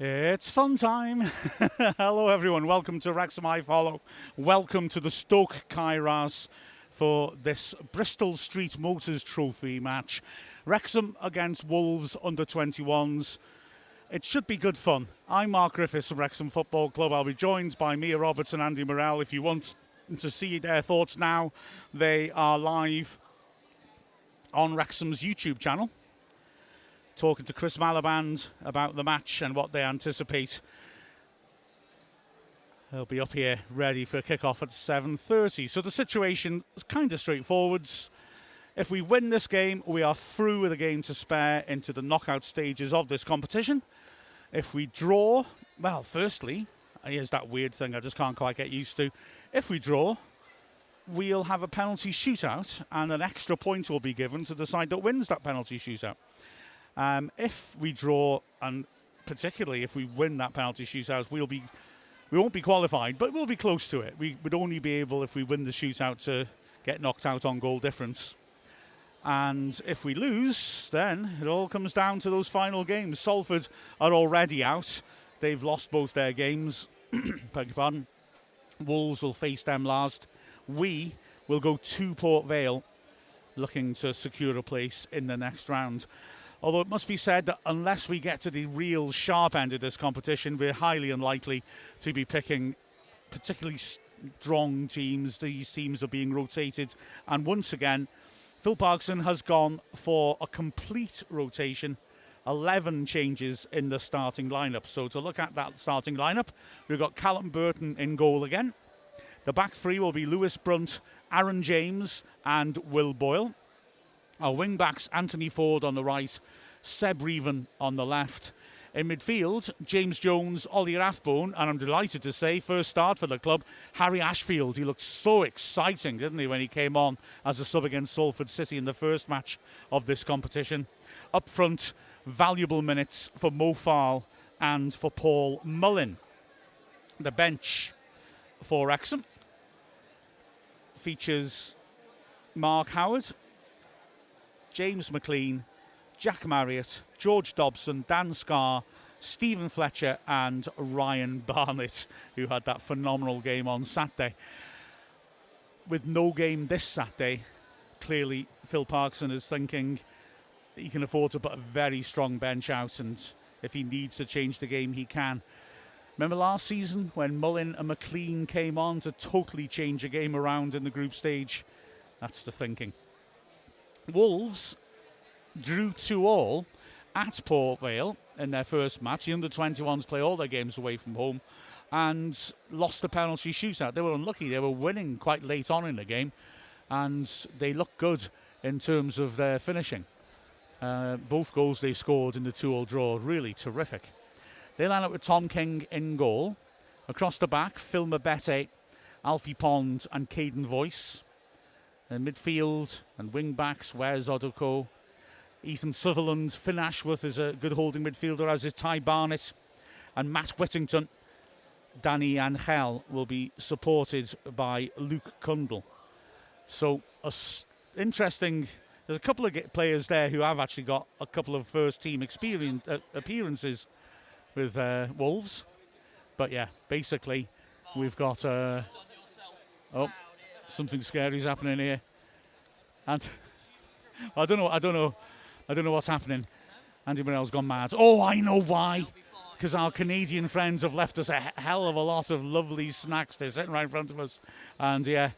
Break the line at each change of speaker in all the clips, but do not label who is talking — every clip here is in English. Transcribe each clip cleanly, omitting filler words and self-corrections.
It's fun time. Hello everyone, welcome to Wrexham I Follow. Welcome to the Stoke Kairos for this Bristol Street Motors Trophy match. Wrexham against Wolves under 21s. It should be good fun. I'm Mark Griffiths from Wrexham Football Club. I'll be joined by Roberts and Andy Morrell. If you want to see their thoughts now, they are live on Wrexham's YouTube channel, talking to Chris Malaband about the match and what they anticipate. They'll be up here ready for a kick-off at 7:30. So the situation is kind of straightforward. If we win this game, we are through with a game to spare into the knockout stages of this competition. If we draw, well, firstly, here's that weird thing I just can't quite get used to. If we draw, we'll have a penalty shootout and an extra point will be given to the side that wins that penalty shootout. If we draw, and particularly if we win that penalty shootout, we won't be qualified, but we'll be close to it. We would only be able, if we win the shootout, to get knocked out on goal difference. And if we lose, then it all comes down to those final games. Salford are already out. They've lost both their games. Beg your pardon. Wolves will face them last. We will go to Port Vale, looking to secure a place in the next round. Although it must be said that unless we get to the real sharp end of this competition, we're highly unlikely to be picking particularly strong teams. These teams are being rotated. And once again, Phil Parkinson has gone for a complete rotation, 11 changes in the starting lineup. So to look at that starting lineup, we've got Callum Burton in goal again. The back three will be Lewis Brunt, Aaron James and Will Boyle. Our wing-backs, Anthony Ford on the right, Seb Reven on the left. In midfield, James Jones, Ollie Rathbone, and I'm delighted to say, first start for the club, Harry Ashfield. He looked so exciting, didn't he, when he came on as a sub against Salford City in the first match of this competition. Up front, valuable minutes for Mo Farl and for Paul Mullin. The bench for Wrexham features Mark Howard, James McLean, Jack Marriott, George Dobson, Dan Scarr, Stephen Fletcher and Ryan Barnett, who had that phenomenal game on Saturday. With no game this Saturday, clearly Phil Parkinson is thinking he can afford to put a very strong bench out, and if he needs to change the game, he can. Remember last season when Mullin and McLean came on to totally change a game around in the group stage? That's the thinking. Wolves drew 2-2 at Port Vale in their first match. The under-21s play all their games away from home and lost the penalty shootout. They were unlucky. They were winning quite late on in the game and they looked good in terms of their finishing. Both goals they scored in the 2-2 draw, really terrific. They line up with Tom King in goal. Across the back, Phil Mabete, Alfie Pond and Caden Voice. In midfield and wing-backs, Wes Odoko, Ethan Sutherland, Finn Ashworth is a good holding midfielder, as is Ty Barnett, and Matt Whittington. Danny Angel will be supported by Luke Cundle. So, interesting. There's a couple of players there who have actually got a couple of first-team appearances with Wolves. But yeah, basically, we've got... something scary is happening here, and I don't know what's happening. Andy Morrell's gone mad. Oh, I know why. Because our Canadian friends have left us a hell of a lot of lovely snacks. They're sitting right in front of us, and yeah,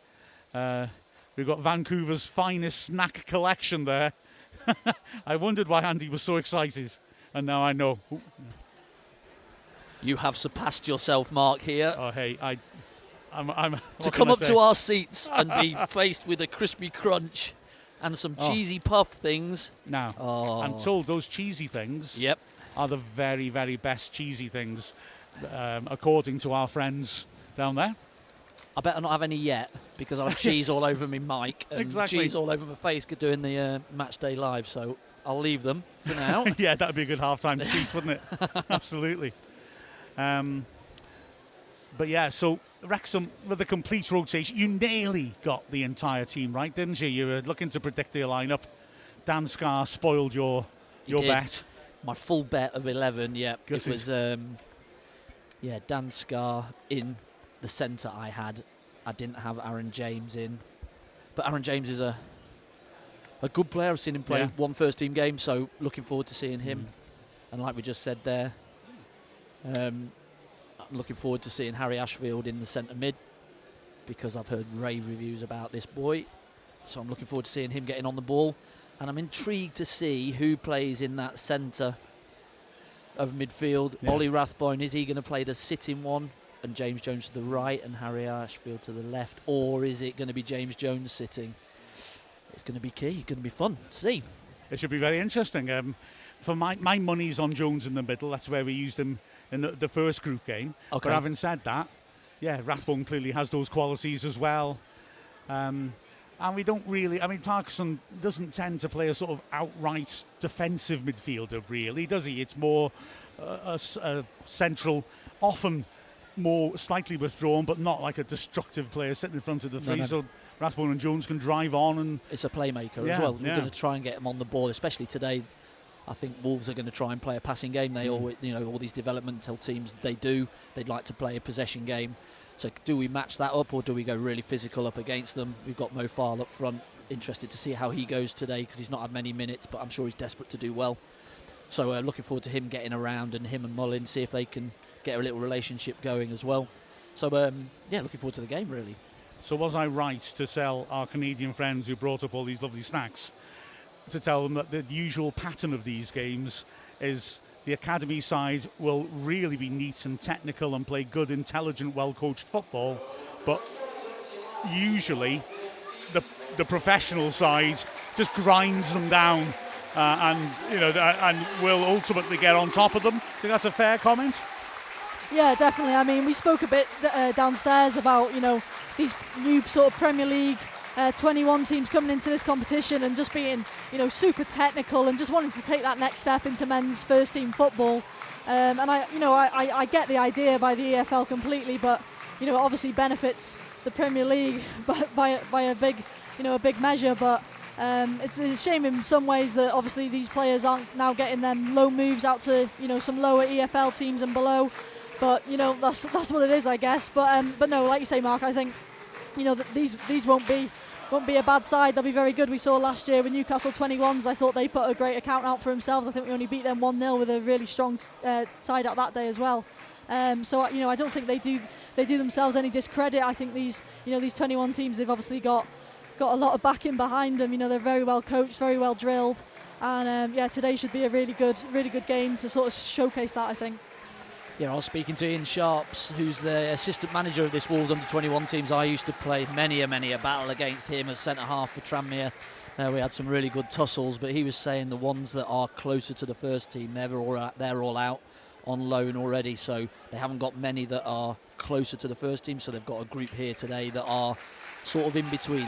we've got Vancouver's finest snack collection there. I wondered why Andy was so excited, and now I know.
You have surpassed yourself, Mark. Here.
Oh, hey, I'm
to come up to our seats and be faced with a crispy crunch and some cheesy puff things.
Now, I'm told those cheesy things are the very, very best cheesy things, according to our friends down there.
I better not have any yet, because I'll have cheese all over me mic and cheese all over my face doing the match day live, so I'll leave them for now.
Yeah, that would be a good half-time treat, wouldn't it? Absolutely. But yeah, so Wrexham with a complete rotation. You nearly got the entire team right, didn't you? You were looking to predict their lineup. Dan Scarr spoiled your bet.
My full bet of 11, yeah. It was, Dan Scarr in the centre I had. I didn't have Aaron James in. But Aaron James is a good player. I've seen him play one first-team game, so looking forward to seeing him. And like we just said there, I'm looking forward to seeing Harry Ashfield in the centre mid, because I've heard rave reviews about this boy. So I'm looking forward to seeing him getting on the ball. And I'm intrigued to see who plays in that centre of midfield. Yeah. Ollie Rathbone, is he going to play the sitting one and James Jones to the right and Harry Ashfield to the left? Or is it going to be James Jones sitting? It's going to be key. It's going to be fun to see.
It should be very interesting. For my money's on Jones in the middle. That's where we used him in the first group game. Okay. But having said that, Rathbone clearly has those qualities as well. And we don't really, Parkinson doesn't tend to play a sort of outright defensive midfielder, really, does he? It's more a central, often more slightly withdrawn, but not like a destructive player sitting in front of the three. No. So Rathbone and Jones can drive on. And
it's a playmaker as well. We're going to try and get him on the ball, especially today. I think Wolves are going to try and play a passing game. They always, all these developmental teams, they'd like to play a possession game. So do we match that up, or do we go really physical up against them? We've got Mo Farl up front. Interested to see how he goes today, because he's not had many minutes, but I'm sure he's desperate to do well. So looking forward to him getting around, and him and Mullin, see if they can get a little relationship going as well. So looking forward to the game, really.
So was I right to tell our Canadian friends who brought up all these lovely snacks, to tell them that the usual pattern of these games is the academy side will really be neat and technical and play good, intelligent, well-coached football, but usually the professional side just grinds them down and will ultimately get on top of them. Think that's a fair comment?
Yeah, definitely. We spoke a bit downstairs about these new sort of Premier League 21 teams coming into this competition and just being, super technical and just wanting to take that next step into men's first team football. And I get the idea by the EFL completely, but it obviously benefits the Premier League by a big measure. But it's a shame in some ways that obviously these players aren't now getting them low moves out to some lower EFL teams and below. But that's what it is, I guess. But no, like you say, Mark, I think that these won't be a bad side. They'll be very good. We saw last year with Newcastle 21s. I thought they put a great account out for themselves. I think we only beat them 1-0 with a really strong side out that day as well. So I don't think they do themselves any discredit. I think these 21 teams, they've obviously got a lot of backing behind them. They're very well coached, very well drilled, and today should be a really good game to sort of showcase that, I think.
Yeah, I was speaking to Ian Sharps, who's the assistant manager of this Wolves under-21 teams. I used to play many a battle against him as centre-half for Tranmere. We had some really good tussles, but he was saying the ones that are closer to the first team, they're all out on loan already, so they haven't got many that are closer to the first team, so they've got a group here today that are sort of in between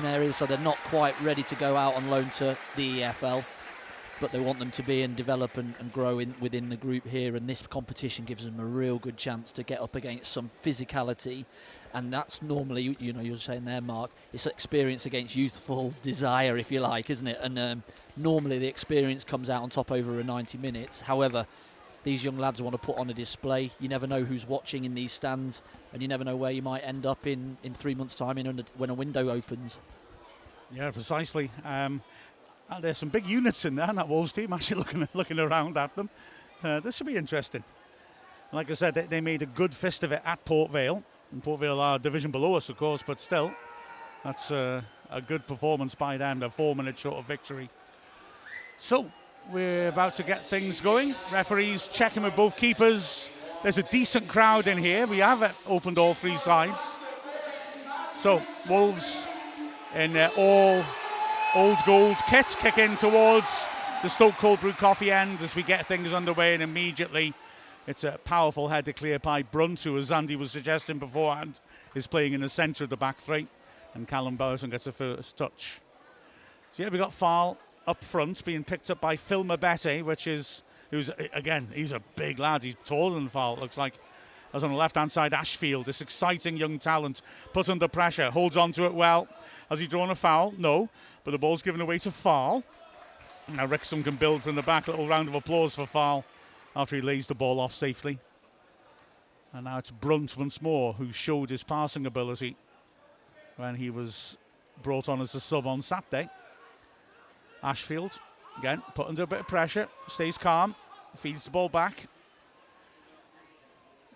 area, so they're not quite ready to go out on loan to the EFL. But they want them to be and develop and grow within the group here, and this competition gives them a real good chance to get up against some physicality, and that's normally, you're saying there, Mark, it's experience against youthful desire, if you like, isn't it? And normally the experience comes out on top over 90 minutes. However, these young lads want to put on a display. You never know who's watching in these stands, and you never know where you might end up in 3 months' time when a window opens.
Yeah, precisely. And there's some big units in there in that Wolves team, actually looking around at them. This should be interesting. Like I said, they made a good fist of it at Port Vale. And Port Vale are a division below us, of course, but still, that's a good performance by them. They're 4 minutes short of victory. So, we're about to get things going. Referees checking with both keepers. There's a decent crowd in here. We have opened all three sides. So, Wolves in all old gold kit kick in towards the Stoke Cold Brew Coffee end as we get things underway, and immediately it's a powerful header cleared by Brunt, who, as Andy was suggesting beforehand, is playing in the centre of the back three, and Callum Burton gets a first touch. So we got Farl up front being picked up by Phil Mabete, he's a big lad. He's taller than Farl, looks like. As on the left-hand side, Ashfield, this exciting young talent, put under pressure, holds on to it well. Has he drawn a foul? No. But the ball's given away to Farl. Now Wrexham can build from the back. Little round of applause for Farl after he lays the ball off safely. And now it's Brunt once more, who showed his passing ability when he was brought on as a sub on Saturday. Ashfield, again, put under a bit of pressure, stays calm, feeds the ball back.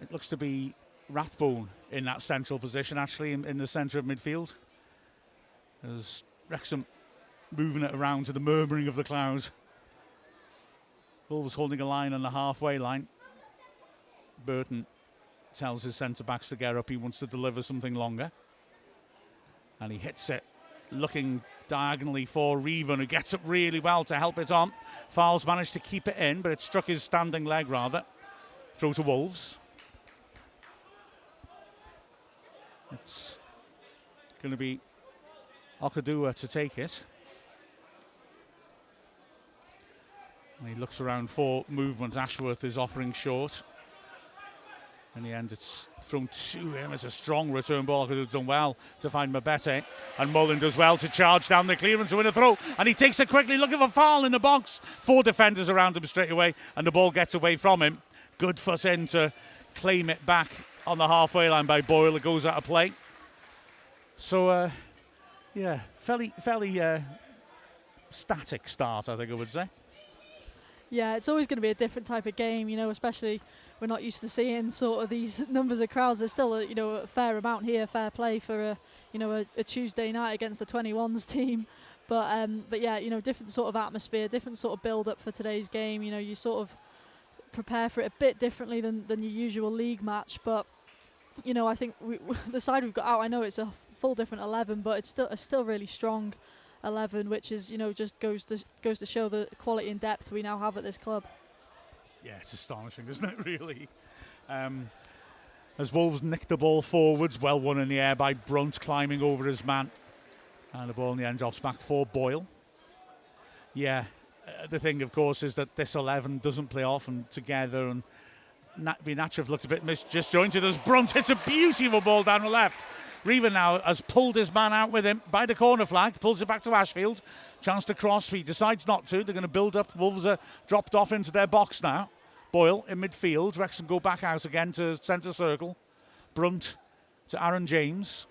It looks to be Rathbone in that central position, actually, in the centre of midfield. As Wrexham moving it around to the murmuring of the crowd. Wolves holding a line on the halfway line. Burton tells his centre-backs to get up. He wants to deliver something longer. And he hits it, looking diagonally for Revan, who gets up really well to help it on. Farl's managed to keep it in, but it struck his standing leg, rather. Throw to Wolves. It's going to be Okadua to take it. And he looks around for movement. Ashworth is offering short. In the end, it's thrown to him. It's a strong return ball. Could have done well to find Mabete. And Mullen does well to charge down the clearance to win a throw. And he takes it quickly, looking for Farl in the box. 4 defenders around him straight away. And the ball gets away from him. Good foot in to claim it back on the halfway line by Boyle. It goes out of play. So, yeah, fairly static start, I think I would say.
Yeah, it's always going to be a different type of game, especially we're not used to seeing sort of these numbers of crowds. There's still a fair amount here, fair play for a Tuesday night against the 21s team. But yeah, different sort of atmosphere, different sort of build up for today's game. You sort of prepare for it a bit differently than your usual league match. But I think the side we've got out, I know it's a full different 11, but it's still really strong 11, which is just goes to show the quality and depth we now have at this club.
Yeah, it's astonishing, isn't it, really? As Wolves nick the ball forwards, well won in the air by Brunt, climbing over his man, and the ball in the end drops back for Boyle. Yeah, the thing, of course, is that this 11 doesn't play often together, and Natcher have looked a bit disjointed as Brunt hits a beautiful ball down the left. Revan now has pulled his man out with him by the corner flag, pulls it back to Ashfield. Chance to cross, he decides not to. They're going to build up. Wolves are dropped off into their box now. Boyle in midfield. Wrexham go back out again to centre circle. Brunt to Aaron James.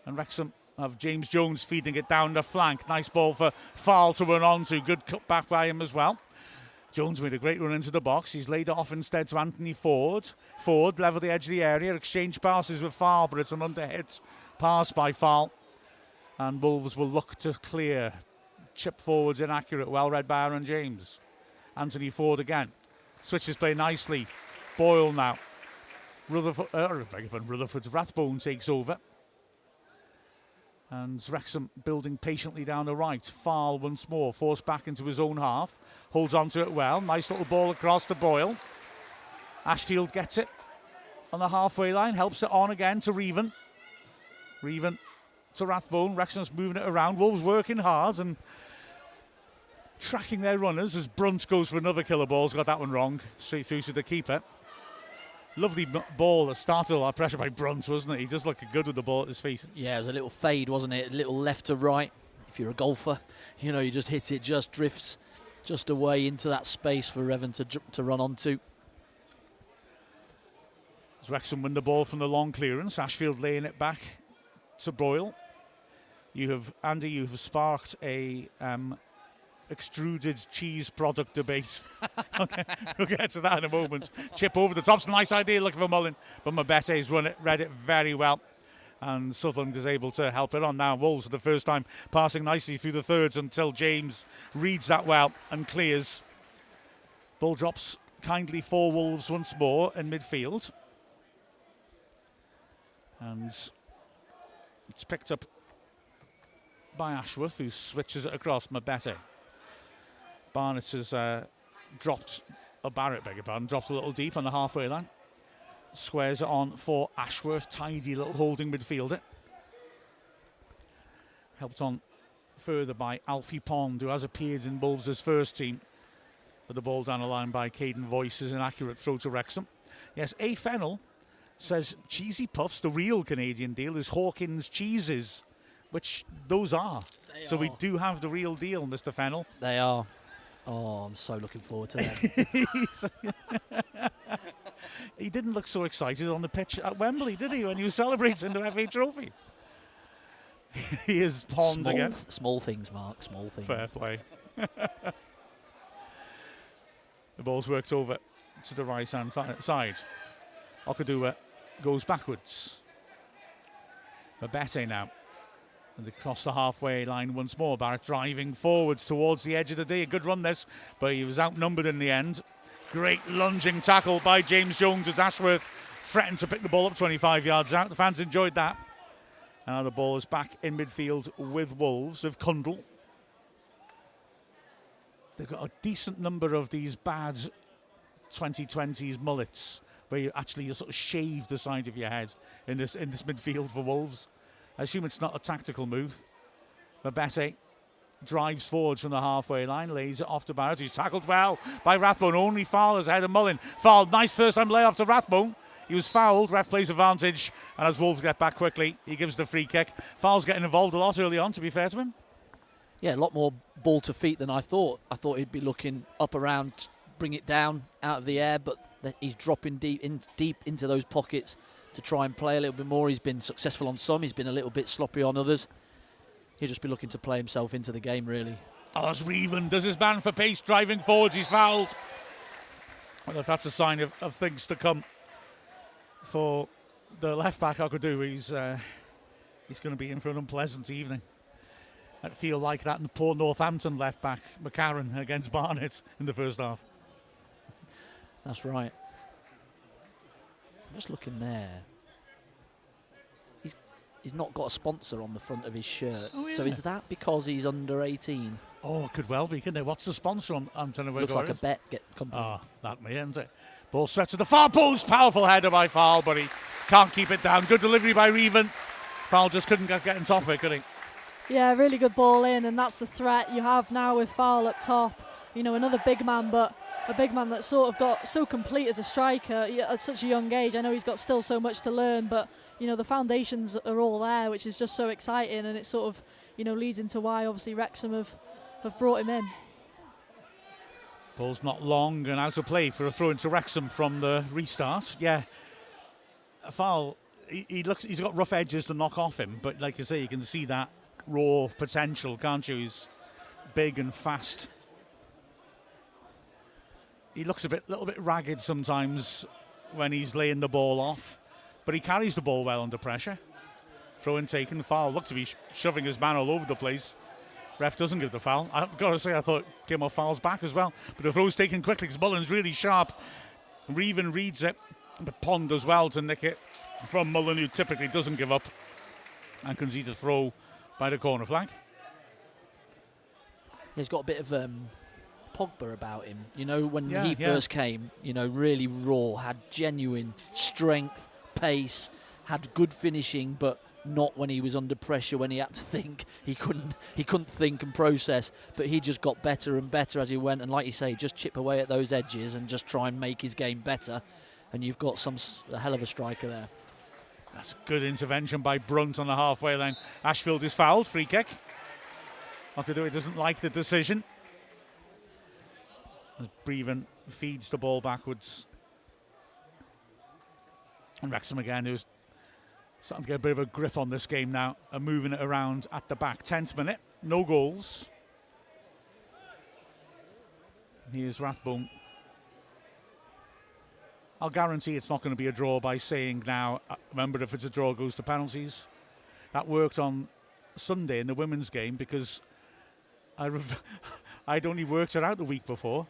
And Wrexham have James Jones feeding it down the flank. Nice ball for Farl to run on to. Good cut back by him as well. Jones made a great run into the box. He's laid it off instead to Anthony Ford. Ford level the edge of the area. Exchange passes with Farl, but it's an underhit pass by Farl. And Wolves will look to clear. Chip forwards inaccurate. Well read by Aaron James. Anthony Ford again. Switches play nicely. Boyle now. Rutherford's Rathbone takes over. And Wrexham building patiently down the right. Farl once more, forced back into his own half. Holds on to it well. Nice little ball across to Boyle. Ashfield gets it on the halfway line. Helps it on again to Revan. Revan to Rathbone. Wrexham's moving it around. Wolves working hard and tracking their runners as Brunt goes for another killer ball. He's got that one wrong. Straight through to the keeper. Lovely ball that started all that pressure by Brunt, wasn't it? He just looked good with the ball at his feet.
Yeah, it was a little fade, wasn't it? A little left to right. If you're a golfer, you just hit it, just drifts just away into that space for Revan to run onto.
As Wrexham win the ball from the long clearance, Ashfield laying it back to Boyle. Andy, you have sparked a extruded cheese product debate. Okay, we'll get to that in a moment. Chip over the top's a nice idea looking for Mullen, but Mabete's read it very well, and Sutherland is able to help it on now. Wolves for the first time passing nicely through the thirds until James reads that well and clears. Ball drops kindly for Wolves once more in midfield, and it's picked up by Ashworth, who switches it across. Mabete. Barnett has dropped a little deep on the halfway line. Squares it on for Ashworth, tidy little holding midfielder. Helped on further by Alfie Pond, who has appeared in Wolves' first team. But the ball down the line by Caden Voice is an accurate throw to Wrexham. Yes, A. Fennell says Cheesy Puffs, the real Canadian deal, is Hawkins Cheeses. which those are. So we
are.
do have the real deal, Mr. Fennell.
They are. Oh, I'm so looking forward to that.
He didn't look so excited on the pitch at Wembley, did he, when he was celebrating the FA Trophy? He is pond again.
Small things, Mark, small things.
Fair play. The ball's worked over to the right-hand side. Okudua goes backwards. Mabete now. And they cross the halfway line once more. Barrett driving forwards towards the edge of the day. A good run this, but he was outnumbered in the end. Great lunging tackle by James Jones as Ashworth threatened to pick the ball up 25 yards out. The fans enjoyed that. Now the ball is back in midfield with Wolves, with Kundl. They've got a decent number of these bad 2020s mullets where you actually sort of shave the side of your head in this midfield for Wolves. I assume it's not a tactical move. Mabete drives forwards from the halfway line, lays it off to Barrett. He's tackled well by Rathbone. Only Fowler's ahead of Mullin. Foul, nice first time layoff to Rathbone. He was fouled, ref plays advantage, and as Wolves get back quickly, he gives the free kick. Fowler's getting involved a lot early on, to be fair to him.
Yeah, a lot more ball to feet than I thought. I thought he'd be looking up around, bring it down out of the air, but he's dropping deep into those pockets to try and play a little bit more. He's been successful on some, he's been a little bit sloppy on others. He'll just be looking to play himself into the game, really.
Oh, as Reven does his man for pace, driving forwards, he's fouled. Well, if that's a sign of things to come for the left-back, Okudua, he's going to be in for an unpleasant evening. I'd feel like that in the poor Northampton left-back, McCarron, against Barnet in the first half.
That's right. I'm just looking there. He's not got a sponsor on the front of his shirt. Oh, yeah. So is that because he's under 18?
Oh, it could well be, couldn't it? What's the sponsor on Antonio?
Looks like a bet company.
Ah, that may, isn't it? Ball swept to the far post. Powerful header by Fowl, but he can't keep it down. Good delivery by Reven. Fowl just couldn't get on top of it, could he?
Yeah, really good ball in, and that's the threat you have now with Fowl up top. You know, another big man, but a big man that sort of got so complete as a striker at such a young age. I know he's got still so much to learn, but you know the foundations are all there, which is just so exciting, and it sort of leads into why obviously Wrexham have brought him in.
Ball's not long and out of play for a throw into Wrexham from the restart. Yeah, Fowl. He's got rough edges to knock off him, but like you say, you can see that raw potential, can't you? He's big and fast. He looks a little bit ragged sometimes when he's laying the ball off, but he carries the ball well under pressure. Throw in taken, foul. Looked to be shoving his man all over the place. Ref doesn't give the foul. I've got to say, I thought it came off Fowl's back as well, but the throw's taken quickly because Mullen's really sharp. Reven reads it, but Pond does well to nick it from Mullen, who typically doesn't give up, and concedes a throw by the corner flag.
He's got a bit of Pogba about him. When he first came, really raw, had genuine strength, pace, had good finishing, but not when he was under pressure, when he had to think. He couldn't think and process, but he just got better and better as he went, and like you say, just chip away at those edges and just try and make his game better, and you've got a hell of a striker there.
That's a good intervention by Brunt on the halfway line. Ashfield is fouled, free kick. Okudua doesn't like the decision. As Breven feeds the ball backwards. And Wrexham again, who's starting to get a bit of a grip on this game now, are moving it around at the back. 10th minute, no goals. Here's Rathbone. I'll guarantee it's not going to be a draw by saying now, remember, if it's a draw, it goes to penalties. That worked on Sunday in the women's game because I'd only worked it out the week before.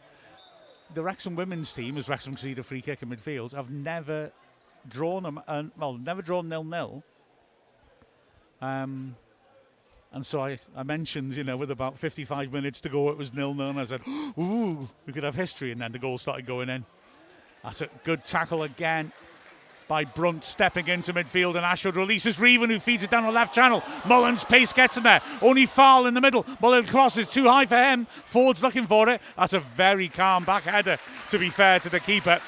The Wrexham women's team, as Wrexham conceded a free kick in midfield, have never drawn never drawn 0-0. And so I mentioned, with about 55 minutes to go, it was 0-0, and I said, ooh, we could have history, and then the goal started going in. That's a good tackle again by Brunt, stepping into midfield, and Ashford releases Reven, who feeds it down the left channel. Mullen's pace gets him there. Only Foul in the middle. Mullen crosses too high for him. Ford's looking for it. That's a very calm back header, to be fair to the keeper.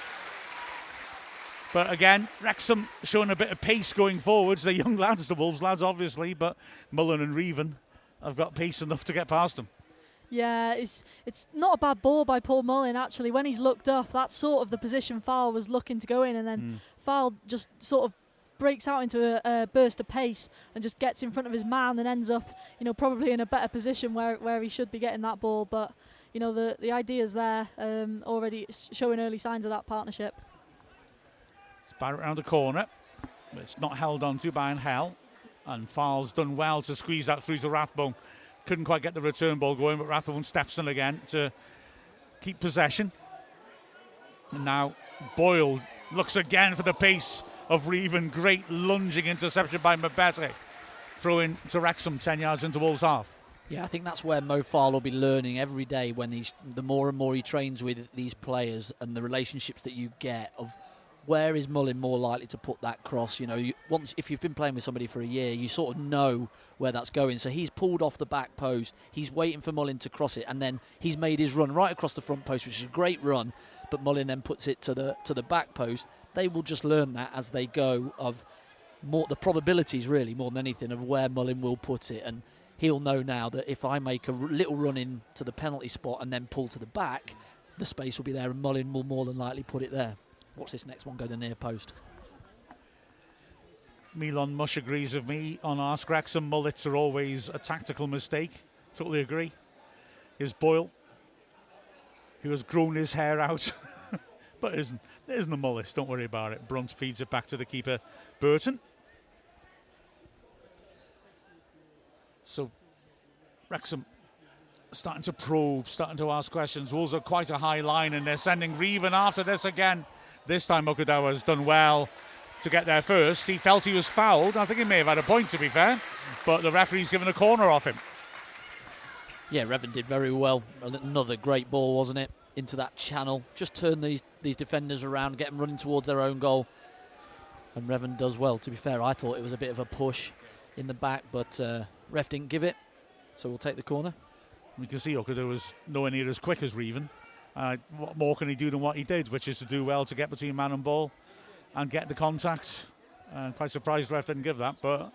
But again, Wrexham showing a bit of pace going forwards. They're young lads, the Wolves lads, obviously, but Mullen and Reven have got pace enough to get past them.
Yeah, it's not a bad ball by Paul Mullin, actually. When he's looked up, that's sort of the position Fowle was looking to go in, and then Fowle just sort of breaks out into a burst of pace and just gets in front of his man and ends up, probably in a better position where he should be getting that ball. But, the idea's there, already showing early signs of that partnership.
It's Barrett around the corner. But it's not held onto by Hell. And Fowle's done well to squeeze that through to Rathbone. Couldn't quite get the return ball going, but Rathbone steps in again to keep possession. And now Boyle looks again for the pace of Reven. Great lunging interception by Mbete. Throw in to Wrexham, 10 yards into Wolves' half.
Yeah, I think that's where Mo Fowle will be learning every day when the more and more he trains with these players and the relationships that you get of where is Mullin more likely to put that cross. If you've been playing with somebody for a year, you sort of know where that's going. So he's pulled off the back post, he's waiting for Mullin to cross it, and then he's made his run right across the front post, which is a great run, but Mullin then puts it to the back post. They will just learn that as they go of more the probabilities, really, more than anything, of where Mullin will put it. And he'll know now that if I make a little run in to the penalty spot and then pull to the back, the space will be there and Mullin will more than likely put it there. Watch this next one go to the near post.
Milan Mush agrees with me on Ask Wrexham. Mullets are always a tactical mistake. Totally agree. Here's Boyle, who has grown his hair out. But it isn't a mullet, don't worry about it. Brunt feeds it back to the keeper, Burton. So Wrexham starting to probe, starting to ask questions. Wolves are quite a high line and they're sending Reven after this again. This time Okudawa has done well to get there first. He felt he was fouled. I think he may have had a point, to be fair, but the referee's given a corner off him.
Yeah, Reven did very well. Another great ball, wasn't it? Into that channel. Just turn these defenders around, get them running towards their own goal. And Reven does well. To be fair, I thought it was a bit of a push in the back, but ref didn't give it. So we'll take the corner.
We can see Okuda was nowhere near as quick as Reven. What more can he do than what he did, which is to do well to get between man and ball and get the contact. Quite surprised ref didn't give that, but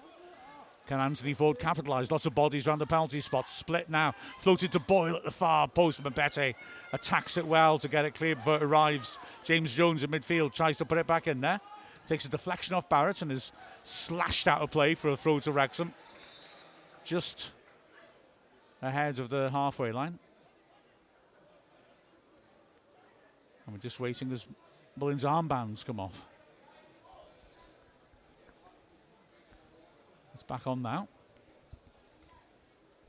can Anthony Ford capitalise? Lots of bodies around the penalty spot. Split now. Floated to Boyle at the far post. Mbete attacks it well to get it clear before it arrives. James Jones in midfield tries to put it back in there. Takes a deflection off Barrett and is slashed out of play for a throw to Wrexham. Just ahead of the halfway line. And we're just waiting as Mullin's armbands come off. It's back on now.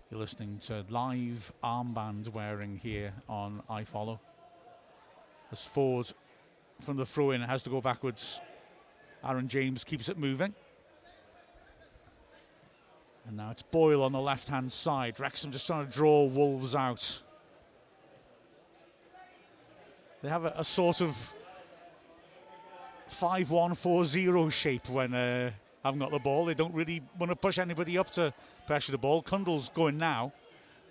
You're listening to live armband wearing here on iFollow. As Ford from the throw-in has to go backwards. Aaron James keeps it moving. And now it's Boyle on the left-hand side. Wrexham just trying to draw Wolves out. They have a sort of 5-1-4-0 shape when haven't got the ball. They don't really want to push anybody up to pressure the ball. Cundle's going now.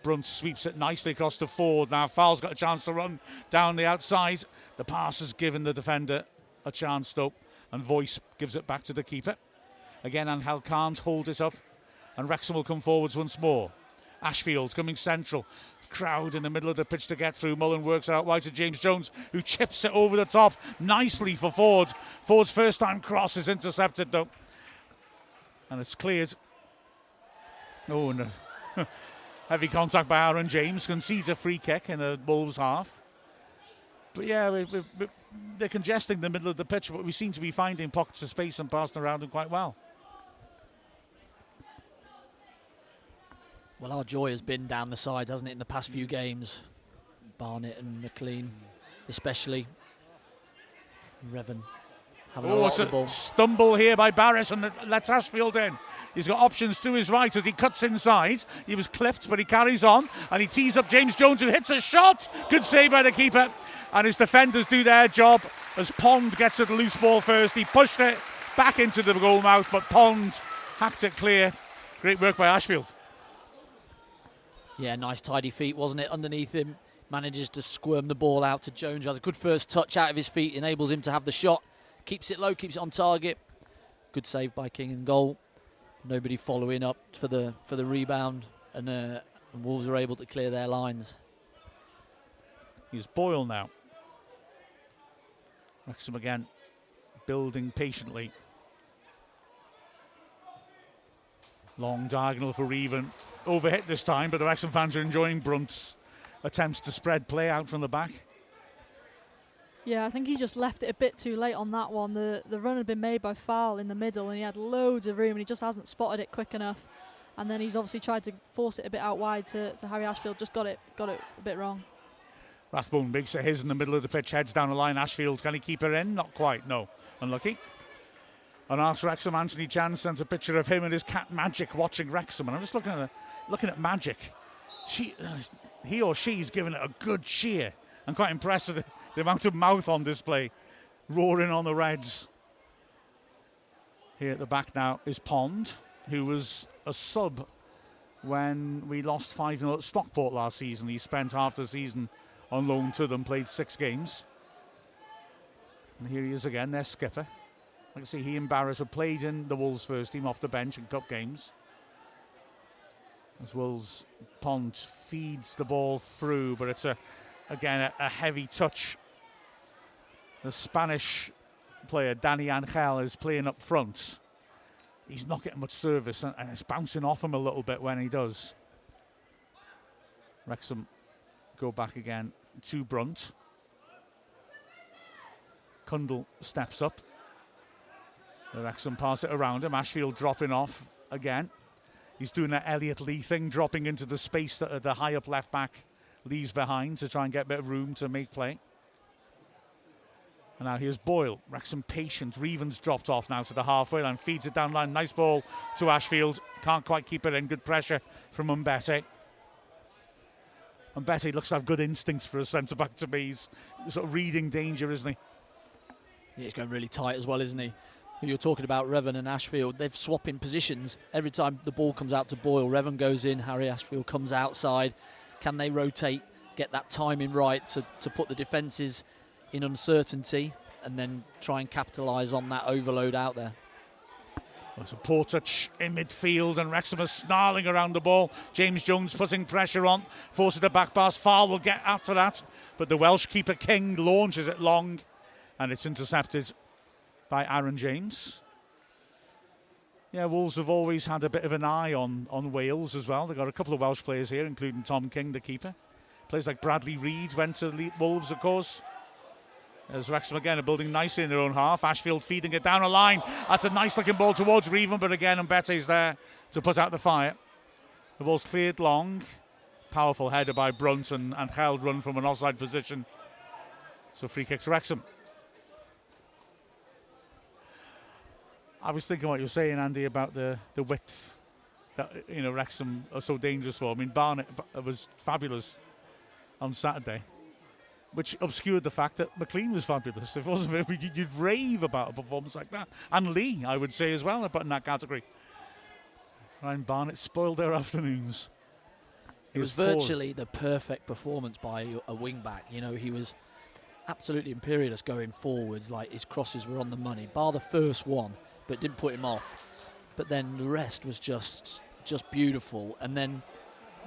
Brunt sweeps it nicely across to Ford. Now Fowle's got a chance to run down the outside. The pass has given the defender a chance though, and Voice gives it back to the keeper. Again, Angel can't hold it up, and Wrexham will come forwards once more. Ashfield coming central. Crowd in the middle of the pitch to get through. Mullin works out wide to James Jones, who chips it over the top nicely for Ford. Ford's first time cross is intercepted though, and it's cleared. Oh no. Heavy contact by Aaron James, concedes a free kick in the Wolves half. But yeah, they're congesting the middle of the pitch, but we seem to be finding pockets of space and passing around them quite well.
Well, our joy has been down the sides, hasn't it, in the past few games? Barnett and McLean, especially. Reven having a lot of the ball.
Stumble here by Barris and lets Ashfield in. He's got options to his right as he cuts inside. He was clipped, but he carries on, and he tees up James Jones, who hits a shot. Good save by the keeper, and his defenders do their job as Pond gets at the loose ball first. He pushed it back into the goal mouth, but Pond hacked it clear. Great work by Ashfield.
Yeah, nice tidy feet, wasn't it? Underneath him, manages to squirm the ball out to Jones, who has a good first touch out of his feet, enables him to have the shot. keeps it low, keeps it on target. Good save by King in goal. Nobody following up for the rebound, and Wolves are able to clear their lines.
Here's Boyle now. Wrexham again, building patiently. Long diagonal for Reven. Overhit this time, but the Wrexham fans are enjoying Brunt's attempts to spread play out from the back.
Yeah, I think he just left it a bit too late on that one. The run had been made by Fowl in the middle, and he had loads of room, and he just hasn't spotted it quick enough. And then he's obviously tried to force it a bit out wide to Harry Ashfield. Just got it a bit wrong.
Rathbone makes it his in the middle of the pitch, heads down the line. Ashfield, can he keep her in? Not quite, no. Unlucky. And after Wrexham, Anthony Chan sends a picture of him and his cat Magic watching Wrexham. And I'm just looking at Magic. He or she's given it a good cheer. I'm quite impressed with the amount of mouth on display, roaring on the Reds. Here at the back now is Pond, who was a sub when we lost 5-0 at Stockport last season. He spent half the season on loan to them, played 6 games. And here he is again, their skipper. I can see he and Barrett have played in the Wolves first team off the bench in cup games. As Wolves, Pond feeds the ball through, but it's a heavy touch. The Spanish player, Dani Angel, is playing up front. He's not getting much service, and it's bouncing off him a little bit when he does. Wrexham go back again to Brunt. Cundle steps up. The Wrexham pass it around him. Ashfield dropping off again. He's doing that Elliot Lee thing, dropping into the space that the high up left back leaves behind to try and get a bit of room to make play. And now here's Boyle. Wrexham patient. Reven's dropped off now to the halfway line. Feeds it down line. Nice ball to Ashfield. Can't quite keep it in. Good pressure from Mbete. Mbete looks to have good instincts for a centre-back to me. He's sort of reading danger, isn't he?
Yeah, he's going really tight as well, isn't he? You're talking about Revan and Ashfield. They've swapping positions. Every time the ball comes out to Boyle, Revan goes in, Harry Ashfield comes outside. Can they rotate, get that timing right to put the defences in uncertainty and then try and capitalise on that overload out there?
There's a poor touch in midfield and Wrexham is snarling around the ball. James Jones putting pressure on, forces the back pass. Foul will get after that, but the Welsh keeper King launches it long and it's intercepted by Aaron James. Yeah, Wolves have always had a bit of an eye on Wales as well. They've got a couple of Welsh players here, including Tom King, the keeper. Players like Bradley Reid went to the Wolves, of course. As Wrexham again are building nicely in their own half. Ashfield feeding it down a line. That's a nice looking ball towards Reven, but again Mbete's there to put out the fire. The ball's cleared long. Powerful header by Brunt and held run from an offside position. So free kicks Wrexham. I was thinking what you were saying, Andy, about the width that Wrexham are so dangerous for. I mean, Barnett was fabulous on Saturday, which obscured the fact that McLean was fabulous. If it wasn't, you'd rave about a performance like that. And Lee, I would say as well, but in that category. Ryan Barnett spoiled their afternoons.
It was virtually the perfect performance by a wing-back. He was absolutely imperious going forwards. Like, his crosses were on the money, bar the first one, but didn't put him off. But then the rest was just beautiful. And then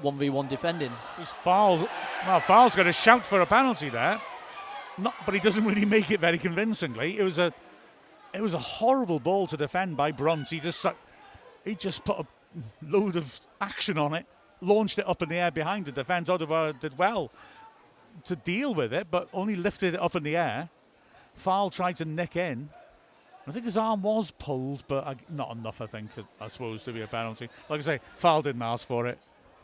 1v1 defending. Fowl's
going to shout for a penalty there, but he doesn't really make it very convincingly. It was a horrible ball to defend by Brunt. He just put a load of action on it, launched it up in the air behind the defence. Odegaard did well to deal with it, but only lifted it up in the air. Fowl tried to nick in. I think his arm was pulled, but not enough, I suppose, to be a penalty. Like I say, Fowl didn't ask for it.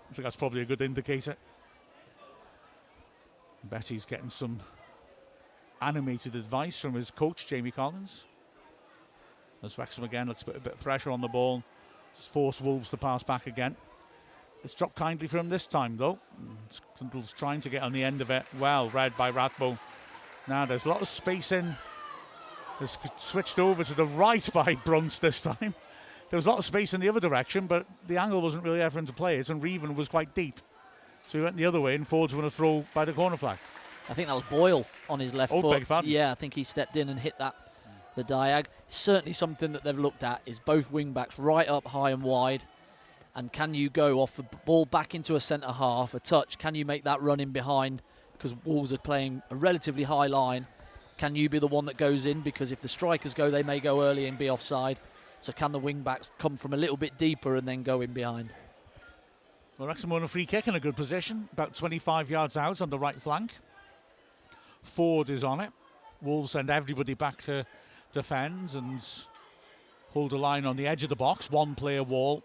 I think that's probably a good indicator. Betty's getting some animated advice from his coach, Jamie Collins. As Wrexham again looks to put a bit of pressure on the ball. Just force Wolves to pass back again. It's dropped kindly for him this time, though. Cundle's trying to get on the end of it. Well read by Rathbone. Now there's a lot of space in. It's switched over to the right by Brunt this time. There was a lot of space in the other direction, but the angle wasn't really ever into play, and Reven was quite deep. So he went the other way, and forwards won a throw by the corner flag.
I think that was Boyle on his left foot.
Beg your pardon.
Yeah, I think he stepped in and hit that the diag. Certainly something that they've looked at is both wing-backs right up high and wide. And can you go off the ball back into a centre-half, a touch? Can you make that run in behind? Because Wolves are playing a relatively high line. Can you be the one that goes in? Because if the strikers go, they may go early and be offside. So can the wing-backs come from a little bit deeper and then go in behind?
Well, Wrexham won a free kick in a good position, about 25 yards out on the right flank. Ford is on it. Wolves send everybody back to defend and hold a line on the edge of the box. One player wall,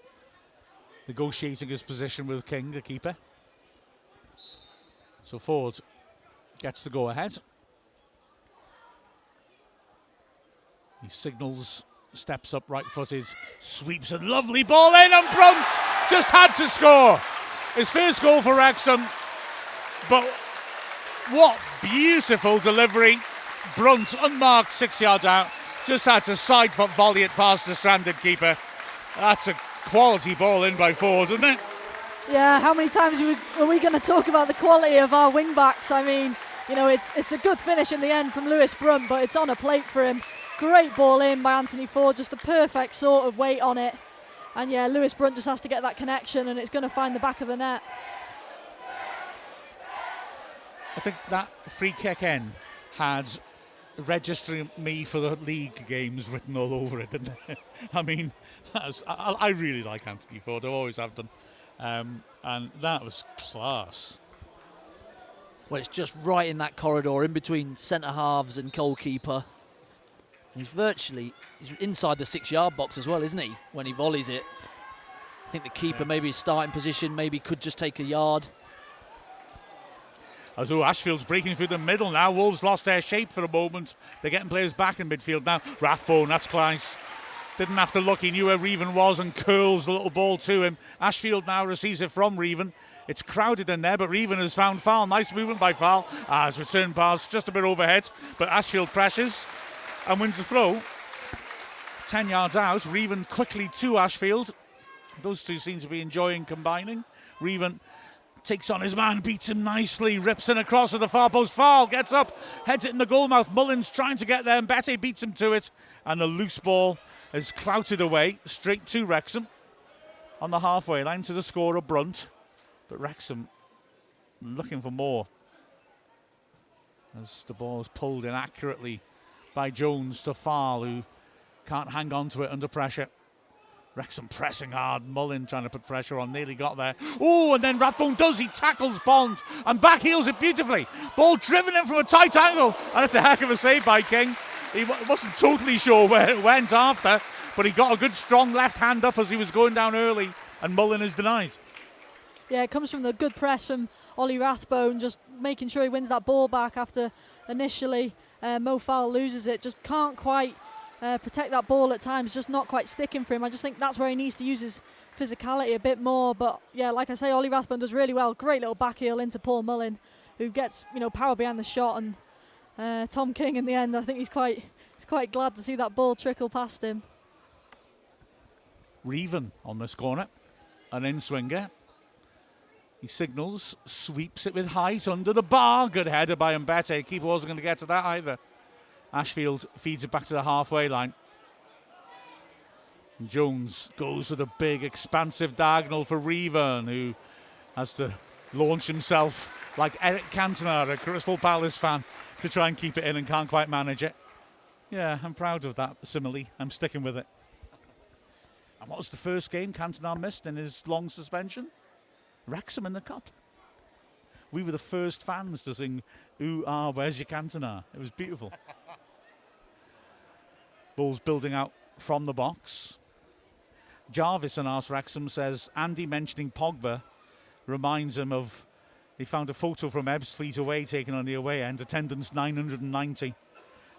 negotiating his position with King, the keeper. So Ford gets the go ahead. He signals, steps up right-footed, sweeps a lovely ball in, and Brunt just had to score. His first goal for Wrexham, but what beautiful delivery. Brunt, unmarked, 6 yards out, just had to side foot volley it past the stranded keeper. That's a quality ball in by Ford, isn't it?
Yeah, how many times are we going to talk about the quality of our wing backs? I mean, you know, it's a good finish in the end from Lewis Brunt, but it's on a plate for him. Great ball in by Anthony Ford, just the perfect sort of weight on it. And yeah, Lewis Brunt just has to get that connection, and it's going to find the back of the net.
I think that free kick in had registering me for the league games written all over it, didn't it? I mean, I really like Anthony Ford, I always have done. And that was class.
Well, it's just right in that corridor in between centre halves and goalkeeper. And he's inside the 6-yard box as well, isn't he, when he volleys it? I think the keeper maybe is starting position, maybe could just take a yard.
As Ashfield's breaking through the middle now. Wolves lost their shape for a moment. They're getting players back in midfield now. Rathbone, that's class. Didn't have to look, he knew where Reven was and curls the little ball to him. Ashfield now receives it from Reven. It's crowded in there, but Reven has found Foul. Nice movement by Foul. His return pass just a bit overhead, but Ashfield pressures and wins the throw. 10 yards out, Reven quickly to Ashfield. Those two seem to be enjoying combining. Reven takes on his man, beats him nicely, rips in across to the far post. Foul gets up, heads it in the goal mouth. Mullins trying to get there, and Mbete beats him to it. And the loose ball is clouted away straight to Wrexham on the halfway line to the scorer Brunt. But Wrexham looking for more as the ball is pulled in accurately by Jones to Farl, who can't hang on to it under pressure. Wrexham pressing hard. Mullin trying to put pressure on, nearly got there. Oh, and then Rathbone does. He tackles Bond and back heels it beautifully. Ball driven in from a tight angle, and it's a heck of a save by King. He wasn't totally sure where it went after, but he got a good strong left hand up as he was going down early, and Mullin is denied.
Yeah, it comes from the good press from Ollie Rathbone, just making sure he wins that ball back after initially Mo Fowl loses it. Just can't quite protect that ball at times, just not quite sticking for him. I just think that's where he needs to use his physicality a bit more. But yeah, like I say, Ollie Rathbone does really well. Great little back heel into Paul Mullin, who gets power behind the shot, and Tom King in the end, I think he's quite glad to see that ball trickle past him.
Reven on this corner, an in-swinger. He signals, sweeps it with height under the bar. Good header by Mbete. Keeper wasn't going to get to that either. Ashfield feeds it back to the halfway line. And Jones goes with a big, expansive diagonal for Reven, who has to launch himself like Eric Cantona, a Crystal Palace fan, to try and keep it in and can't quite manage it. Yeah, I'm proud of that simile. I'm sticking with it. And what was the first game Cantona missed in his long suspension? Wrexham in the Cup. We were the first fans to sing, "Ooh, ah, where's your Cantona?" It was beautiful. Ball's building out from the box. Jarvis on Arse Wrexham says, Andy mentioning Pogba reminds him of, he found a photo from Ebbsfleet away taken on the away end, attendance 990.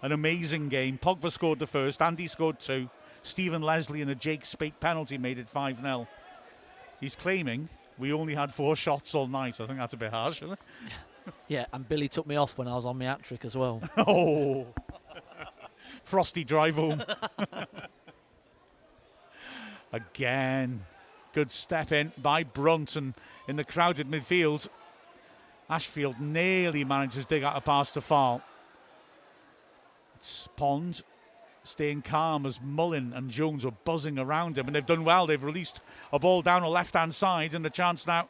An amazing game. Pogba scored the first, Andy scored 2. Stephen Leslie and a Jake Spate penalty made it 5-0. He's claiming we only had 4 shots all night. I think that's a bit harsh, isn't it?
Yeah, and Billy took me off when I was on my hat-trick as well.
Oh, frosty drive home. Again, good step in by Brunt, and in the crowded midfield, Ashfield nearly manages to dig out a pass to Farl. It's Pond staying calm as Mullin and Jones were buzzing around him, and they've done well. They've released a ball down the left-hand side, and a chance now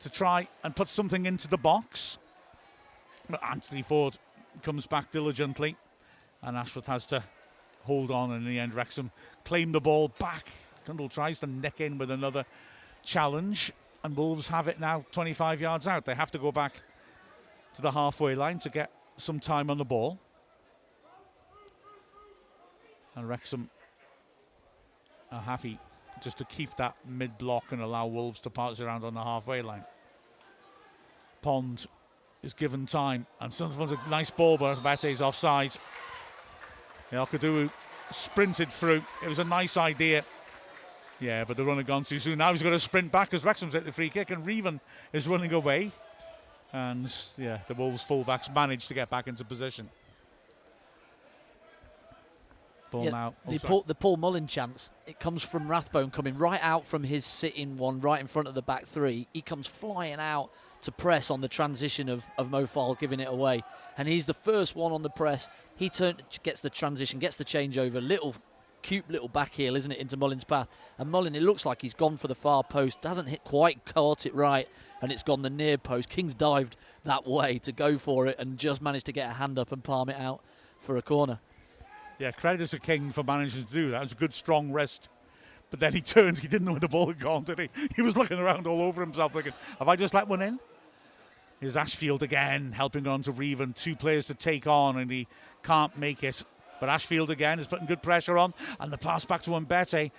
to try and put something into the box. But Anthony Ford comes back diligently, and Ashford has to hold on, and in the end Wrexham claim the ball back. Cundall tries to nick in with another challenge, and Wolves have it now 25 yards out. They have to go back to the halfway line to get some time on the ball. And Wrexham are happy just to keep that mid-block and allow Wolves to pass around on the halfway line. Pond is given time, and Sunderland's a nice ball, but Bette's offside. Okuduru sprinted through. It was a nice idea. Yeah, but the run had gone too soon. Now he's got to sprint back as Wrexham's at the free kick, and Revan is running away. And yeah, the Wolves fullbacks managed to get back into position. Ball now.
The Paul Mullin chance, it comes from Rathbone coming right out from his sitting one right in front of the back three. He comes flying out to press on the transition of Mo Farl giving it away. And he's the first one on the press. He gets the transition, gets the changeover. Cute little back heel, isn't it, into Mullin's path. And Mullin, it looks like he's gone for the far post. Hasn't quite caught it right. And it's gone the near post. King's dived that way to go for it and just managed to get a hand up and palm it out for a corner.
Yeah, credit to King for managing to do that. It was a good, strong wrist. But then he turns. He didn't know where the ball had gone, did he? He was looking around all over himself thinking, have I just let one in? Here's Ashfield again, helping on to Revan. 2 players to take on, and he can't make it. But Ashfield again is putting good pressure on. And the pass back to Mbete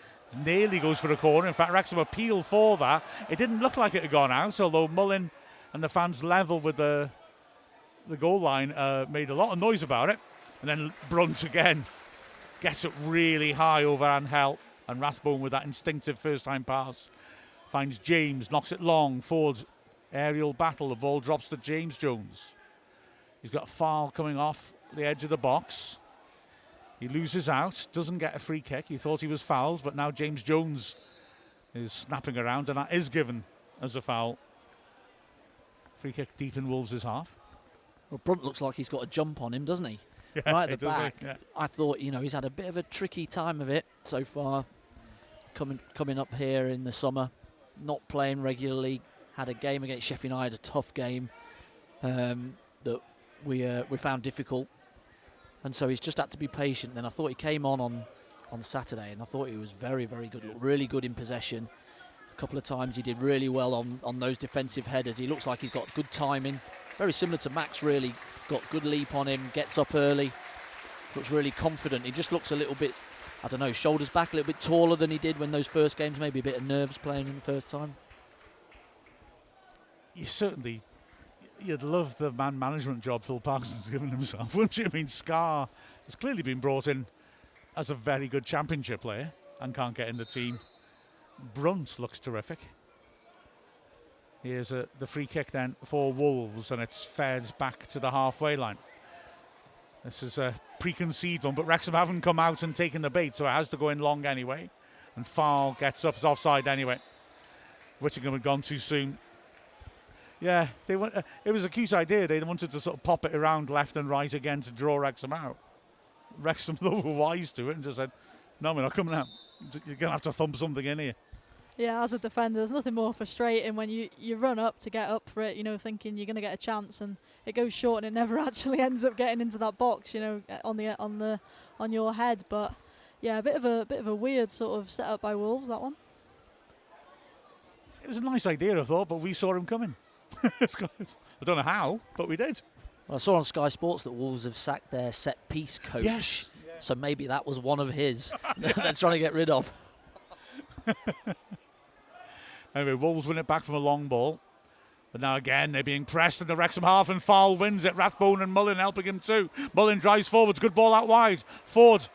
nearly goes for a corner. In fact, Wrexham appealed for that. It didn't look like it had gone out, although Mullin and the fans level with the goal line made a lot of noise about it. And then Brunt again gets it really high over Angel, and Rathbone with that instinctive first-time pass finds James, knocks it long. Ford aerial battle. The ball drops to James Jones. He's got Farl coming off the edge of the box. He loses out, doesn't get a free kick. He thought he was fouled, but now James Jones is snapping around, and that is given as a foul. Free kick deep in Wolves' half.
Well, Brunt looks like he's got a jump on him, doesn't he?
Yeah,
right at the back.
Yeah.
I thought, he's had a bit of a tricky time of it so far. Coming up here in the summer, not playing regularly. Had a game against Sheffield United, a tough game that we found difficult, and so he's just had to be patient. Then I thought he came on Saturday, and I thought he was very, very good. Looked really good in possession. A couple of times he did really well on those defensive headers. He looks like he's got good timing. Very similar to Max, really. Got good leap on him, gets up early, looks really confident. He just looks a little bit, I don't know, shoulders back, a little bit taller than he did when those first games, maybe a bit of nerves playing in the first time.
You'd love the man management job Phil Parkinson's given himself, wouldn't you? I mean, Scar has clearly been brought in as a very good championship player and can't get in the team. Brunt looks terrific. Here's the free kick then for Wolves, and it's fed back to the halfway line. This is a preconceived one, but Wrexham haven't come out and taken the bait, so it has to go in long anyway. And Farl gets up, it's offside anyway. Whittingham had gone too soon. Yeah, it was a cute idea. They wanted to sort of pop it around left and right again to draw Wrexham out. Wrexham were wise to it and just said, no, we're not coming out. You're going to have to thump something in here.
Yeah, as a defender, there's nothing more frustrating when you run up to get up for it, thinking you're going to get a chance, and it goes short and it never actually ends up getting into that box, on your head. But yeah, a bit of a weird sort of setup by Wolves, that one.
It was a nice idea, I thought, but we saw him coming. I don't know how, but we did.
Well, I saw on Sky Sports that Wolves have sacked their set piece coach.
Yes.
So maybe that was one of his they're trying to get rid of.
Anyway, Wolves win it back from a long ball. But now again, they're being pressed in the Wrexham half, and Farl wins it. Rathbone and Mullin helping him too. Mullin drives forwards, good ball out wide. Ford,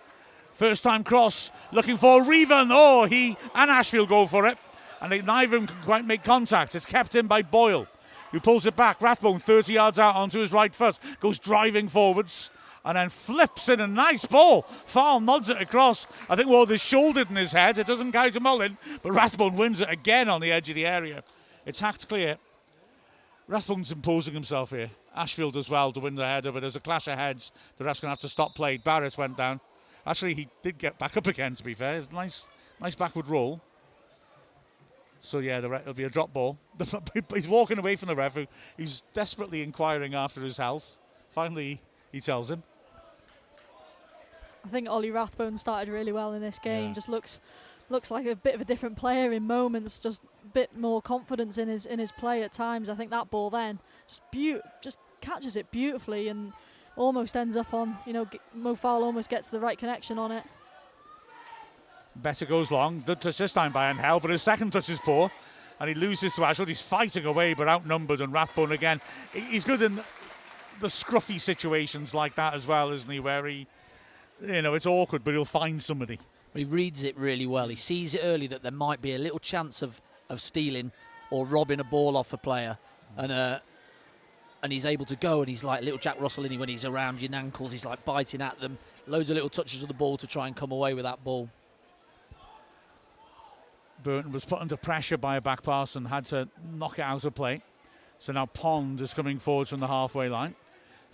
first time cross, looking for Revan. Oh, he and Ashfield go for it. And neither of them can quite make contact. It's kept in by Boyle, who pulls it back. Rathbone 30 yards out onto his right foot, goes driving forwards, and then flips in a nice ball. Farl nods it across. I think Ward is shouldered in his head. It doesn't carry to Mullin, but Rathbone wins it again on the edge of the area. It's hacked clear. Rathbone's imposing himself here. Ashfield as well to win the header, but there's a clash of heads. The ref's going to have to stop play. Barrett went down. Actually, he did get back up again, to be fair. Nice backward roll. So, yeah, it'll be a drop ball. He's walking away from the ref. He's desperately inquiring after his health. Finally, he tells him.
I think Ollie Rathbone started really well in this game.
Yeah.
Just looks like a bit of a different player in moments. Just a bit more confidence in his play at times. I think that ball then just catches it beautifully and almost ends up on, Mo Fowl almost gets the right connection on it.
Better goes long. Good touch this time by Angel, but his second touch is poor. And he loses to Ashford. He's fighting away, but outnumbered. And Rathbone again. He's good in the scruffy situations like that as well, isn't he? Where he, it's awkward, but he'll find somebody.
He reads it really well. He sees it early that there might be a little chance of stealing or robbing a ball off a player. And he's able to go, and he's like little Jack Russell when he's around your ankles. He's like biting at them. Loads of little touches of the ball to try and come away with that ball.
Burton was put under pressure by a back pass and had to knock it out of play. So now Pond is coming forward from the halfway line.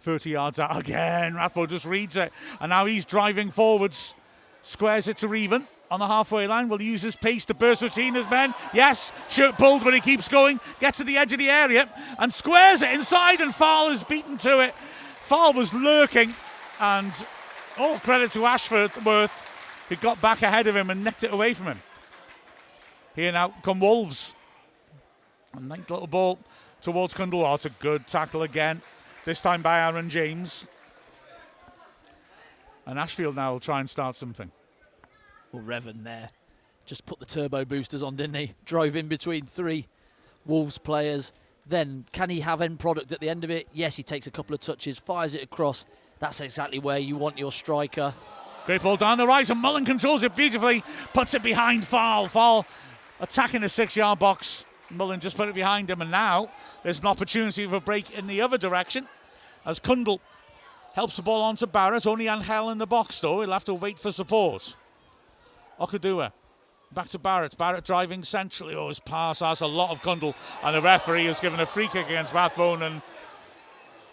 30 yards out again. Rathbone just reads it. And now he's driving forwards. Squares it to Reven on the halfway line. Will use his pace to burst between his men. Yes, shirt pulled, but he keeps going. Gets to the edge of the area and squares it inside, and Fowl is beaten to it. Fowl was lurking, and all credit to Ashworth, who got back ahead of him and nicked it away from him. Here now come Wolves. A nice little ball towards Cundle. Oh, it's a good tackle again. This time by Aaron James. And Ashfield now will try and start something.
Well, Revan there just put the turbo boosters on, didn't he? Drove in between 3 Wolves players. Then, can he have end product at the end of it? Yes, he takes a couple of touches, fires it across. That's exactly where you want your striker.
Great ball down the right, and Mullen controls it beautifully. Puts it behind Fowl. Fowl attacking the 6-yard box. Mullen just put it behind him, and now there's an opportunity for a break in the other direction as Cundle helps the ball onto Barrett. Only Angel in the box, though. He'll have to wait for support. Okudua back to Barrett. Barrett driving centrally. Oh, his pass has a lot of Cundle, and the referee has given a free kick against Rathbone. And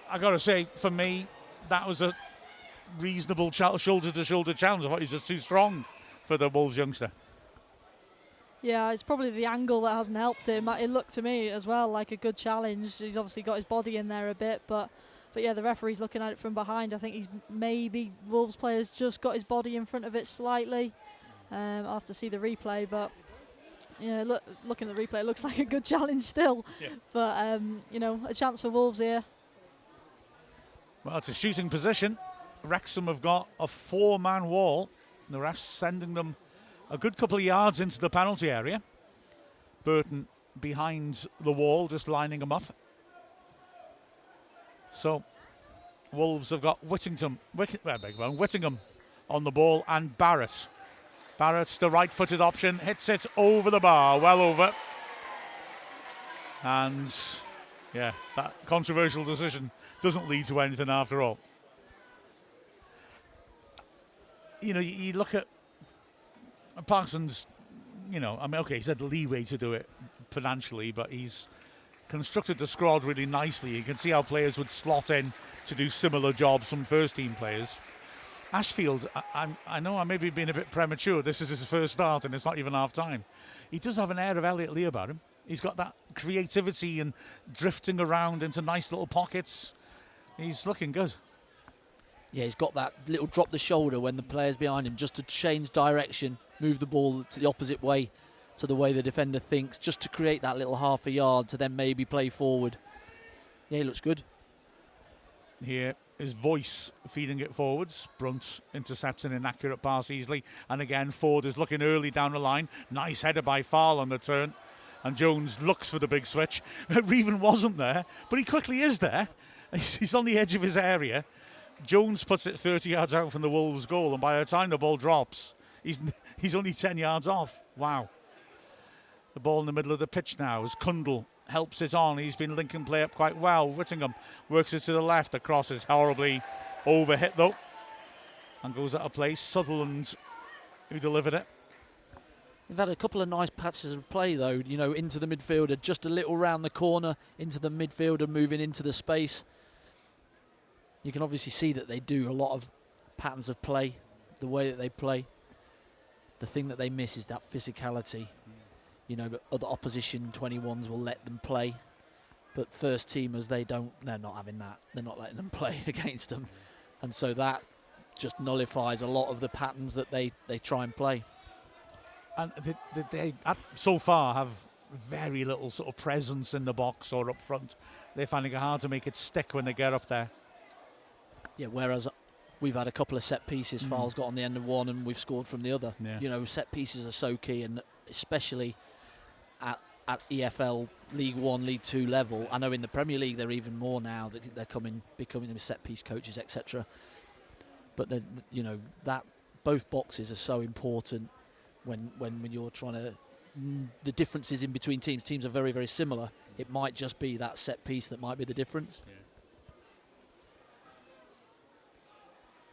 I got to say, for me, that was a reasonable shoulder-to-shoulder challenge. I thought he was just too strong for the Wolves youngster.
Yeah, it's probably the angle that hasn't helped him. It looked to me as well like a good challenge. He's obviously got his body in there a bit, but yeah, the referee's looking at it from behind. I think he's maybe Wolves players just got his body in front of it slightly. I'll have to see the replay, but yeah, looking at the replay, it looks like a good challenge still. Yeah. But a chance for Wolves here.
Well, it's a shooting position. Wrexham have got a 4-man wall. The ref's sending them a good couple of yards into the penalty area. Burton behind the wall, just lining them up. So Wolves have got Whittingham on the ball, and Barrett. Barrett's the right-footed option, hits it over the bar, well over. And yeah, that controversial decision doesn't lead to anything after all. You look at Parsons, okay, he's had leeway to do it financially, but he's constructed the squad really nicely. You can see how players would slot in to do similar jobs from first-team players. Ashfield, I know I may be being a bit premature. This is his first start and it's not even half-time. He does have an air of Elliot Lee about him. He's got that creativity and drifting around into nice little pockets. He's looking good.
Yeah, he's got that little drop the shoulder when the player's behind him, just to change direction, move the ball to the opposite way to the way the defender thinks, just to create that little half a yard to then maybe play forward. Yeah, he looks good.
Here is Voice feeding it forwards. Brunt intercepts an inaccurate pass easily. And again, Ford is looking early down the line. Nice header by Fowl on the turn. And Jones looks for the big switch. Reven wasn't there, but he quickly is there. He's on the edge of his area. Jones puts it 30 yards out from the Wolves' goal, and by the time the ball drops, he's only 10 yards off. Wow. The ball in the middle of the pitch now as Cundle helps it on. He's been linking play up quite well. Whittingham works it to the left. The cross is horribly overhit though, and goes out of place. Sutherland, who delivered it.
They've had a couple of nice patches of play though, into the midfielder, just a little round the corner, into the midfielder, moving into the space. You can obviously see that they do a lot of patterns of play. the way that they play. The thing that they miss is that physicality. You know, other opposition 21s will let them play, but first teamers, they're not having that. They're not letting them play against them. And so that just nullifies a lot of the patterns that they try and play.
And they so far have very little sort of presence in the box or up front. They're finding it hard to make it stick when they get up there.
Yeah, whereas we've had a couple of set pieces, Fowles got on the end of one and we've scored from the other.
Yeah.
You know, set pieces are so key, and especially at EFL League 1, League 2 level. I know in the Premier League they're even more now, that they're becoming set piece coaches, etc. But you know, that both boxes are so important when you're trying to. The differences in between teams are very, very similar. It might just be that set piece that might be the difference.
Yeah.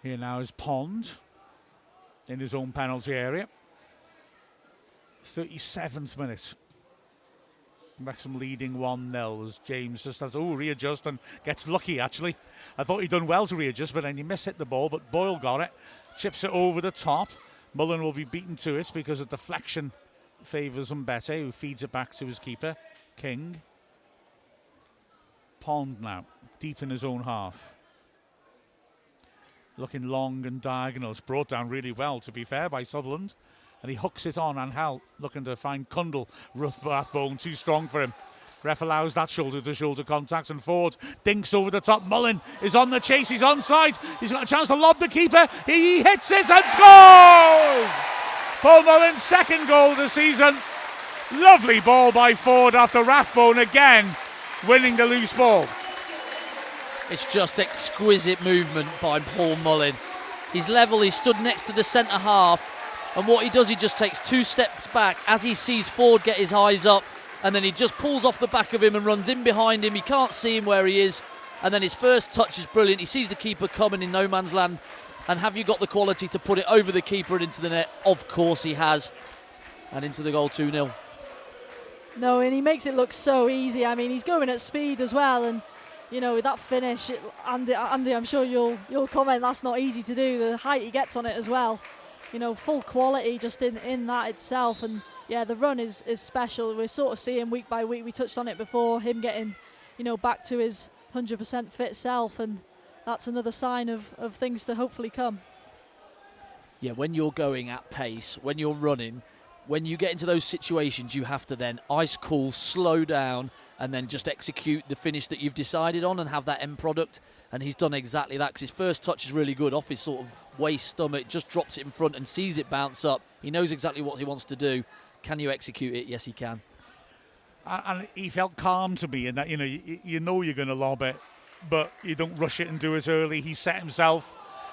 Here now is Pond in his own penalty area. 37th minute. Wrexham leading 1-0 as James just has readjust and gets lucky actually. I thought he'd done well to readjust, but then he mishit the ball, but Boyle got it, chips it over the top. Mullen will be beaten to it because of deflection favours Mbete, who feeds it back to his keeper, King. Pond now, deep in his own half. Looking long and diagonal. It's brought down really well, to be fair, by Sutherland. And he hooks it on, and Hal looking to find Cundle. Rathbone too strong for him. Ref allows that shoulder-to-shoulder contact, and Ford dinks over the top. Mullen is on the chase, he's onside. He's got a chance to lob the keeper. He hits it and scores! Paul Mullen's second goal of the season. Lovely ball by Ford after Rathbone again winning the loose ball.
It's just exquisite movement by Paul Mullen. He's level, he's stood next to the centre half, and what he does, he just takes 2 steps back as he sees Ford get his eyes up, and then he just pulls off the back of him and runs in behind him. He can't see him where he is, and then his first touch is brilliant. He sees the keeper coming in no man's land, and have you got the quality to put it over the keeper and into the net? Of course he has, and into the goal, 2-0.
No, and he makes it look so easy. I mean, he's going at speed as well, and you know, with that finish, Andy, I'm sure you'll comment, that's not easy to do. The height he gets on it as well, you know, full quality just in that itself. And yeah, the run is special. We're sort of seeing week by week. We touched on it before, him getting, you know, back to his 100% fit self, and that's another sign of things to hopefully come.
Yeah, when you're going at pace, when you're running, when you get into those situations, you have to then ice cool, slow down, and then just execute the finish that you've decided on and have that end product. And he's done exactly that, because his first touch is really good off his sort of waist stomach, just drops it in front and sees it bounce up. He knows exactly what he wants to do. Can you execute it? Yes, he can.
And he felt calm to me in that, you know you're going to lob it, but you don't rush it and do it early. He set himself,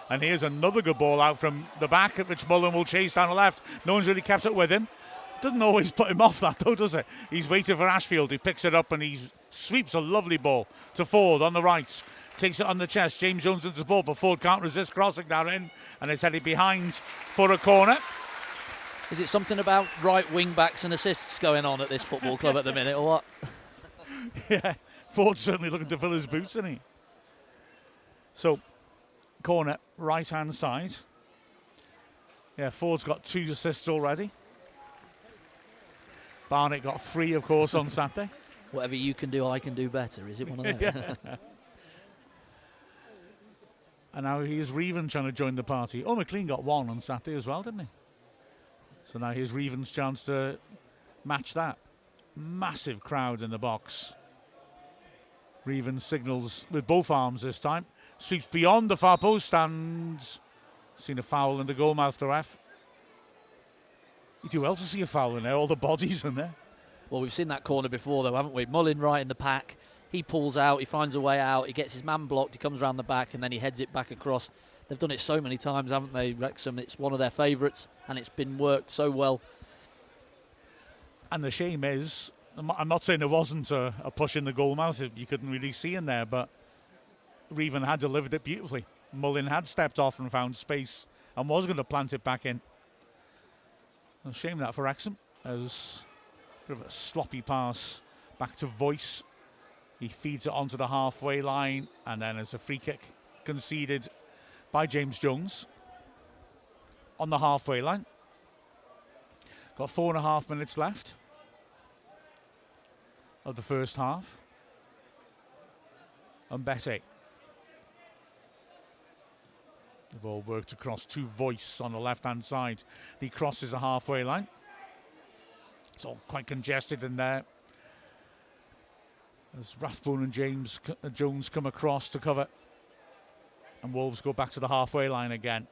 and here's another good ball out from the back, which Mullen will chase down the left. No one's really kept it with him. Doesn't always put him off that though, does it? He's waiting for Ashfield. He picks it up and he sweeps a lovely ball to Ford on the right. Takes it on the chest. James Jones into the ball, but Ford can't resist crossing that in, and it's headed behind for a corner.
Is it something about right wing backs and assists going on at this football club at the minute, or what?
Yeah, Ford's certainly looking to fill his boots, isn't he? So, corner, right hand side. Yeah, Ford's got 2 assists already. Barnett got 3, of course, on Saturday.
Whatever you can do, I can do better. Is it one of them?
Yeah. And now here's Reevan trying to join the party. Oh, McLean got 1 on Saturday as well, didn't he? So now here's Reevan's chance to match that. Massive crowd in the box. Reevan signals with both arms this time. Sweeps beyond the far post and seen a foul in the goal mouth to ref. You do well to see a foul in there, all the bodies in there.
Well, we've seen that corner before though, haven't we? Mullen right in the pack. He pulls out, he finds a way out, he gets his man blocked, he comes around the back and then he heads it back across. They've done it so many times, haven't they, Wrexham? It's one of their favourites and it's been worked so well.
And the shame is, I'm not saying there wasn't a push in the goal mouth, you couldn't really see in there, but Reevan had delivered it beautifully. Mullen had stepped off and found space and was going to plant it back in. A shame that for Wrexham. As a bit of a sloppy pass back to Voice. He feeds it onto the halfway line, and then it's a free kick conceded by James Jones. on the halfway line. Got 4.5 minutes left of the first half. And Betty. The ball worked across to Voice on the left-hand side. He crosses the halfway line. It's all quite congested in there. As Rathbone and Jones come across to cover. And Wolves go back to the halfway line again.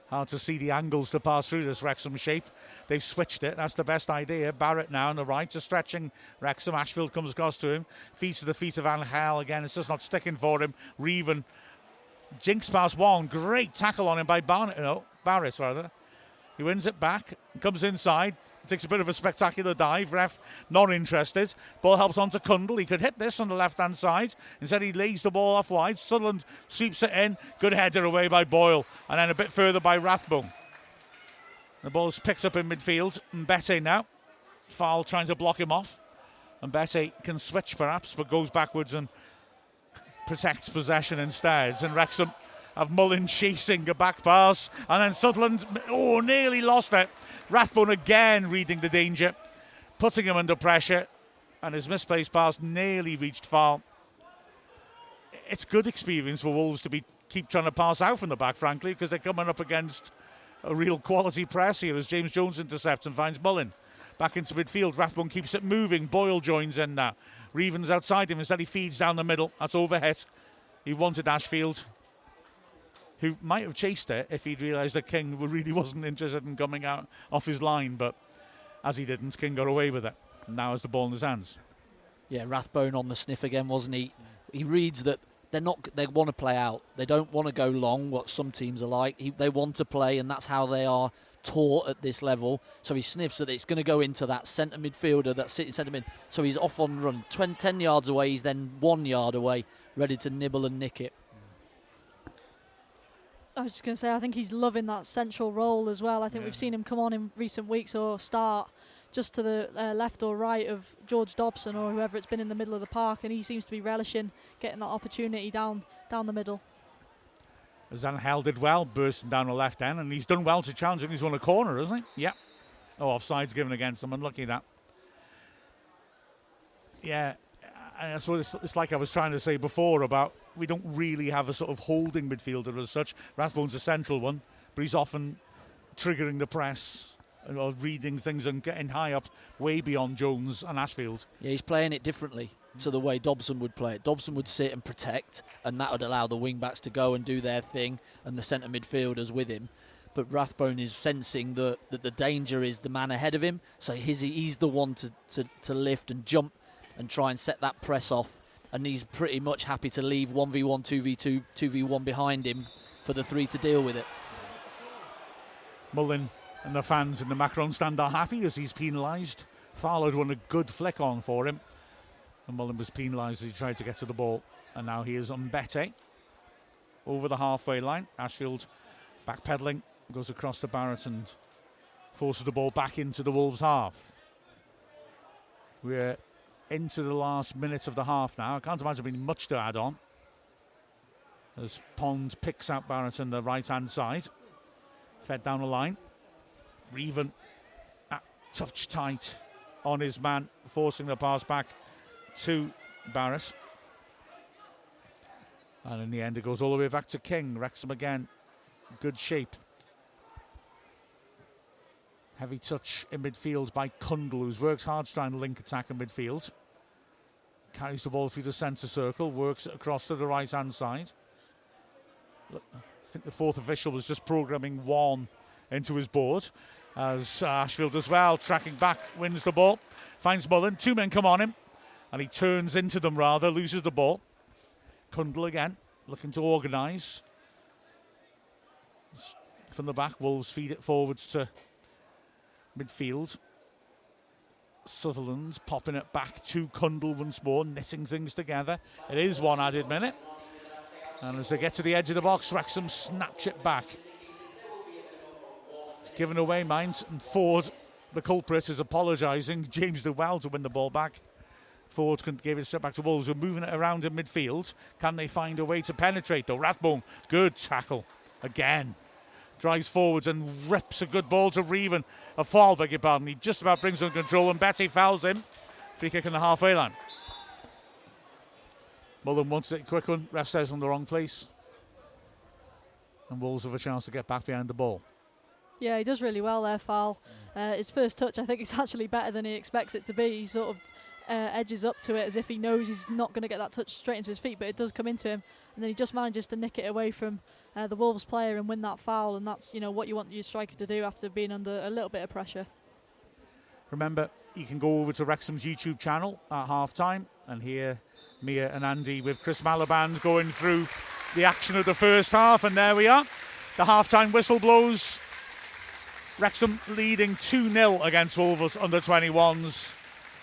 Hard to see the angles to pass through this Wrexham shape. They've switched it. That's the best idea. Barrett now on the right, just stretching Wrexham. Ashfield comes across to him. Feeds to the feet of Angel again. It's just not sticking for him. Reven jinks past one. Great tackle on him by Barrett rather. He wins it back. Comes inside. Takes a bit of a spectacular dive. Ref not interested. Ball helped on to Cundle. He could hit this on the left-hand side. Instead, he lays the ball off wide. Sutherland sweeps it in. Good header away by Boyle. And then a bit further by Rathbone. The ball's picked up in midfield. Mbete now. Foul trying to block him off. Mbete can switch perhaps, but goes backwards and protects possession instead. And Wrexham have Mullen chasing a back pass. And then Sutherland, nearly lost it. Rathbone again reading the danger, putting him under pressure, and his misplaced pass nearly reached foul. It's good experience for Wolves to keep trying to pass out from the back, frankly, because they're coming up against a real quality press here as James Jones intercepts and finds Mullen. Back into midfield, Rathbone keeps it moving. Boyle joins in now. Reven's outside him, instead he feeds down the middle. That's overhit. He wanted Ashfield, who might have chased it if he'd realised that King really wasn't interested in coming out off his line, but as he didn't, King got away with it. And now has the ball in his hands.
Yeah, Rathbone on the sniff again, wasn't he? He reads that they want to play out. They don't want to go long, what some teams are like. They want to play, and that's how they are taught at this level. So he sniffs that it's going to go into that centre midfielder, that sitting centre mid. So he's off on run. 10 yards away, he's then 1 yard away, ready to nibble and nick it.
I was just going to say, I think he's loving that central role as well. I think we've seen him come on in recent weeks or start just to the left or right of George Dobson or whoever it's been in the middle of the park, and he seems to be relishing getting that opportunity down the middle.
Zanhel did well, bursting down the left end, and he's done well to challenge, and he's won a corner, hasn't he? Yeah. Offside's given against him, unlucky that. Yeah, and that's what it's like I was trying to say before about we don't really have a sort of holding midfielder as such. Rathbone's a central one, but he's often triggering the press or reading things and getting high up way beyond Jones and Ashfield.
Yeah, he's playing it differently to the way Dobson would play it. Dobson would sit and protect, and that would allow the wing-backs to go and do their thing and the centre midfielders with him. But Rathbone is sensing that the danger is the man ahead of him, so he's the one to lift and jump and try and set that press off. And he's pretty much happy to leave 1v1, 2v2, 2v1 behind him for the three to deal with it.
Mullen and the fans in the Macron stand are happy as he's penalised. Fowler won a good flick on for him. And Mullen was penalised as he tried to get to the ball. And now he is on Mbete over the halfway line. Ashfield backpedaling, goes across to Barrett and forces the ball back into the Wolves' half. We're into the last minute of the half now. I can't imagine there being much to add on as Pond picks out Barrett on the right hand side, fed down the line. Reven touch tight on his man, forcing the pass back to Barrett, and in the end it goes all the way back to King. Wrexham again, good shape. Heavy touch in midfield by Cundle, who's worked hard to try and link attack in midfield. Carries the ball through the centre circle, works it across to the right-hand side. Look, I think the fourth official was just programming one into his board. As Ashfield as well, tracking back, wins the ball. Finds Mullen, two men come on him. And he turns into them rather, loses the ball. Cundle again, looking to organise. From the back, Wolves feed it forwards to midfield. Sutherland popping it back to Cundle once more, knitting things together. It is one added minute. And as they get to the edge of the box, Wrexham snatch it back. It's given away, minds, and Ford, the culprit, is apologising. James did well to win the ball back. Ford gave it a step back to Wolves. We're moving it around in midfield. Can they find a way to penetrate though? Rathbone, good tackle again. drives forwards and rips a good ball to Reven. A foul, beg your pardon. He just about brings under control, and Betty fouls him. Free kick in the halfway line. Mullen wants it, quick one. Ref says on the wrong place. And Wolves have a chance to get back behind the ball.
Yeah, he does really well there, Foul. His first touch, I think, is actually better than he expects it to be. He sort of edges up to it as if he knows he's not going to get that touch straight into his feet, but it does come into him. And then he just manages to nick it away from the Wolves player and win that foul. And that's, what you want your striker to do after being under a little bit of pressure.
Remember, you can go over to Wrexham's YouTube channel at half-time and hear Mia and Andy with Chris Malaband going through the action of the first half. And there we are. The half-time whistle blows. Wrexham leading 2-0 against Wolves under-21s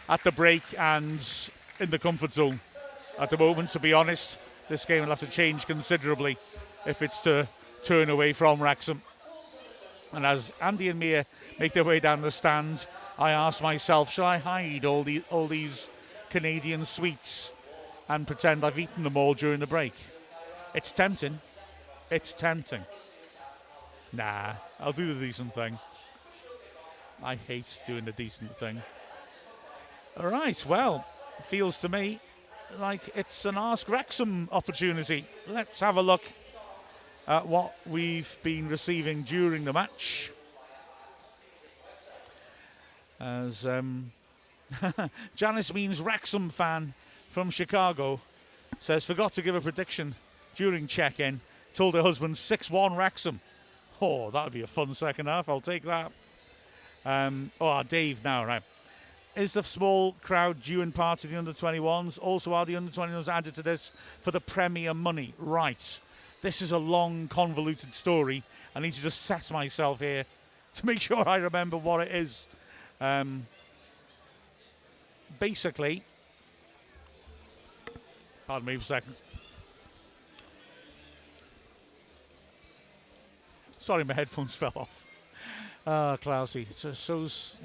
at the break and in the comfort zone. At the moment, to be honest, this game will have to change considerably if it's to turn away from Wrexham. And as Andy and Mia make their way down the stand, I ask myself, shall I hide all these Canadian sweets and pretend I've eaten them all during the break? It's tempting. It's tempting. Nah, I'll do the decent thing. I hate doing the decent thing. All right, well, feels to me like it's an Ask Wrexham opportunity. Let's have a look at what we've been receiving during the match. As Janice Means Wrexham fan from Chicago says, forgot to give a prediction during check-in. Told her husband 6-1 Wrexham. Oh, that would be a fun second half. I'll take that. Dave now, right. Is the small crowd due in part to the under-21s? Also, are the under-21s added to this for the Premier money? Right. This is a long, convoluted story. I need to just set myself here to make sure I remember what it is. Basically, pardon me for a second. Sorry, my headphones fell off. Klausy, it just shows,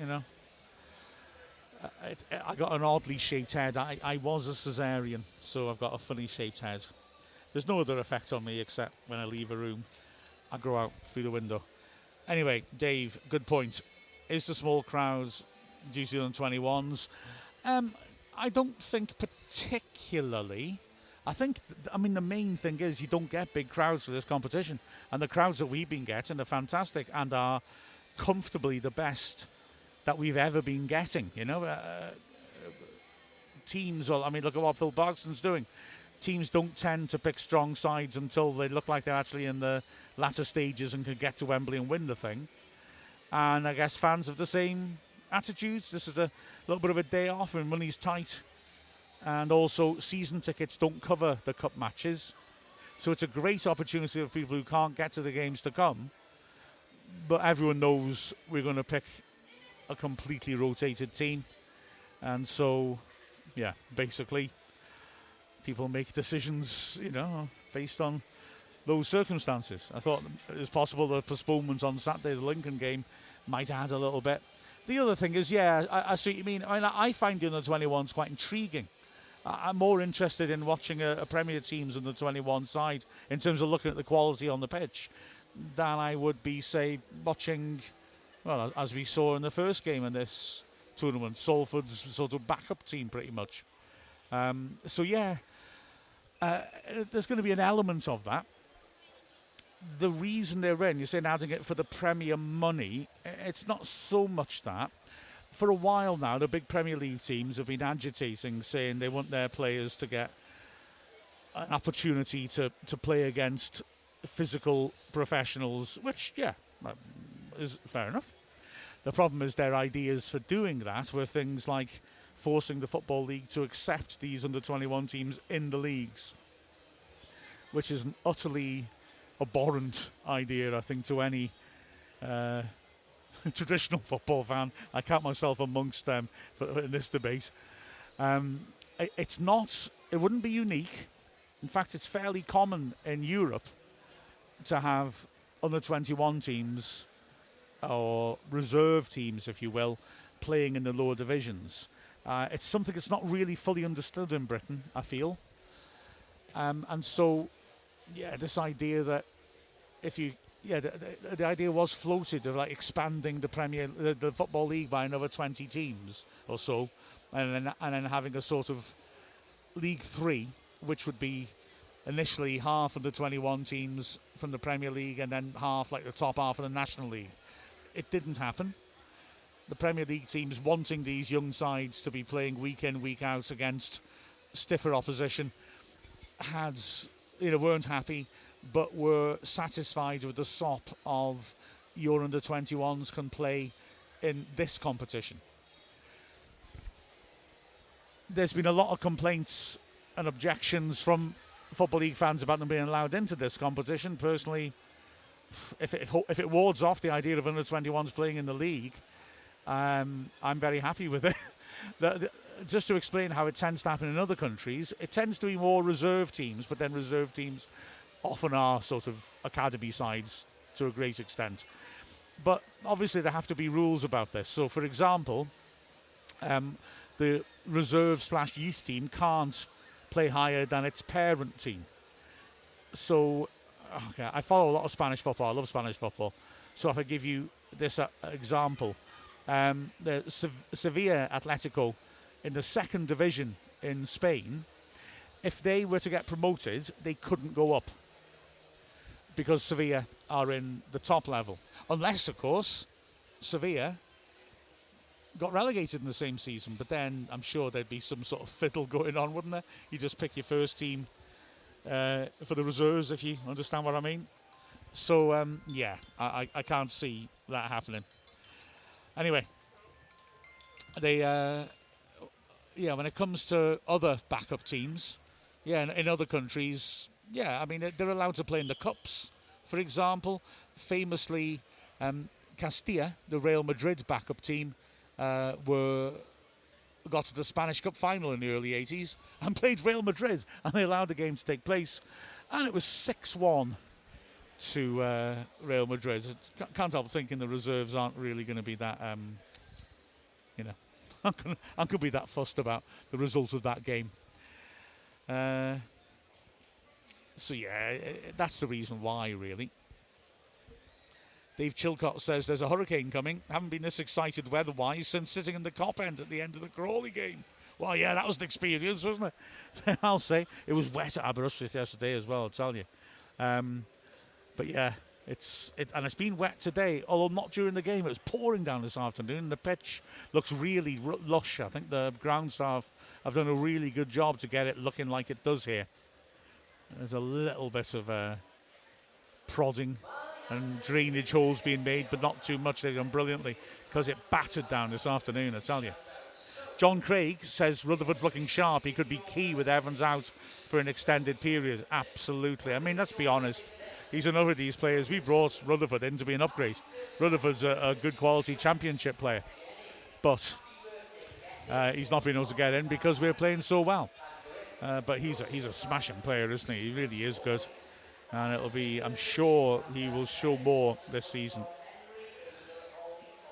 I got an oddly shaped head. I was a cesarean, so I've got a funny shaped head. There's no other effect on me except when I leave a room, I grow out through the window. Anyway, Dave, good point. Is the small crowds due to the under-21s? I don't think particularly. I think, the main thing is you don't get big crowds for this competition. And the crowds that we've been getting are fantastic and are comfortably the best that we've ever been getting. Teams, look at what Phil Barkston's doing. Teams don't tend to pick strong sides until they look like they're actually in the latter stages and can get to Wembley and win the thing. And I guess fans have the same attitudes. This is a little bit of a day off and money's tight. And also season tickets don't cover the cup matches. So it's a great opportunity for people who can't get to the games to come. But everyone knows we're going to pick a completely rotated team. And so, basically, people make decisions, based on those circumstances. I thought it was possible the postponement on Saturday, the Lincoln game, might add a little bit. The other thing is, I see what you mean. I find the under-21s quite intriguing. I'm more interested in watching a Premier Teams under-21 side in terms of looking at the quality on the pitch than I would be, say, watching, as we saw in the first game in this tournament, Salford's sort of backup team pretty much. There's going to be an element of that. The reason they're in, you're saying adding it for the Premier money, it's not so much that. For a while now, the big Premier League teams have been agitating, saying they want their players to get an opportunity to play against physical professionals, which, is fair enough. The problem is their ideas for doing that were things like forcing the Football League to accept these under-21 teams in the leagues, which is an utterly abhorrent idea, I think, to any traditional football fan. I count myself amongst them in this debate. It wouldn't be unique. In fact, it's fairly common in Europe to have under-21 teams or reserve teams, if you will, playing in the lower divisions. It's something that's not really fully understood in Britain, I feel. And so, this idea that if you yeah, the idea was floated of like expanding the Football League by another 20 teams or so, and then having a sort of League 3, which would be initially half of the 21 teams from the Premier League and then half, like the top half of the National League. It didn't happen. The Premier League teams wanting these young sides to be playing week in, week out against stiffer opposition weren't happy, but were satisfied with the sop of your under 21s can play in this competition. There's been a lot of complaints and objections from Football League fans about them being allowed into this competition. Personally, if it wards off the idea of under 21s playing in the league, I'm very happy with it. Just to explain how it tends to happen in other countries, it tends to be more reserve teams, but then reserve teams often are sort of academy sides to a great extent. But obviously there have to be rules about this. So for example, the reserve/youth team can't play higher than its parent team. So okay, I follow a lot of Spanish football. I love Spanish football. So if I give you this example, the Sevilla Atletico in the second division in Spain, if they were to get promoted, they couldn't go up because Sevilla are in the top level. Unless, of course, Sevilla got relegated in the same season. But then I'm sure there'd be some sort of fiddle going on, wouldn't there? You just pick your first team for the reserves, if you understand what I mean. So, yeah, I can't see that happening. Anyway, when it comes to other backup teams, in other countries, I mean, they're allowed to play in the cups, for example. Famously, Castilla, the Real Madrid backup team, got to the Spanish Cup final in the early 80s and played Real Madrid, and they allowed the game to take place, and it was 6-1 to Real Madrid. Can't help thinking the reserves aren't really going to be that, I could be that fussed about the result of that game. That's the reason why, really. Dave Chilcott says there's a hurricane coming. Haven't been this excited weather-wise since sitting in the cop end at the end of the Crawley game. Well, yeah, that was an experience, wasn't it? I'll say. It was wet at Aberystwyth yesterday as well, I'll tell you. But yeah, it's been wet today, although not during the game. It was pouring down this afternoon. The pitch looks really lush. I think the ground staff have done a really good job to get it looking like it does here. There's a little bit of prodding and drainage holes being made, but not too much. They've done brilliantly because it battered down this afternoon, I tell you. John Craig says Rutherford's looking sharp. He could be key with Evans out for an extended period. Absolutely. I mean, let's be honest. He's another of these players. We brought Rutherford in to be an upgrade. Rutherford's a good quality championship player. But he's not been able to get in because we're playing so well. But he's a smashing player, isn't he? He really is good. And I'm sure he will show more this season.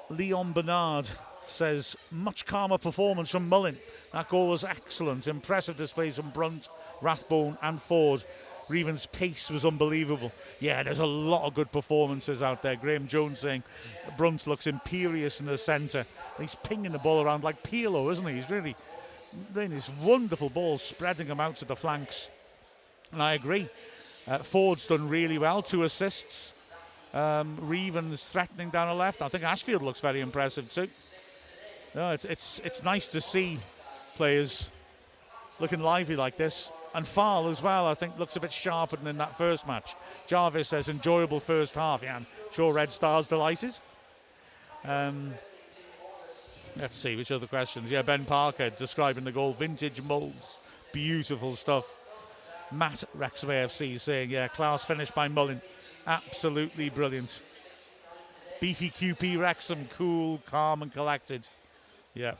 Leon Bernard says, much calmer performance from Mullin. That goal was excellent. Impressive displays from Brunt, Rathbone and Ford. Reevan's pace was unbelievable. Yeah, there's a lot of good performances out there. Graham Jones saying Brunt looks imperious in the centre. He's pinging the ball around like Pirlo, isn't he? He's really this wonderful ball, spreading them out to the flanks. And I agree. Ford's done really well, 2 assists. Reevan's threatening down the left. I think Ashfield looks very impressive too. No, it's nice to see players looking lively like this. And Farl as well, I think, looks a bit sharper than in that first match. Jarvis says enjoyable first half. Yeah, I'm sure Red Star's delighted. Let's see, which other questions? Yeah, Ben Parker describing the goal. Vintage Moles. Beautiful stuff. Matt, Wrexham AFC, saying, yeah, class finish by Mullin. Absolutely brilliant. Beefy QP Wrexham, cool, calm and collected. Yeah.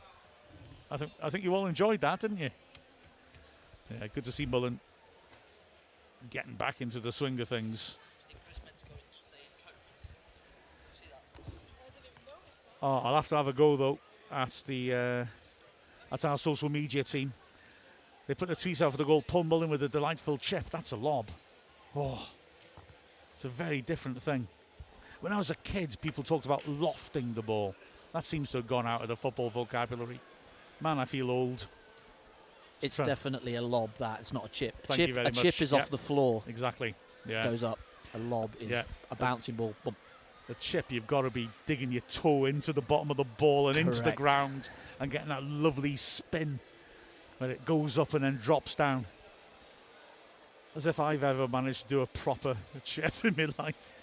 I think you all enjoyed that, didn't you? Yeah, good to see Mullin getting back into the swing of things. Oh, I'll have to have a go though at our social media team. They put the tweet out for the goal. Paul Mullin with a delightful chip. That's a lob. Oh, it's a very different thing. When I was a kid, people talked about lofting the ball. That seems to have gone out of the football vocabulary. Man, I feel old.
It's definitely a lob, that. It's not a chip.
Thank you very
a chip
much.
is off the floor.
Exactly. Yeah.
Goes up. A lob is a bouncing ball. Bump.
The chip, you've got to be digging your toe into the bottom of the ball and into the
Correct.
ground and getting that lovely spin when it goes up and then drops down. As if I've ever managed to do a proper chip in my life.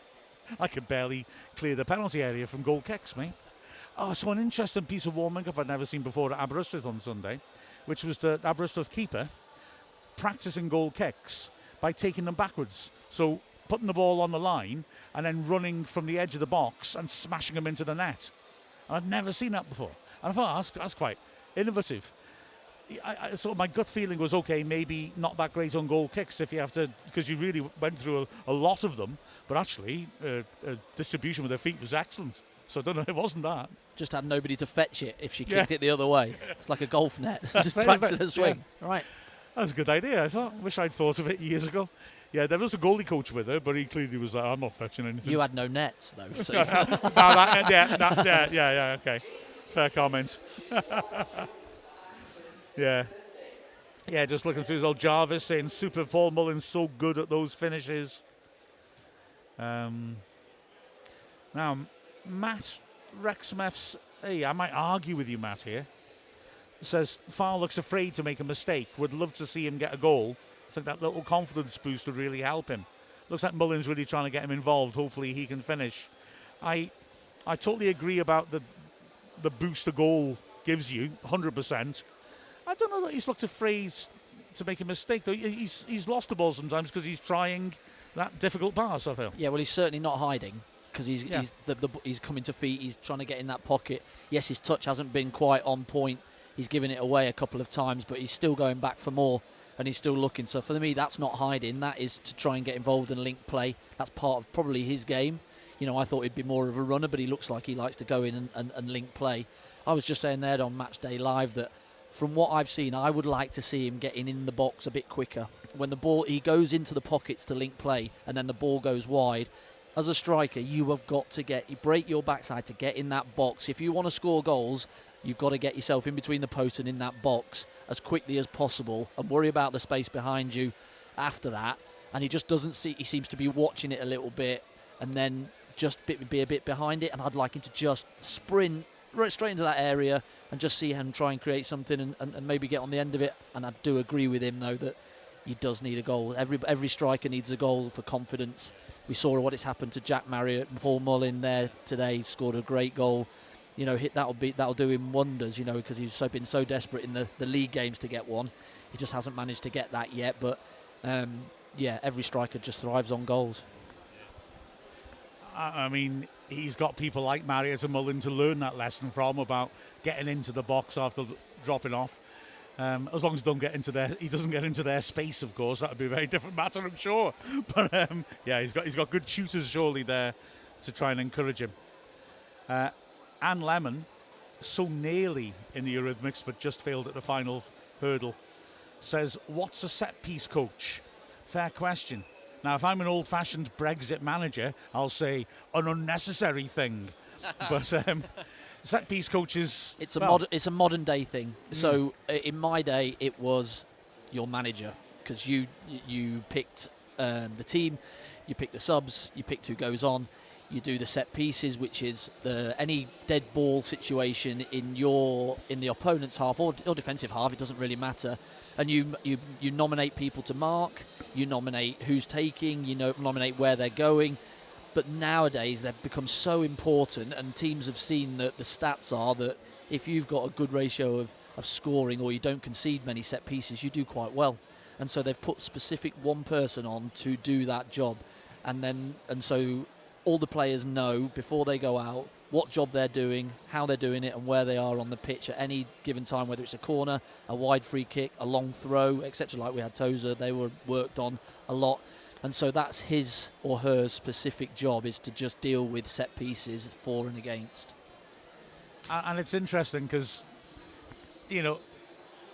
I could barely clear the penalty area from goal kicks, mate. Oh, so an interesting piece of warming up I'd never seen before at Aberystwyth on Sunday, which was the Aberystwyth keeper practicing goal kicks by taking them backwards. So putting the ball on the line and then running from the edge of the box and smashing them into the net. And I'd never seen that before. And I thought, that's quite innovative. So my gut feeling was, okay, maybe not that great on goal kicks if you have to, because you really went through a lot of them, but actually distribution with their feet was excellent. So I don't know, it wasn't that.
Just had nobody to fetch it if she kicked it the other way. It's like a golf net. Just
Same,
practicing a swing.
yeah.
Right.
That was a good idea, I thought. Wish I'd thought of it years ago. Yeah, there was a goalie coach with her, but he clearly was like, I'm not fetching anything.
You had no nets, though. So
yeah, okay. Fair comment. Yeah. Yeah, just looking through his old Jarvis saying, Super Paul Mullen's so good at those finishes. Now, Matt, Wrexham FC, I might argue with you, Matt, here. Says, Farr looks afraid to make a mistake. Would love to see him get a goal. I think that little confidence boost would really help him. Looks like Mullen's really trying to get him involved. Hopefully he can finish. I totally agree about the boost the goal gives you, 100%. I don't know that he's looked afraid to make a mistake, though. He's lost the ball sometimes because he's trying that difficult pass, I feel.
Yeah, well, he's certainly not hiding because he's coming to feet. He's trying to get in that pocket. Yes, his touch hasn't been quite on point. He's given it away a couple of times, but he's still going back for more. And he's still looking. So for me, that's not hiding. That is to try and get involved and link play. That's part of probably his game. You know, I thought he'd be more of a runner, but he looks like he likes to go in and link play. I was just saying there on Match Day Live that from what I've seen, I would like to see him getting in the box a bit quicker. When the ball, he goes into the pockets to link play and then the ball goes wide. As a striker, you have got to break your backside to get in that box. If you want to score goals, you've got to get yourself in between the posts and in that box as quickly as possible and worry about the space behind you after that. And he just doesn't see, he seems to be watching it a little bit and then just be a bit behind it. And I'd like him to just sprint right straight into that area and just see him try and create something and maybe get on the end of it. And I do agree with him, though, that he does need a goal. Every striker needs a goal for confidence. We saw what has happened to Jack Marriott and Paul Mullin there today. Scored a great goal. You know, that'll do him wonders. You know, because he's been so desperate in the league games to get one. He just hasn't managed to get that yet. But every striker just thrives on goals.
I mean, he's got people like Marriott and Mullin to learn that lesson from about getting into the box after dropping off. As long as he doesn't get into their space, of course, that would be a very different matter, I'm sure. But he's got good tutors surely there to try and encourage him. Anne Lemon, so nearly in the Eurythmics, but just failed at the final hurdle, says, "What's a set piece coach?" Fair question. Now, if I'm an old-fashioned Brexit manager, I'll say an unnecessary thing. But set piece coaches,
it's a modern day thing. So in my day, it was your manager because you picked the team, you pick the subs, you picked who goes on, you do the set pieces, which is any dead ball situation in the opponent's half or defensive half. It doesn't really matter, and you nominate people to mark. You nominate who's taking, nominate where they're going. But nowadays they've become so important, and teams have seen that the stats are that if you've got a good ratio of scoring or you don't concede many set pieces, you do quite well. And so they've put specific one person on to do that job. And so all the players know before they go out what job they're doing, how they're doing it, and where they are on the pitch at any given time, whether it's a corner, a wide free kick, a long throw, etc. Like we had Tozer, they were worked on a lot. And so that's his or her specific job, is to just deal with set pieces for and against.
And it's interesting because,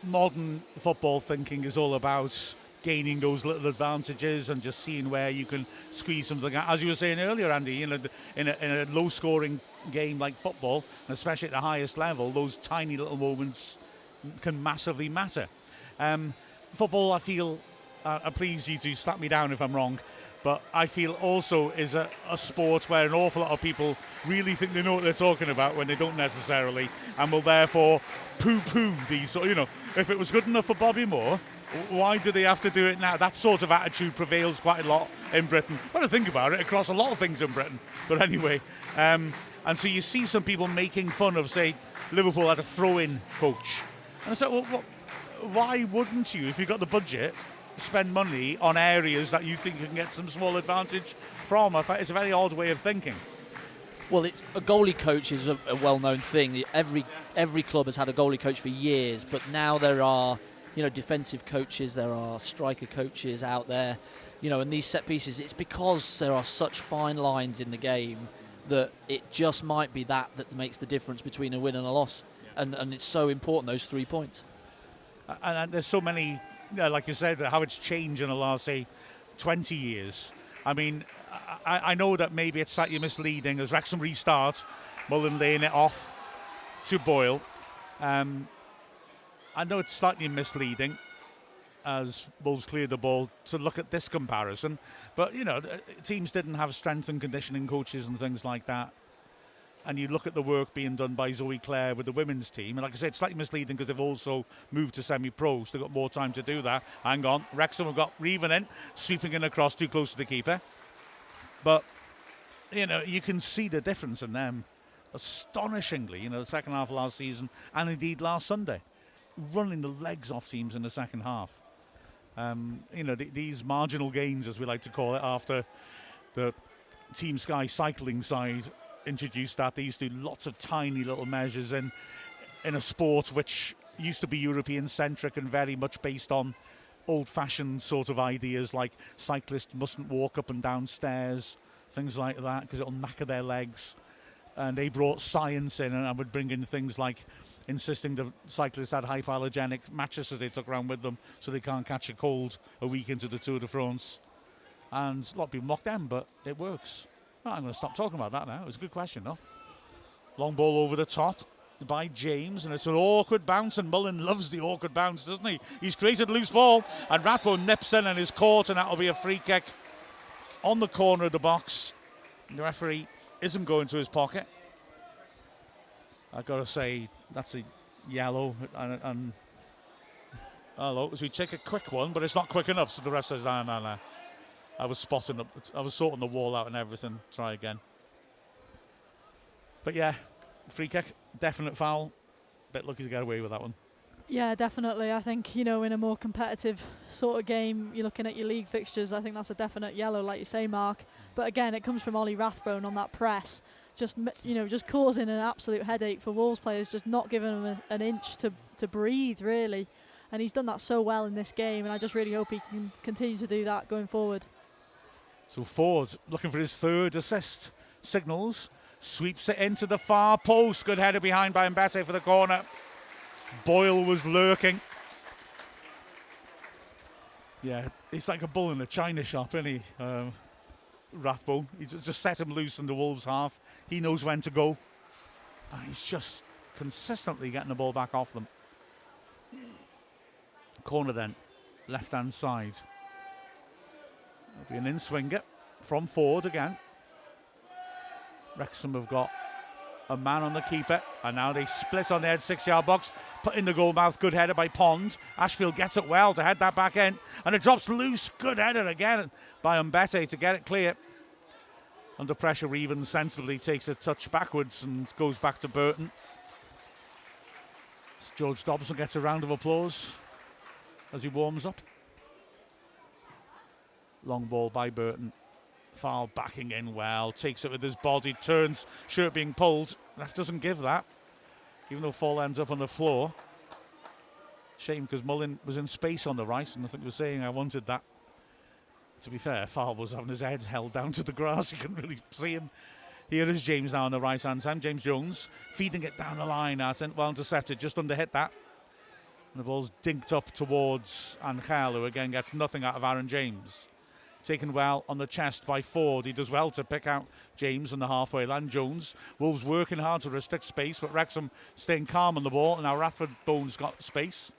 modern football thinking is all about gaining those little advantages and just seeing where you can squeeze something out. As you were saying earlier, Andy, you know, in a low-scoring game like football, and especially at the highest level, those tiny little moments can massively matter. Football, I feel, please you to slap me down if I'm wrong, but I feel also is a sport where an awful lot of people really think they know what they're talking about when they don't necessarily, and will therefore poo-poo these. So, you know, if it was good enough for Bobby Moore, why do they have to do it now? That sort of attitude prevails quite a lot in Britain. When I think about it, across a lot of things in Britain. But anyway, and so you see some people making fun of, say, Liverpool had a throw-in coach. And I said, well, why wouldn't you, if you've got the budget, spend money on areas that you think you can get some small advantage from? It's a very odd way of thinking.
Well, it's a goalie coach is a well-known thing. Every club has had a goalie coach for years, but now there are, you know, defensive coaches, there are striker coaches out there, you know, and these set pieces, it's because there are such fine lines in the game that it just might be that makes the difference between a win and a loss. And it's so important, those 3 points.
And there's so many, like you said, how it's changed in the last, say, 20 years. I mean, I know that maybe it's slightly misleading as Wrexham restart, Mullen laying it off to Boyle. I know it's slightly misleading as Wolves cleared the ball to look at this comparison, but, you know, teams didn't have strength and conditioning coaches and things like that. And you look at the work being done by Zoe Clare with the women's team, and like I said, it's slightly misleading because they've also moved to semi-pro, so they've got more time to do that. Hang on, Wrexham have got Reven in, sweeping in across too close to the keeper. But, you know, you can see the difference in them astonishingly, you know, the second half of last season, and indeed last Sunday, running the legs off teams in the second half. You know, these marginal gains, as we like to call it, after the Team Sky cycling side introduced that. They used to do lots of tiny little measures in a sport which used to be European-centric and very much based on old-fashioned sort of ideas like cyclists mustn't walk up and down stairs, things like that, because it'll knacker their legs. And they brought science in and would bring in things like insisting the cyclists had hypoallergenic mattresses they took around with them so they can't catch a cold a week into the Tour de France. And a lot of people mock them, but it works. Well, I'm going to stop talking about that now. It was a good question, though. Long ball over the top by James, and it's an awkward bounce, and Mullen loves the awkward bounce, doesn't he? He's created a loose ball, and Rathbone nips in and is caught, and that'll be a free kick on the corner of the box. The referee isn't going to his pocket. I've got to say, that's a yellow, and hello, as we take a quick one, but it's not quick enough, so the ref says, no. I was sorting the wall out and everything. Try again. But yeah, free kick, definite foul. Bit lucky to get away with that one.
Yeah, definitely. I think, you know, in a more competitive sort of game, you're looking at your league fixtures, I think that's a definite yellow, like you say, Mark. But again, it comes from Ollie Rathbone on that press. Just, you know, just causing an absolute headache for Wolves players, just not giving them an inch to breathe, really. And he's done that so well in this game, and I just really hope he can continue to do that going forward.
So Ford looking for his third assist. Signals, sweeps it into the far post. Good header behind by Mbete for the corner. Boyle was lurking. Yeah, it's like a bull in a china shop, isn't he? Rathbone. He just set him loose in the Wolves half. He knows when to go. And he's just consistently getting the ball back off them. Corner then, left-hand side. It'll be an in-swinger from Ford again. Wrexham have got a man on the keeper, and now they split on the edge 6-yard box, put in the goal mouth. Good header by Pond. Ashfield gets it well to head that back in, and it drops loose. Good header again by Mbete to get it clear. Under pressure, Reven sensibly takes a touch backwards and goes back to Burton. George Dobson gets a round of applause as he warms up. Long ball by Burton. Foul backing in well. Takes it with his body. Turns. Shirt being pulled. Ref doesn't give that. Even though Fall ends up on the floor. Shame because Mullen was in space on the right. And I think he was saying I wanted that. To be fair, Fall was having his head held down to the grass. You couldn't really see him. Here is James now on the right hand side. James Jones feeding it down the line. I think well intercepted. Just under hit that. And the ball's dinked up towards Angel, who again gets nothing out of Aaron James. Taken well on the chest by Ford. He does well to pick out James on the halfway line. Jones. Wolves working hard to restrict space, but Wrexham staying calm on the ball. And now Rathbone's got space.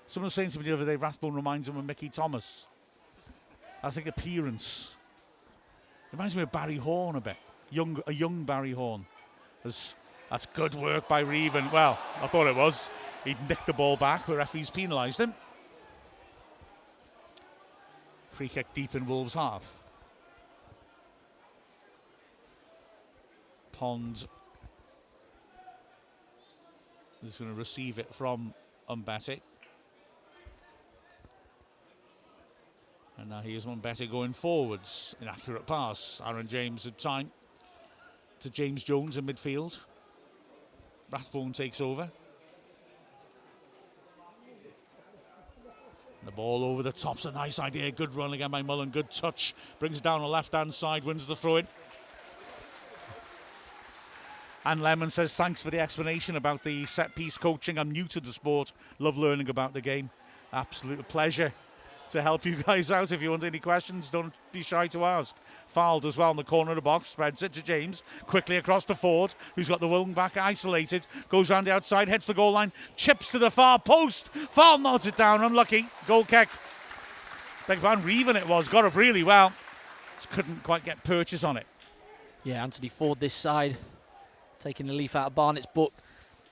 Someone was saying to me the other day, Rathbone reminds him of Mickey Thomas. I think appearance. Reminds me of Barry Horn a bit. A young Barry Horn. That's good work by Reven. Well, I thought it was. He nicked the ball back, but referees penalised him. Free kick deep in Wolves' half. Pond is going to receive it from Mbete. And now here's Mbete going forwards. Inaccurate pass. Aaron James had time to James Jones in midfield. Rathbone takes over. The ball over the top's a nice idea. Good run again by Mullen. Good touch. Brings it down the left-hand side. Wins the throw-in. And Lemon says, thanks for the explanation about the set-piece coaching. I'm new to the sport. Love learning about the game. Absolute pleasure to help you guys out. If you want any questions, don't be shy to ask. Fouled as well in the corner of the box. Spreads it to James. Quickly across to Ford, who's got the wing back isolated. Goes round the outside, hits the goal line. Chips to the far post. Foul nods it down. Unlucky. Goal kick. Big Van Reven it was. Got up really well. Just couldn't quite get purchase on it.
Yeah, Anthony Ford this side. Taking the leaf out of Barnett's book.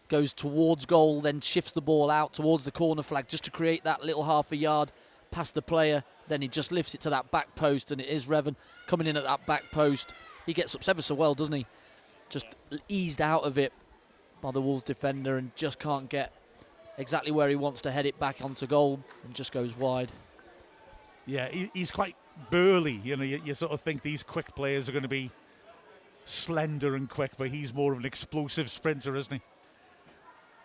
Goes towards goal, then shifts the ball out towards the corner flag just to create that little half a yard past the player. Then he just lifts it to that back post, and it is Reven coming in at that back post. He gets up ever so well, doesn't he? Just eased out of it by the Wolves defender and just can't get exactly where he wants to head it back onto goal, and just goes wide.
Yeah, he's quite burly. You know, you sort of think these quick players are going to be slender and quick, but he's more of an explosive sprinter, isn't he?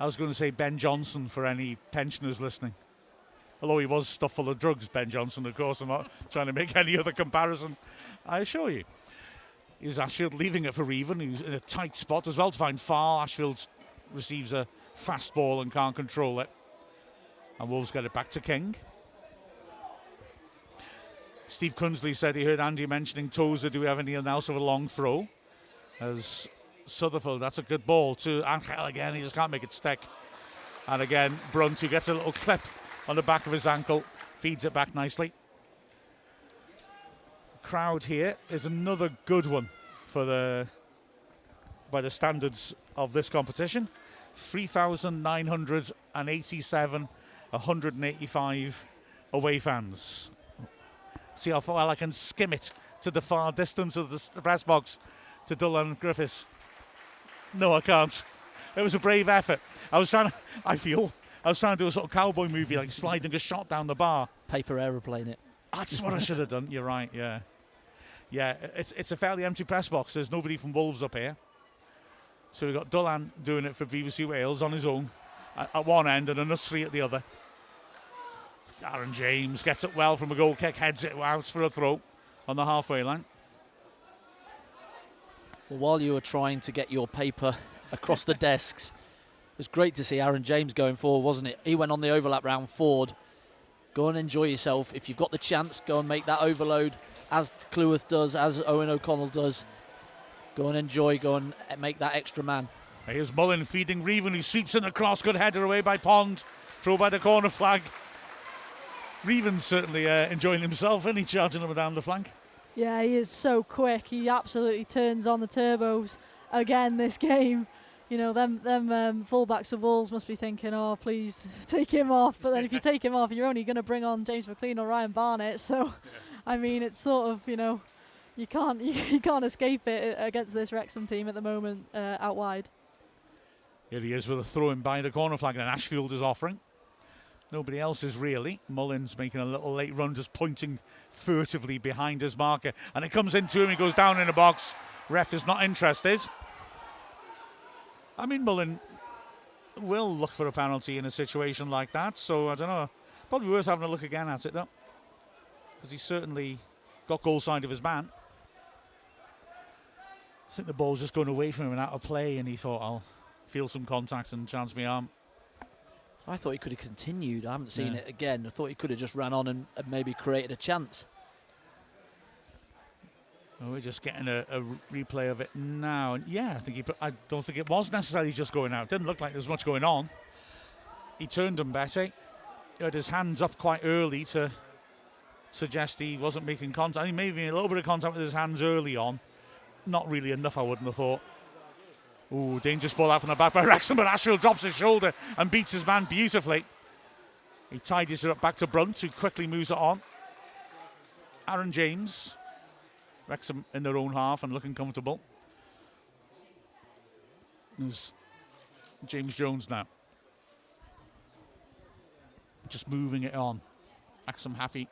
I was going to say Ben Johnson for any pensioners listening. Although he was stuffed full of drugs, Ben Johnson, of course. I'm not trying to make any other comparison, I assure you. Here's Ashfield leaving it for Reven, who's in a tight spot as well to find Farr. Ashfield receives a fast ball and can't control it. And Wolves get it back to King. Steve Kunsley said he heard Andy mentioning Tozer. Do we have anything else of a long throw? As Sutherfield, that's a good ball to Angel again. He just can't make it stick. And again, Brunt, who gets a little clip on the back of his ankle, feeds it back nicely. Crowd here is another good one for by the standards of this competition. 3,987, 185 away fans. See how far I can skim it to the far distance of the press box to Dullan Griffiths. No, I can't. It was a brave effort. I was trying to do a sort of cowboy movie, like sliding a shot down the bar.
Paper aeroplane it.
That's what I should have done. You're right, yeah. Yeah, it's a fairly empty press box. There's nobody from Wolves up here. So we've got Dullan doing it for BBC Wales on his own at one end and a Nusri at the other. Aaron James gets it well from a goal kick, heads it out for a throw on the halfway line.
Well, while you were trying to get your paper across the desks, it was great to see Aaron James going forward, wasn't it? He went on the overlap round Ford. Go and enjoy yourself. If you've got the chance, go and make that overload, as Cleworth does, as Owen O'Connell does. Go and enjoy, go and make that extra man.
Here's Mullen feeding Reven, who sweeps in across. Good header away by Pond. Throw by the corner flag. Reven's certainly enjoying himself, isn't he, charging him down the flank?
Yeah, he is so quick. He absolutely turns on the turbos again this game. You know, them fullbacks of Wolves must be thinking, oh, please take him off. But then if you take him off, you're only going to bring on James McLean or Ryan Barnett. So, yeah. I mean, it's sort of, you know, you can't escape it against this Wrexham team at the moment out wide.
Here he is with a throw in by the corner flag, and Ashfield is offering. Nobody else is really. Mullins making a little late run, just pointing furtively behind his marker. And it comes into him, he goes down in the box. Ref is not interested. I mean, Mullen will look for a penalty in a situation like that, so I don't know. Probably worth having a look again at it, though. Because he certainly got goal side of his man. I think the ball's just going away from him and out of play, and he thought, I'll feel some contact and chance my arm.
I thought he could have continued. I haven't seen it again. I thought he could have just ran on and maybe created a chance.
Well, we're just getting a replay of it now. And yeah, I don't think it was necessarily just going out. Didn't look like there was much going on. He turned him better. He had his hands up quite early to suggest he wasn't making contact. I think maybe a little bit of contact with his hands early on. Not really enough, I wouldn't have thought. Ooh, dangerous ball out from the back by Wrexham, but Ashfield drops his shoulder and beats his man beautifully. He tidies it up back to Brunt, who quickly moves it on. Aaron James. Wrexham in their own half and looking comfortable. There's James Jones now. Just moving it on. Wrexham happy.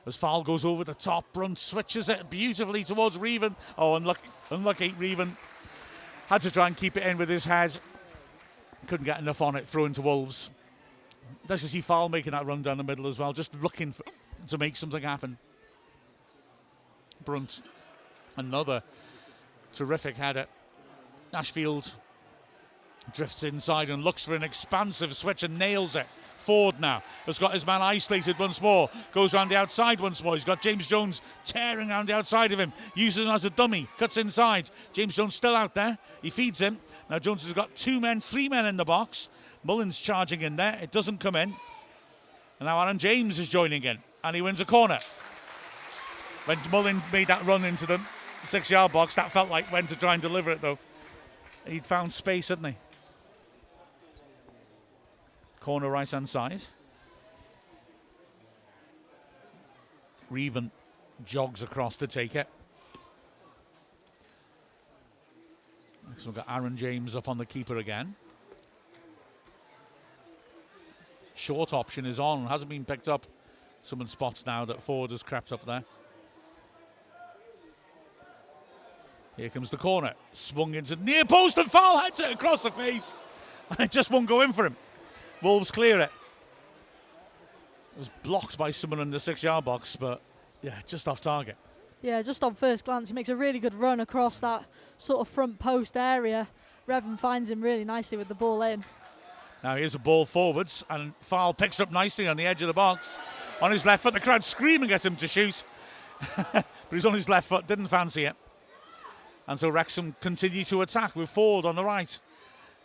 As foul goes over the top, Brunt switches it beautifully towards Reven. Oh, unlucky Reven. Had to try and keep it in with his head. Couldn't get enough on it, thrown to Wolves. Nice to see Fowl making that run down the middle as well, just looking to make something happen. Brunt, another terrific header. Ashfield drifts inside and looks for an expansive switch and nails it. Ford now has got his man isolated once more, goes around the outside once more. He's got James Jones tearing around the outside of him, uses him as a dummy, cuts inside. James Jones still out there, he feeds him. Now Jones has got 2 men, 3 men in the box. Mullins charging in there, it doesn't come in. And now Aaron James is joining in, and he wins a corner. When Mullins made that run into the 6-yard box, that felt like when to try and deliver it though. He'd found space, hadn't he? Corner right hand side. Reven jogs across to take it. Next we've got Aaron James up on the keeper again. Short option is on, hasn't been picked up. Someone spots now that Ford has crept up there. Here comes the corner. Swung into the near post and foul, heads it across the face. And it just won't go in for him. Wolves clear it. It was blocked by someone in the 6-yard box, but yeah, just off target.
Yeah, just on first glance, he makes a really good run across that sort of front post area. Revan finds him really nicely with the ball in.
Now here's a ball forwards, and Fowl picks up nicely on the edge of the box. On his left foot, the crowd screaming at him to shoot. But he's on his left foot, didn't fancy it. And so Wrexham continue to attack with Ford on the right.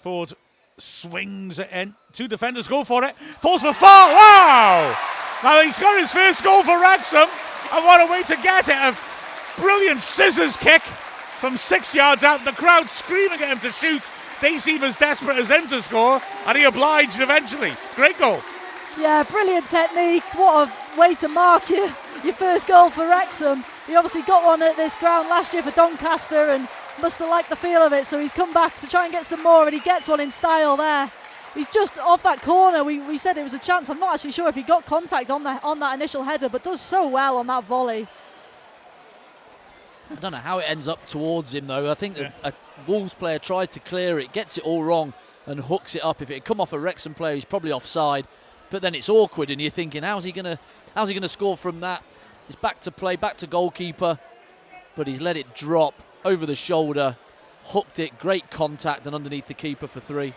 Ford swings it in. 2 defenders go for it. Falls for foul. Wow! Now he's got his first goal for Wrexham. And what a way to get it. A brilliant scissors kick from 6 yards out. The crowd screaming at him to shoot. They seem as desperate as him to score. And he obliged eventually. Great goal.
Yeah, brilliant technique. What a way to mark your first goal for Wrexham. He obviously got one at this ground last year for Doncaster and must have liked the feel of it, so he's come back to try and get some more, and he gets one in style there. He's just off that corner. We said it was a chance. I'm not actually sure if he got contact on that initial header, but does so well on that volley.
I don't know how it ends up towards him though. I think a Wolves player tries to clear it, gets it all wrong and hooks it up. If it had come off a Wrexham player, he's probably offside, but then it's awkward and you're thinking, how's he gonna score from that? It's back to play, back to goalkeeper, but he's let it drop over the shoulder, hooked it, great contact and underneath the keeper for 3.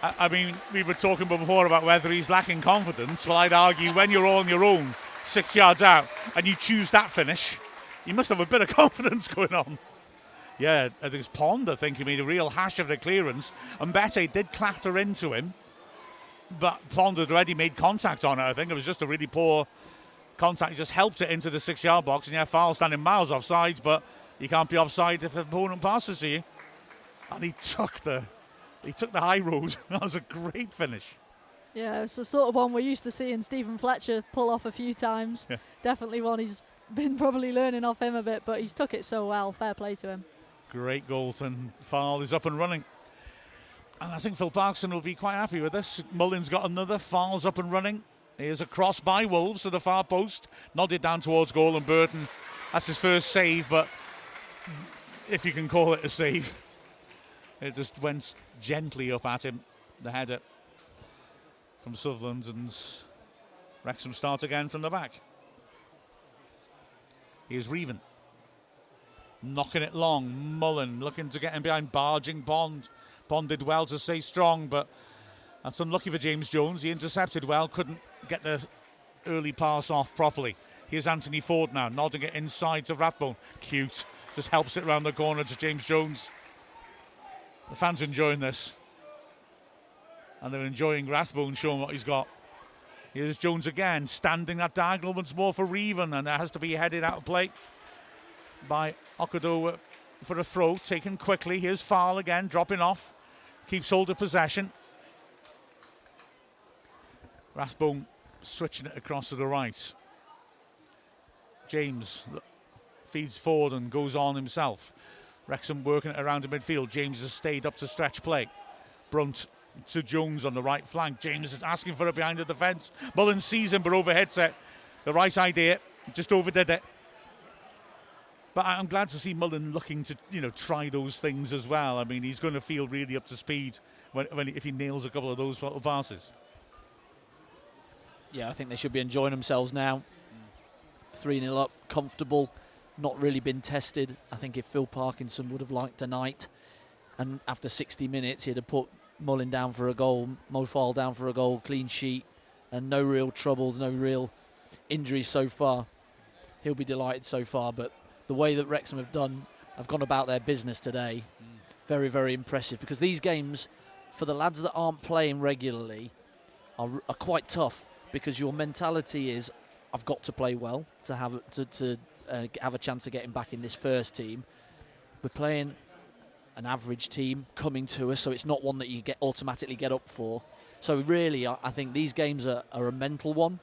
I mean, we were talking before about whether he's lacking confidence. Well, I'd argue when you're on your own 6 yards out and you choose that finish, you must have a bit of confidence going on. Yeah, I think it's Pond, I think he made a real hash of the clearance. And Mbete did clatter into him, but Pond had already made contact on it. I think it was just a really poor contact. He just helped it into the 6-yard box, and yeah, foul standing miles offside, but you can't be offside if the opponent passes to you. And he took the high road. That was a great finish.
Yeah, it's the sort of one we're used to seeing Stephen Fletcher pull off a few times. Yeah. Definitely one he's been probably learning off him a bit, but he's took it so well. Fair play to him. Great
Galton. Foul is up and running. And I think Phil Parkson will be quite happy with this. Mullins got another. Foul's up and running. Here's a cross by Wolves to the far post. Nodded down towards goal, and Burton, that's his first save, but if you can call it a save. It just went gently up at him, the header from Sutherland, and Wrexham start again from the back. Here's Reven. Knocking it long. Mullen looking to get him behind, barging Bond. Bond did well to stay strong, but That's unlucky for James Jones. He intercepted well, couldn't get the early pass off properly. Here's Anthony Ford now, nodding it inside to Rathbone. Cute. Just helps it round the corner to James Jones. The fans are enjoying this. And they're enjoying Rathbone showing what he's got. Here's Jones again, standing that diagonal once more for Reven, and that has to be headed out of play by Okudo for a throw, taken quickly. Here's Farl again, dropping off. Keeps hold of possession. Rathbone switching it across to the right. James feeds forward and goes on himself. Wrexham working it around the midfield. James has stayed up to stretch play. Brunt to Jones on the right flank. James is asking for it behind the defence. Mullen sees him but overhits it. The right idea, just overdid it. But I'm glad to see Mullen looking to, try those things as well. I mean, he's going to feel really up to speed if he nails a couple of those passes.
Yeah, I think they should be enjoying themselves now. 3-0 up, comfortable, not really been tested. I think if Phil Parkinson would have liked a night, and after 60 minutes he'd have put Mullen down for a goal, Mo Farl down for a goal, clean sheet, and no real troubles, no real injuries so far, he'll be delighted so far. But the way that Wrexham have gone about their business today, very, very impressive, because these games, for the lads that aren't playing regularly, are quite tough, because your mentality is, I've got to play well to have a chance of getting back in this first team. We're playing an average team coming to us, so it's not one that you automatically get up for. So really, I think these games are a mental one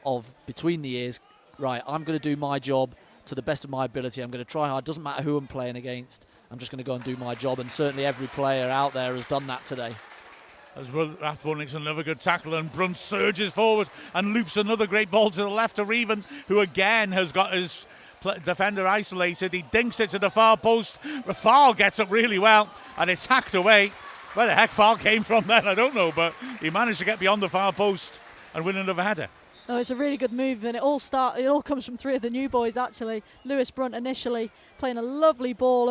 of between the ears. Right, I'm going to do my job to the best of my ability. I'm going to try hard. Doesn't matter who I'm playing against. I'm just going to go and do my job. And certainly every player out there has done that today.
As well, Rathbone makes another good tackle, and Brunt surges forward and loops another great ball to the left to Reven, who again has got his defender isolated. He dinks it to the far post. Farl gets up really well, and it's hacked away. Where the heck Farl came from then, I don't know, but he managed to get beyond the far post and win another header.
No, it's a really good move, and it all comes from three of the new boys actually. Lewis Brunt initially playing a lovely ball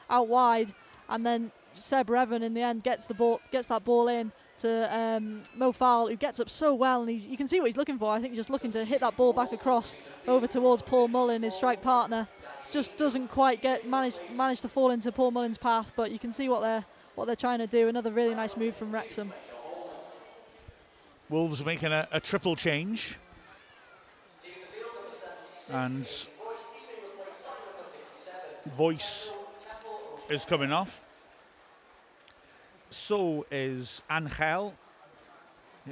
out wide, and then Seb Revan in the end gets that ball in to Mo Farl, who gets up so well, and you can see what he's looking for. I think he's just looking to hit that ball back across over towards Paul Mullen, his strike partner. Just doesn't quite manage to fall into Paul Mullen's path, but you can see what they're trying to do. Another really nice move from Wrexham.
Wolves making a triple change, and Voice is coming off. So is Angel.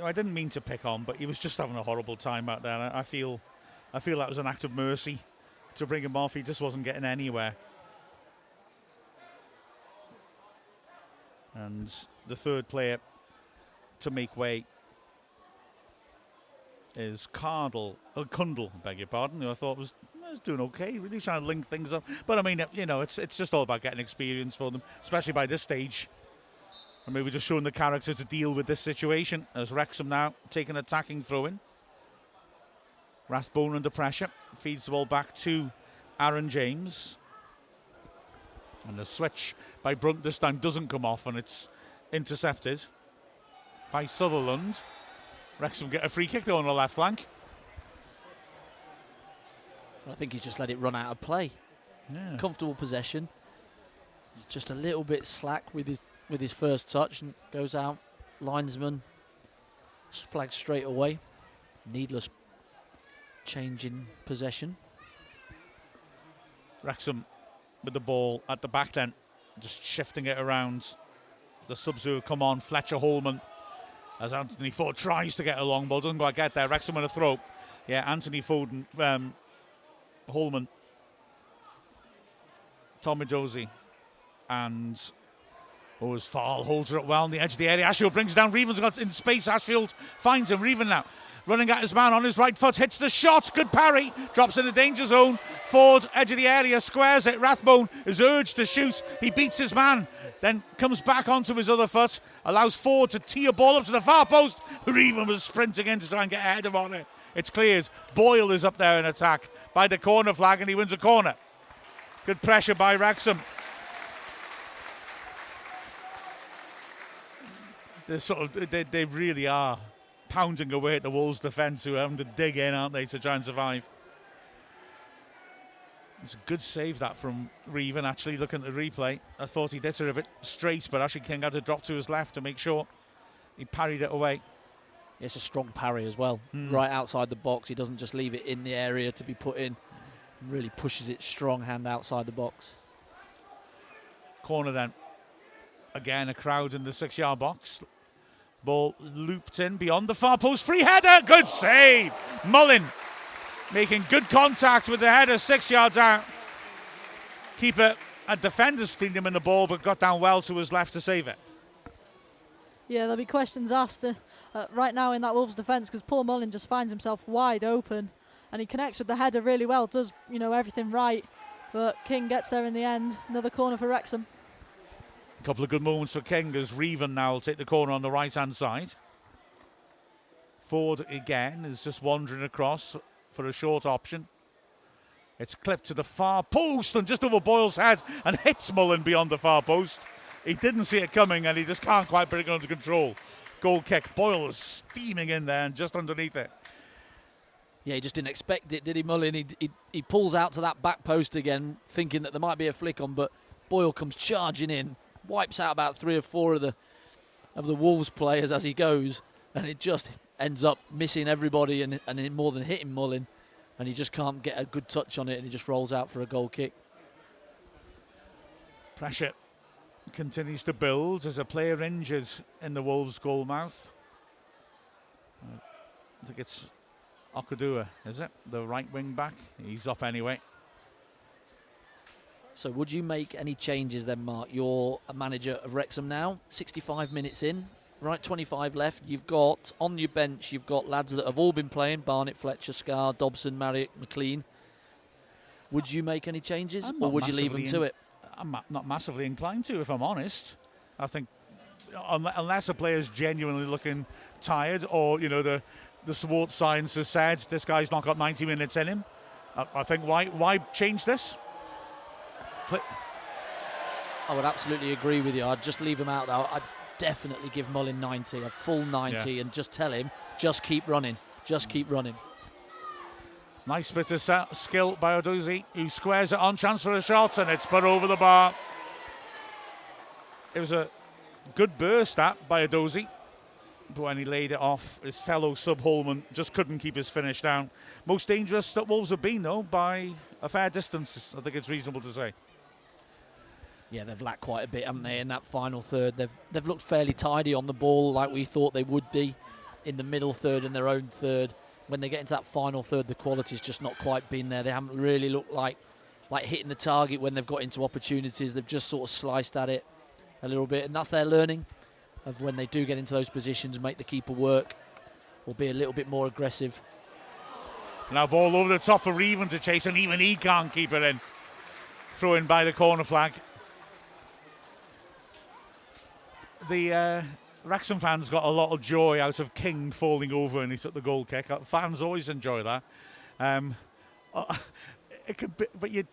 I didn't mean to pick on, but he was just having a horrible time out there. I feel that was an act of mercy to bring him off. He just wasn't getting anywhere. And the third player to make way is Kundle, beg your pardon, who I thought was doing okay, really trying to link things up. But I mean, it's just all about getting experience for them, especially by this stage. And maybe just showing the character to deal with this situation, as Wrexham now take an attacking throw-in. Rathbone under pressure, feeds the ball back to Aaron James. And the switch by Brunt this time doesn't come off, and it's intercepted by Sutherland. Wrexham get a free kick though on the left flank.
I think he's just let it run out of play.
Yeah.
Comfortable possession. He's just a little bit slack with his first touch, and goes out. Linesman flags straight away. Needless change in possession.
Wrexham with the ball at the back then, just shifting it around. The subs who come on, Fletcher, Holman, as Anthony Ford tries to get a long ball, doesn't quite get there. Wrexham with a throw. Yeah, Anthony Foden, Holman, Tommy Dozy, and as Farl holds her up well on the edge of the area. Ashfield brings it down. Reven's got in space. Ashfield finds him. Reven now running at his man on his right foot, hits the shot. Good parry, drops in the danger zone. Ford, edge of the area, squares it. Rathbone is urged to shoot. He beats his man, then comes back onto his other foot, allows Ford to tee a ball up to the far post. Reven was sprinting in to try and get ahead of on it. It's cleared. Boyle is up there in attack by the corner flag, and he wins a corner. Good pressure by Wrexham. They really are pounding away at the Wolves defence, who are having to dig in, aren't they, to try and survive. It's a good save that from Reven, actually, looking at the replay. I thought he did it a bit straight, but actually King had to drop to his left to make sure he parried it away.
It's a strong parry as well, right outside the box. He doesn't just leave it in the area to be put in. Really pushes it strong hand outside the box.
Corner then. Again, a crowd in the 6-yard box. Ball looped in beyond the far post. Free header. Good save. Mullin making good contact with the header 6 yards out. Keeper and defenders cleaned him in the ball, but got down well to his left to save it.
Yeah, there'll be questions asked right now in that Wolves defence, because Paul Mullin just finds himself wide open and he connects with the header really well, does everything right, but King gets there in the end. Another corner for Wrexham.
A couple of good moments for King as Reven now will take the corner on the right hand side. Ford again is just wandering across for a short option. It's clipped to the far post and just over Boyle's head and hits Mullin beyond the far post. He didn't see it coming and he just can't quite bring it under control. Goal kick. Boyle was steaming in there and just underneath it.
Yeah, he just didn't expect it, did he, Mullin? He pulls out to that back post again, thinking that there might be a flick on, but Boyle comes charging in, wipes out about 3 or 4 of the Wolves players as he goes, and it just ends up missing everybody and more than hitting Mullin, and he just can't get a good touch on it, and he just rolls out for a goal kick.
Pressure continues to build as a player injured in the Wolves goal mouth. I think it's Okudua, is it? The right wing back. He's up anyway.
So would you make any changes then, Mark? You're a manager of Wrexham now, 65 minutes in, right, 25 left. You've got, on your bench, you've got lads that have all been playing, Barnett, Fletcher, Scarr, Dobson, Marriott, McLean. Would you make any changes, or would you leave them to it?
I'm not massively inclined to, if I'm honest. I think unless a player's genuinely looking tired, or the sports science has said this guy's not got 90 minutes in him, I think why change this?
I would absolutely agree with you. I'd just leave him out though. I'd definitely give Mullin 90, a full 90, and just tell him, just keep running, just keep running.
Nice bit of skill by Odozie, who squares it on, chance for a shot, and it's put over the bar. It was a good burst by Odozie, but when he laid it off, his fellow sub-Holman just couldn't keep his finish down. Most dangerous that Wolves have been, though, by a fair distance, I think it's reasonable to say.
Yeah, they've lacked quite a bit, haven't they, in that final third. They've looked fairly tidy on the ball, like we thought they would be in the middle third and their own third. When they get into that final third, the quality's just not quite been there. They haven't really looked like hitting the target when they've got into opportunities. They've just sort of sliced at it a little bit, and that's their learning of when they do get into those positions, make the keeper work, or be a little bit more aggressive.
Now ball over the top for Reven to chase, and even he can't keep it in. Throw in by the corner flag. The Wrexham fans got a lot of joy out of King falling over and he took the goal kick. Fans always enjoy that. It could be, but you're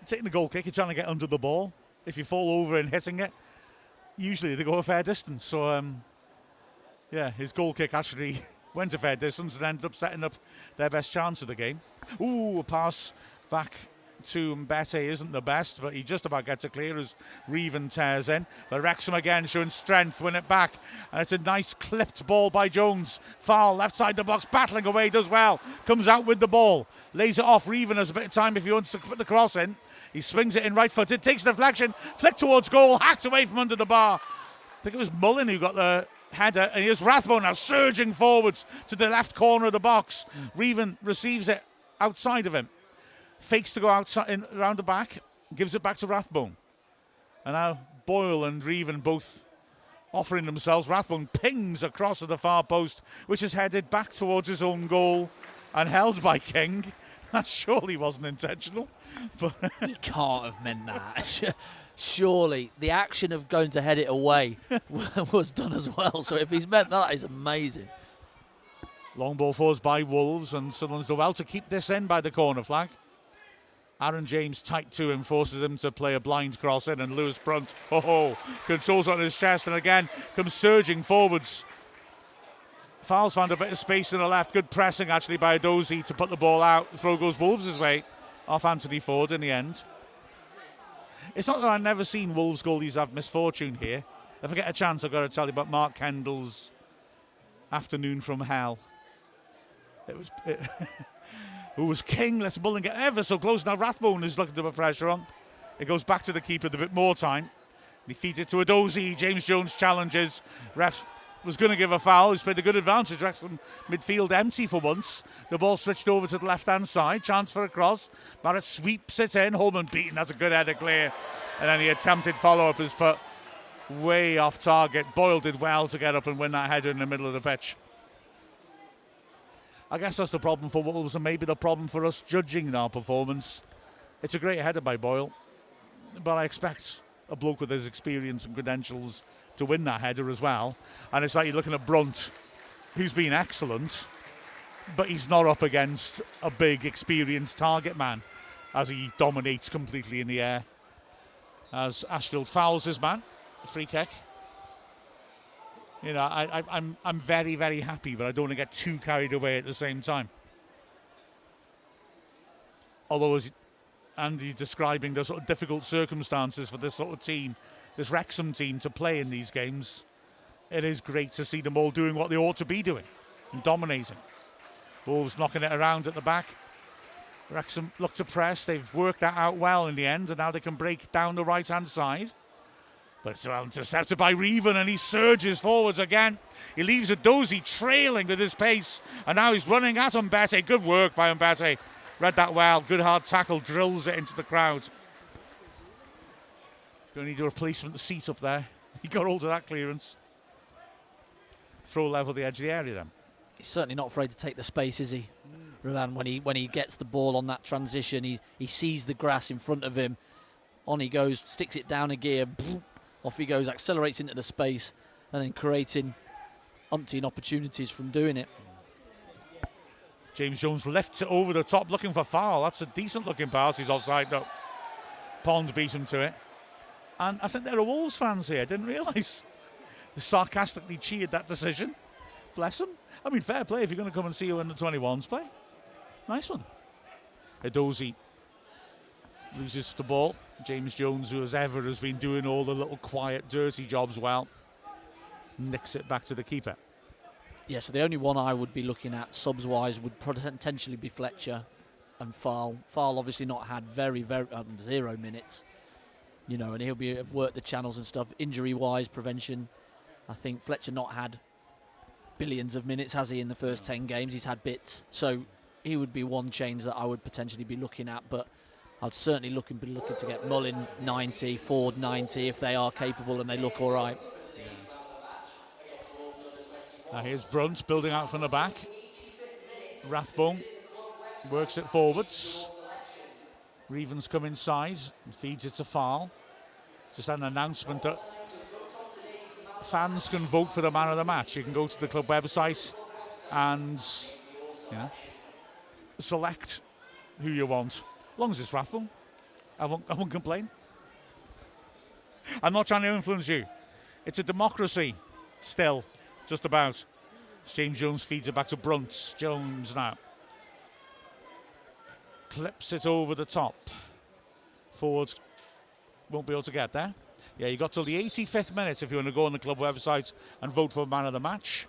taking the goal kick, you're trying to get under the ball. If you fall over and hitting it, usually they go a fair distance. So, his goal kick actually went a fair distance and ended up setting up their best chance of the game. Ooh, a pass back to Mbete isn't the best, but he just about gets it clear as Reven tears in. But Wrexham again showing strength, win it back, and it's a nice clipped ball by Jones. Foul, left side the box, battling away, does well, comes out with the ball, lays it off. Reven has a bit of time if he wants to put the cross in. He swings it in right footed, takes the deflection, flick towards goal, hacked away from under the bar. I think it was Mullin who got the header, and here's Rathbone now surging forwards to the left corner of the box. Reven receives it outside of him, fakes to go outside around the back, gives it back to Rathbone. And now Boyle and Reven both offering themselves. Rathbone pings across to the far post, which is headed back towards his own goal and held by King. That surely wasn't intentional. But
he can't have meant that. Surely the action of going to head it away was done as well. So if he's meant that, it's amazing.
Long ball forwards by Wolves, and Sutherland's done well to keep this in by the corner flag. Aaron James tight to him, forces him to play a blind cross in, and Lewis Brunt, controls on his chest, and again comes surging forwards. Fowles found a bit of space in the left. Good pressing actually by Edozie to put the ball out. The throw goes Wolves' way, off Anthony Ford in the end. It's not that I've never seen Wolves goalies have misfortune here. If I get a chance, I've got to tell you about Mark Kendall's afternoon from hell. Who was king. Let's Bullen get ever so close. Now Rathbone is looking to put pressure on. It goes back to the keeper with a bit more time. He feeds it to Edozie. James Jones challenges. Ref was going to give a foul. He's played a good advantage. Wrexham midfield empty for once. The ball switched over to the left-hand side. Chance for a cross. Barrett sweeps it in. Holman beaten. That's a good header clear. And then the attempted follow-up is put way off target. Boyle did well to get up and win that header in the middle of the pitch. I guess that's the problem for Wolves, and maybe the problem for us judging our performance. It's a great header by Boyle, but I expect a bloke with his experience and credentials to win that header as well. And it's like you're looking at Brunt, who's been excellent, but he's not up against a big, experienced target man as he dominates completely in the air. As Ashfield fouls his man, free kick. You know, I'm very, very happy, but I don't want to get too carried away at the same time. Although, as Andy's describing the sort of difficult circumstances for this sort of team, this Wrexham team, to play in these games, it is great to see them all doing what they ought to be doing and dominating. Wolves knocking it around at the back. Wrexham look to press. They've worked that out well in the end, and now they can break down the right-hand side. But it's well intercepted by Reven, and he surges forwards again. He leaves Edozie trailing with his pace, and now he's running at Mbete. Good work by Mbete. Read that well. Good hard tackle, drills it into the crowd. Going to need a replacement seat up there. He got hold of that clearance. Throw level the edge of the area then.
He's certainly not afraid to take the space, is he? Roland, when he gets the ball on that transition, he sees the grass in front of him. On he goes, sticks it down a gear. Off he goes, accelerates into the space, and then creating umpteen opportunities from doing it.
James Jones lifts it over the top, looking for foul. That's a decent looking pass. He's offside though. Pond beats him to it. And I think there are Wolves fans here. Didn't realise. They sarcastically cheered that decision. Bless them. I mean, fair play if you're going to come and see you in the 21s play. Nice one. Edozie loses the ball. James Jones, who as ever has been doing all the little quiet, dirty jobs well, nicks it back to the keeper.
Yeah, so the only one I would be looking at subs-wise would potentially be Fletcher and Farl. Farl obviously not had very 0 minutes, you know, and he'll be worked the channels and stuff. Injury-wise, prevention, I think Fletcher not had billions of minutes, has he, in the first 10 games? He's had bits, so he would be one change that I would potentially be looking at, but I'd certainly be looking to get Mullin 90, Ford 90 if they are capable and they look all right.
Now here's Brunt building out from the back. Rathbone works it forwards. Reven's come inside and feeds it to Farl. Just an announcement that fans can vote for the man of the match. You can go to the club website and, you know, select who you want. As long as it's Rathbone, I won't complain. I'm not trying to influence you. It's a democracy still, just about. As James Jones feeds it back to Brunt. Jones now clips it over the top. Forwards won't be able to get there. Yeah, you got till the 85th minute if you want to go on the club website and vote for man of the match.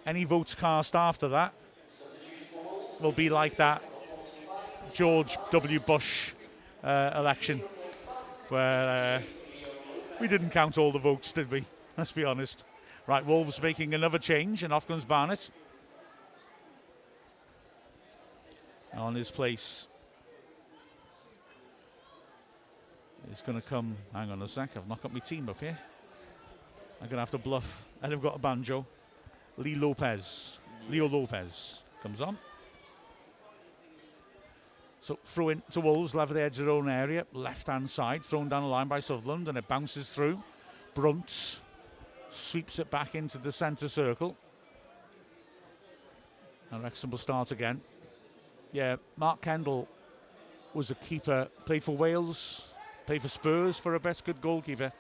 Any votes cast after that will be like that George W. Bush election, where we didn't count all the votes, did we? Let's be honest. Right, Wolves making another change, and off comes Barnett. On his place is going to come, hang on a sec, I've not got my team up here. I'm going to have to bluff. And I've got a banjo. Leo Lopez comes on. So throw in to Wolves, level the edge of their own area, left-hand side, thrown down the line by Sutherland, and it bounces through. Brunt sweeps it back into the centre circle. And Wrexham will start again. Yeah, Mark Kendall was a keeper, played for Wales, played for Spurs for a bit, good goalkeeper.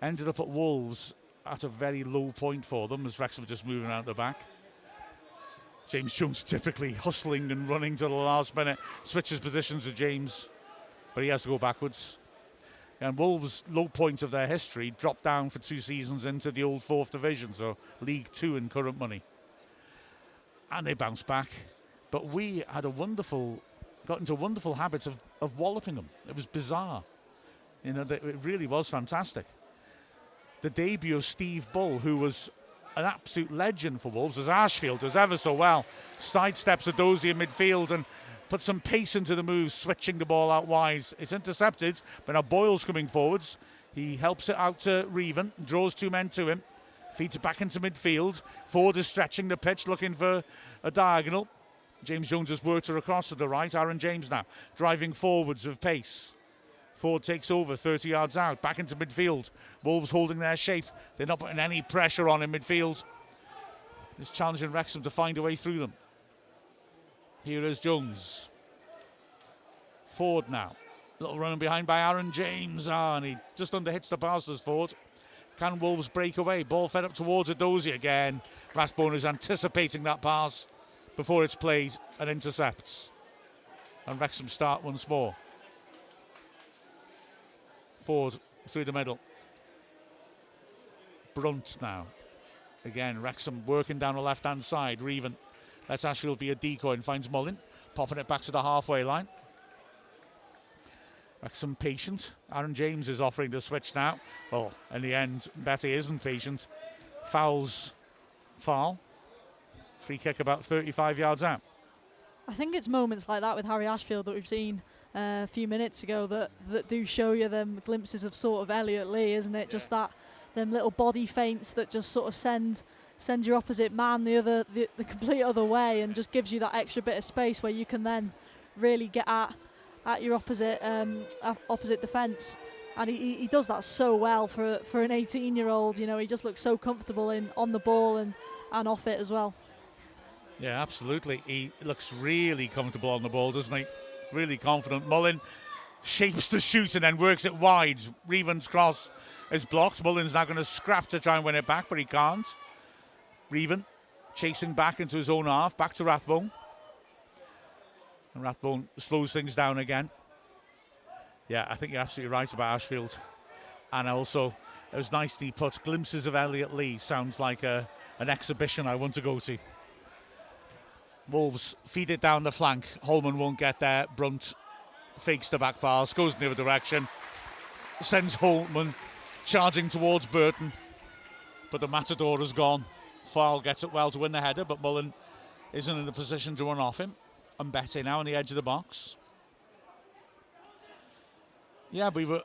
Ended up at Wolves at a very low point for them as Wrexham were just moving out the back. James Jones typically hustling and running to the last minute, switches positions with James, but he has to go backwards. And Wolves' low point of their history dropped down for 2 seasons into the old 4th division, so League 2 in current money. And they bounced back. But we had got into a wonderful habit of walloping them. It was bizarre. It really was fantastic. The debut of Steve Bull, who was an absolute legend for Wolves, as Ashfield does ever so well. Sidesteps a Dozie in midfield and put some pace into the move, switching the ball out wide. It's intercepted, but now Boyle's coming forwards. He helps it out to Reven, draws 2 men to him, feeds it back into midfield. Ford is stretching the pitch, looking for a diagonal. James Jones has worked her across to the right. Aaron James now driving forwards with pace. Ford takes over 30 yards out, back into midfield. Wolves holding their shape. They're not putting any pressure on in midfield. It's challenging Wrexham to find a way through them. Here is Jones. Ford now. Little running behind by Aaron James. And he just underhits the pass as Ford. Can Wolves break away? Ball fed up towards Adozie again. Rathbone is anticipating that pass before it's played and intercepts. And Wrexham start once more. Ford through the middle. Brunt now. Again, Wrexham working down the left-hand side. Reven lets Ashfield be a decoy and finds Mullin. Popping it back to the halfway line. Wrexham patient. Aaron James is offering the switch now. Well, in the end, Betty isn't patient. Foul. Free kick about 35 yards out.
I think it's moments like that with Harry Ashfield that we've seen a few minutes ago that do show you them glimpses of sort of Elliot Lee, isn't it? Just that, them little body feints that just sort of send your opposite man the complete other way, and just gives you that extra bit of space where you can then really get at your opposite defence. And he does that so well for an 18-year-old. He just looks so comfortable on the ball and off it as well.
Yeah, absolutely. He looks really comfortable on the ball, doesn't he? Really confident. Mullin shapes the shoot and then works it wide. Reven's cross is blocked. Mullin's now going to scrap to try and win it back, but he can't. Reven chasing back into his own half, back to Rathbone. And Rathbone slows things down again. Yeah, I think you're absolutely right about Ashfield. And also, it was nicely put. Glimpses of Elliot Lee sounds like an exhibition I want to go to. Wolves feed it down the flank. Holman won't get there. Brunt fakes the back pass, goes in the other direction, sends Holman charging towards Burton, but the Matador is gone. Fowl gets it well to win the header, but Mullin isn't in the position to run off him. And Betty now on the edge of the box. Yeah, we were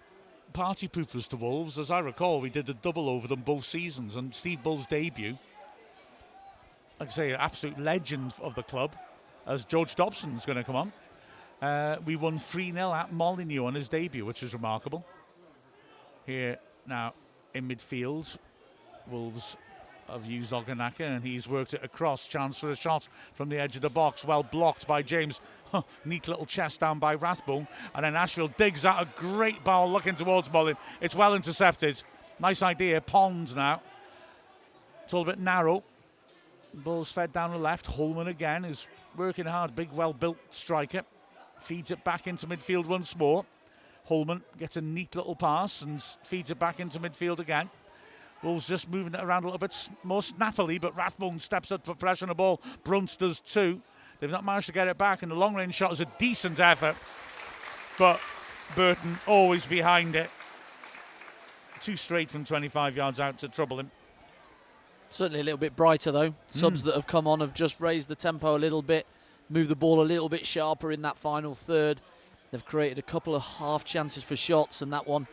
party poopers to Wolves. As I recall, we did a double over them both seasons, and Steve Bull's debut, like I say, an absolute legend of the club, as George Dobson's going to come on. We won 3-0 at Molineux on his debut, which is remarkable. Here now in midfield, Wolves have used Oganaka, and he's worked it across. Chance for a shot from the edge of the box. Well blocked by James. Neat little chest down by Rathbone. And then Ashfield digs out a great ball looking towards Mullin. It's well intercepted. Nice idea. Pond now. It's all a bit narrow. Ball's fed down the left. Holman again is working hard. Big, well-built striker. Feeds it back into midfield once more. Holman gets a neat little pass and feeds it back into midfield again. Wolves just moving it around a little bit more snappily, but Rathbone steps up for pressure on the ball. Brunt does too. They've not managed to get it back, and the long-range shot is a decent effort. But Burton always behind it. Too straight from 25 yards out to trouble him.
Certainly a little bit brighter though. Subs that have come on have just raised the tempo a little bit, moved the ball a little bit sharper in that final third. They've created a couple of half chances for shots, and that one,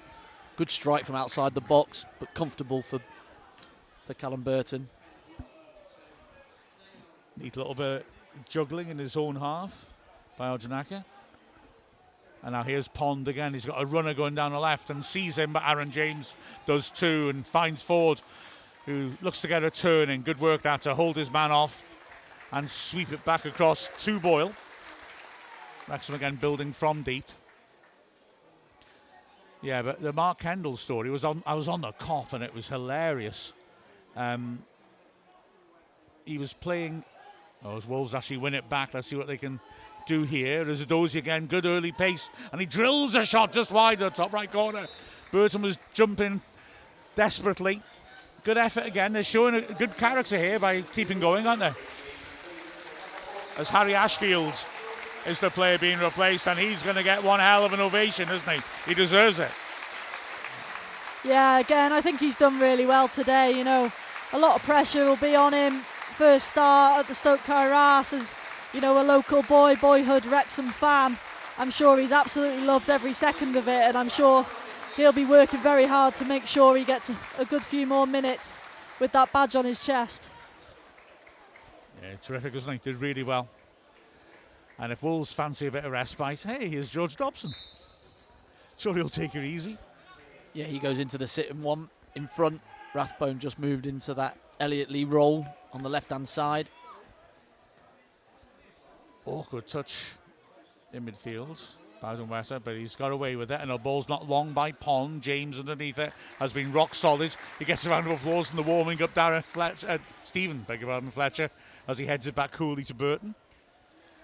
good strike from outside the box, but comfortable for Callum Burton.
Neat little bit of juggling in his own half by Ojanaka. And now here's Pond again. He's got a runner going down the left and sees him, but Aaron James does too and finds Ford, who looks to get a turn in. Good work that to hold his man off and sweep it back across to Boyle. Wrexham again building from deep. Yeah, but the Mark Kendall story was I was on the cop and it was hilarious. He was playing. Oh, as Wolves actually win it back. Let's see what they can do here. There's a Dozy again, good early pace, and he drills a shot just wide of the top right corner. Burton was jumping desperately. Good effort again. They're showing a good character here by keeping going, aren't they? As Harry Ashfield is the player being replaced, and he's going to get one hell of an ovation, isn't he? He deserves it.
Yeah, again, I think he's done really well today. You know, a lot of pressure will be on him. First start at the Stoke Kairas as, you know, a local boyhood Wrexham fan. I'm sure he's absolutely loved every second of it, and I'm sure he'll be working very hard to make sure he gets a good few more minutes with that badge on his chest.
Yeah, terrific, isn't he? Did really well. And if Wolves fancy a bit of respite, hey, here's George Dobson. Sure, he'll take it easy.
Yeah, he goes into the sitting one in front. Rathbone just moved into that Elliott Lee role on the left-hand side.
Awkward touch in midfield. Bowden Wesser, but he's got away with it, and the ball's not long by Pond. James underneath it has been rock solid. He gets a round of applause from the warming up Stephen, Fletcher, as he heads it back coolly to Burton.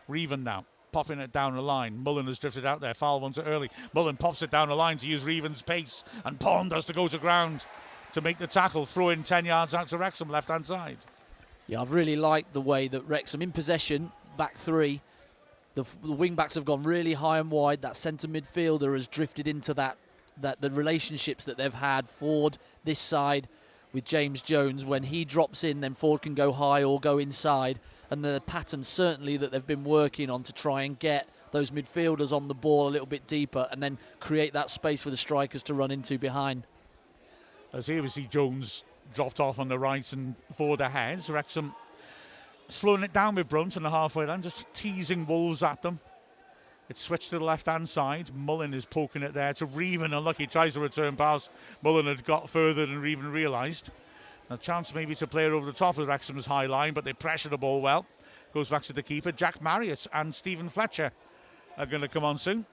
Reven now, popping it down the line. Mullen has drifted out there. Foul wants it early. Mullen pops it down the line to use Reven's pace, and Pond has to go to ground to make the tackle. Throw in 10 yards out to Wrexham, left-hand side.
Yeah, I've really liked the way that Wrexham in possession, back three, the wing-backs have gone really high and wide. That centre midfielder has drifted into that the relationships that they've had. Ford, this side, with James Jones. When he drops in, then Ford can go high or go inside. And the pattern certainly that they've been working on to try and get those midfielders on the ball a little bit deeper and then create that space for the strikers to run into behind.
As here we see Jones dropped off on the right and Ford ahead. Wrexham slowing it down with Brunt on the halfway line, just teasing Wolves at them. It's switched to the left-hand side. Mullen is poking it there to Reven. Unlucky, tries to return pass. Mullen had got further than Reven realised. A chance maybe to play it over the top of Wrexham's high line, but they pressure the ball well. Goes back to the keeper. Jack Marriott and Stephen Fletcher are going to come on soon.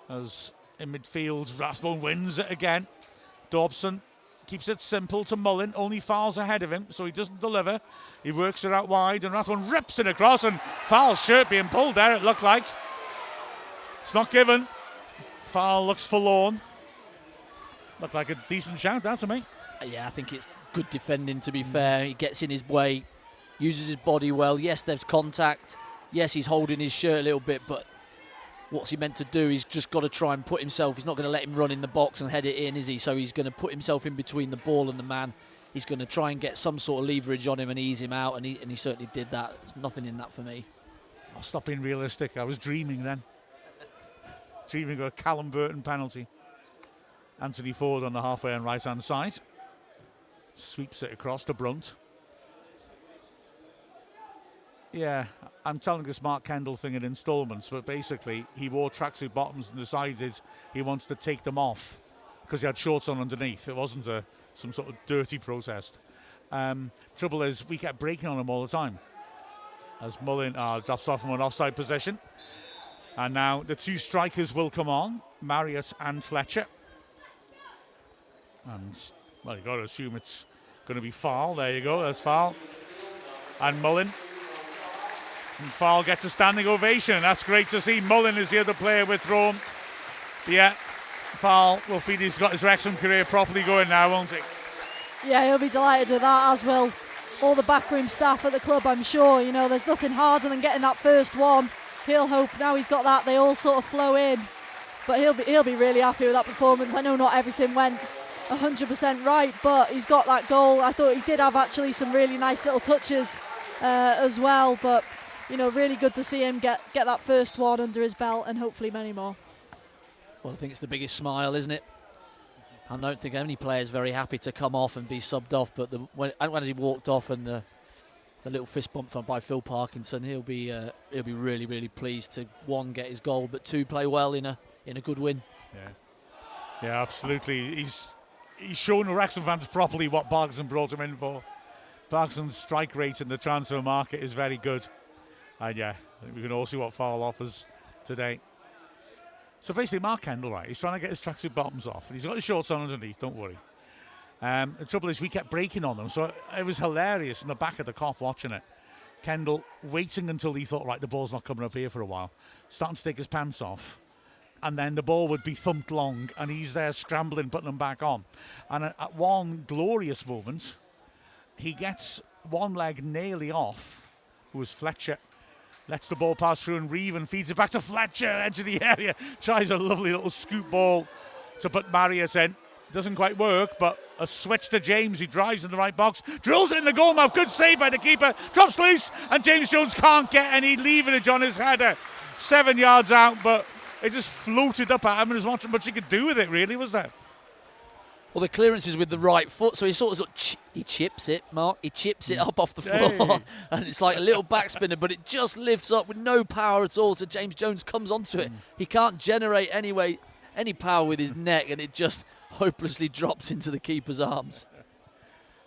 As in midfield, Rathbone wins it again. Dobson keeps it simple to Mullen, only Fowles ahead of him, so he doesn't deliver. He works it out wide, and Rathbone rips it across, and Fowles' shirt being pulled there, it looked like. It's not given. Foul looks forlorn. Looked like a decent shout, that's to me.
Yeah, I think it's good defending, to be fair. He gets in his way, uses his body well. Yes, there's contact. Yes, he's holding his shirt a little bit, but what's he meant to do? He's just got to try and put himself. He's not going to let him run in the box and head it in, is he? So he's going to put himself in between the ball and the man. He's going to try and get some sort of leverage on him and ease him out, and he certainly did that. There's nothing in that for me.
I'll stop being realistic. I was dreaming then. Dreaming of a Callum Burton penalty. Anthony Ford on the halfway and right-hand side. Sweeps it across to Brunt. Yeah, I'm telling this Mark Kendall thing in installments, but basically he wore tracksuit bottoms and decided he wants to take them off because he had shorts on underneath. It wasn't some sort of dirty protest. Trouble is, we kept breaking on him all the time. As Mullen drops off from an offside position. And now the two strikers will come on, Marriott and Fletcher. And, well, you've got to assume it's going to be foul. There you go, there's foul. And Mullen. And foul gets a standing ovation. That's great to see. Mullen is the other player with Rome. Yeah, foul. Well, Feedy's got his Wrexham career properly going now, won't he?
Yeah, he'll be delighted with that, as will all the backroom staff at the club, I'm sure. You know, there's nothing harder than getting that first one. He'll hope now he's got that, they all sort of flow in. But he'll be really happy with that performance. I know not everything went 100% right, but he's got that goal. I thought he did have actually some really nice little touches as well, but you know, really good to see him get that first one under his belt, and hopefully many more.
Well, I think it's the biggest smile, isn't it? I don't think any player's very happy to come off and be subbed off, but when he walked off and the little fist bump by Phil Parkinson, he'll be really, really pleased to, one, get his goal, but two, play well in a good win.
Yeah, absolutely. He's shown the Wrexham fans properly what Parkinson brought him in for. Parkinson's strike rate in the transfer market is very good. And yeah, I think we can all see what foul offers today. So basically, Mark Kendall, right, he's trying to get his tracksuit bottoms off, and he's got his shorts on underneath, don't worry. The trouble is we kept breaking on them, so it was hilarious in the back of the cop watching it. Kendall waiting until he thought, right, the ball's not coming up here for a while, starting to take his pants off, and then the ball would be thumped long, and he's there scrambling, putting them back on. And at one glorious moment, he gets one leg nearly off, who was Fletcher. Lets the ball pass through, and Reevan feeds it back to Fletcher, edge of the area. Tries a lovely little scoop ball to put Marius in. Doesn't quite work, but a switch to James. He drives in the right box, drills it in the goal mouth. Good save by the keeper. Drops loose, and James Jones can't get any leverage on his header. 7 yards out, but it just floated up at him, and there's not much he could do with it, really, was there?
Well, the clearance is with the right foot, so he sort of he chips it, Mark. He chips it up off the floor, and it's like a little backspinner, but it just lifts up with no power at all. So James Jones comes onto it. He can't generate any power with his neck, and it just hopelessly drops into the keeper's arms.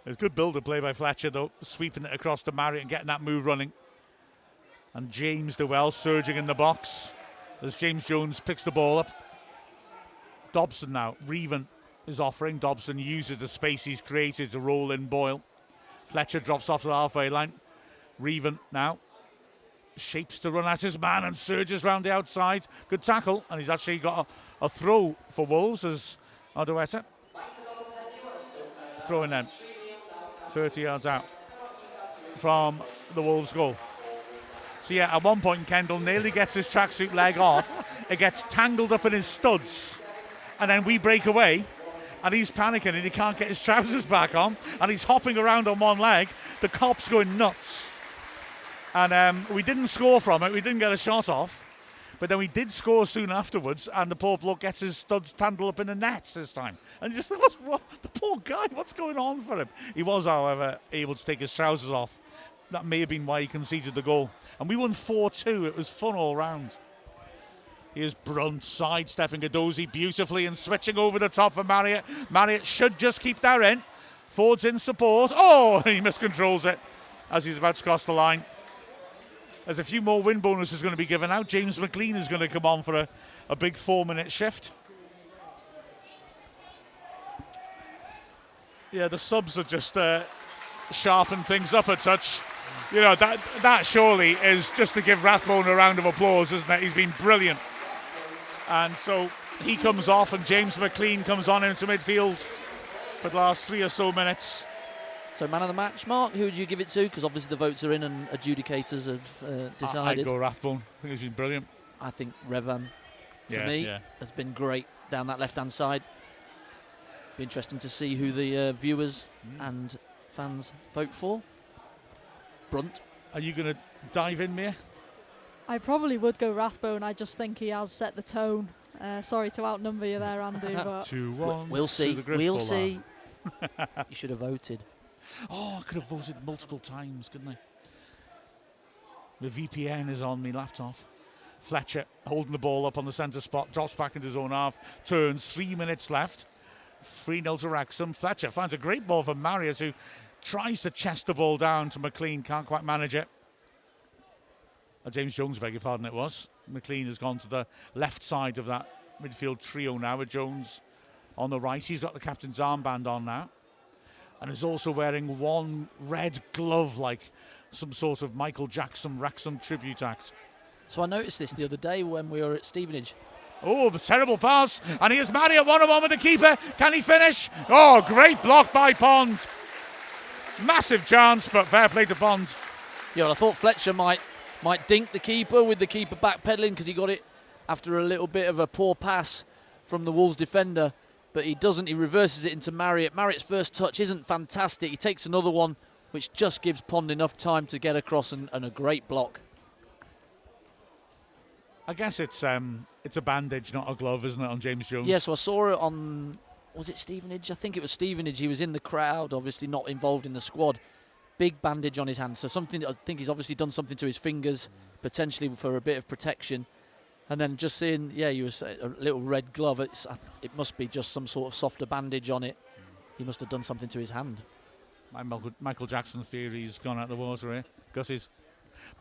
There's good build-up play by Fletcher, though, sweeping it across to Marriott and getting that move running. And James Dewell surging in the box as James Jones picks the ball up. Dobson now, Reevan is offering. Dobson uses the space he's created to roll in Boyle. Fletcher drops off to the halfway line. Reevan now shapes to run at his man and surges round the outside. Good tackle, and he's actually got a throw for Wolves as Ardueta. Throwing them 30 yards out from the Wolves goal. So yeah, at one point Kendall nearly gets his tracksuit leg off. It gets tangled up in his studs, and then we break away, and he's panicking and he can't get his trousers back on, and he's hopping around on one leg. The cop's going nuts, and we didn't score from it. We didn't get a shot off, but then we did score soon afterwards, and the poor bloke gets his studs tangled up in the net this time. And you just think, what's wrong? The poor guy, what's going on for him? He was, however, able to take his trousers off. That may have been why he conceded the goal. And we won 4-2. It was fun all round. Here's Brunt sidestepping Adozi beautifully and switching over the top for Marriott. Marriott should just keep that in. Ford's in support. Oh, he miscontrols it as he's about to cross the line. There's a few more win bonuses going to be given out. James McLean is going to come on for a big 4-minute shift. Yeah, the subs are just sharpen things up a touch. You know, that surely is just to give Rathbone a round of applause, isn't it? He's been brilliant. And so he comes off, and James McLean comes on into midfield for the last 3 or so minutes.
So man of the match, Mark, who would you give it to? Because obviously the votes are in and adjudicators have decided.
I'd go Rathbone. I think he's been brilliant.
I think Revan, for me, has been great down that left-hand side. Be interesting to see who the viewers and fans vote for. Brunt.
Are you going to dive in, Mia?
I probably would go Rathbone. I just think he has set the tone. Sorry to outnumber you there, Andy. But
2-1.
We'll see. We'll see. You should have voted.
Oh, I could have voted multiple times, couldn't I? The VPN is on my laptop. Fletcher holding the ball up on the centre spot, drops back into his own half, turns, 3 minutes left. 3-0 to Wrexham. Fletcher finds a great ball for Marius, who tries to chest the ball down to McLean, can't quite manage it. James Jones, beg your pardon, it was. McLean has gone to the left side of that midfield trio now, with Jones on the right. He's got the captain's armband on now, and is also wearing one red glove, like some sort of Michael Jackson Wrexham tribute act.
So I noticed this the other day when we were at Stevenage.
Oh, the terrible pass, and here's Marriott one-on-one with the keeper. Can he finish? Oh, great block by Pond. Massive chance, but fair play to Pond.
Yeah, well, I thought Fletcher might dink the keeper with the keeper backpedaling, because he got it after a little bit of a poor pass from the Wolves defender, but he doesn't. He reverses it into Marriott. Marriott's first touch isn't fantastic. He takes another one, which just gives Pond enough time to get across, and a great block.
I guess it's a bandage, not a glove, isn't it, on James Jones?
Yeah, so I saw it on, was it Stevenage? I think it was Stevenage. He was in the crowd, obviously not involved in the squad. Big bandage on his hand, so something. I think he's obviously done something to his fingers, potentially for a bit of protection. And then just seeing, you were saying a little red glove. It must be just some sort of softer bandage on it. He must have done something to his hand.
My Michael Jackson theory's gone out the water here. Gussie's.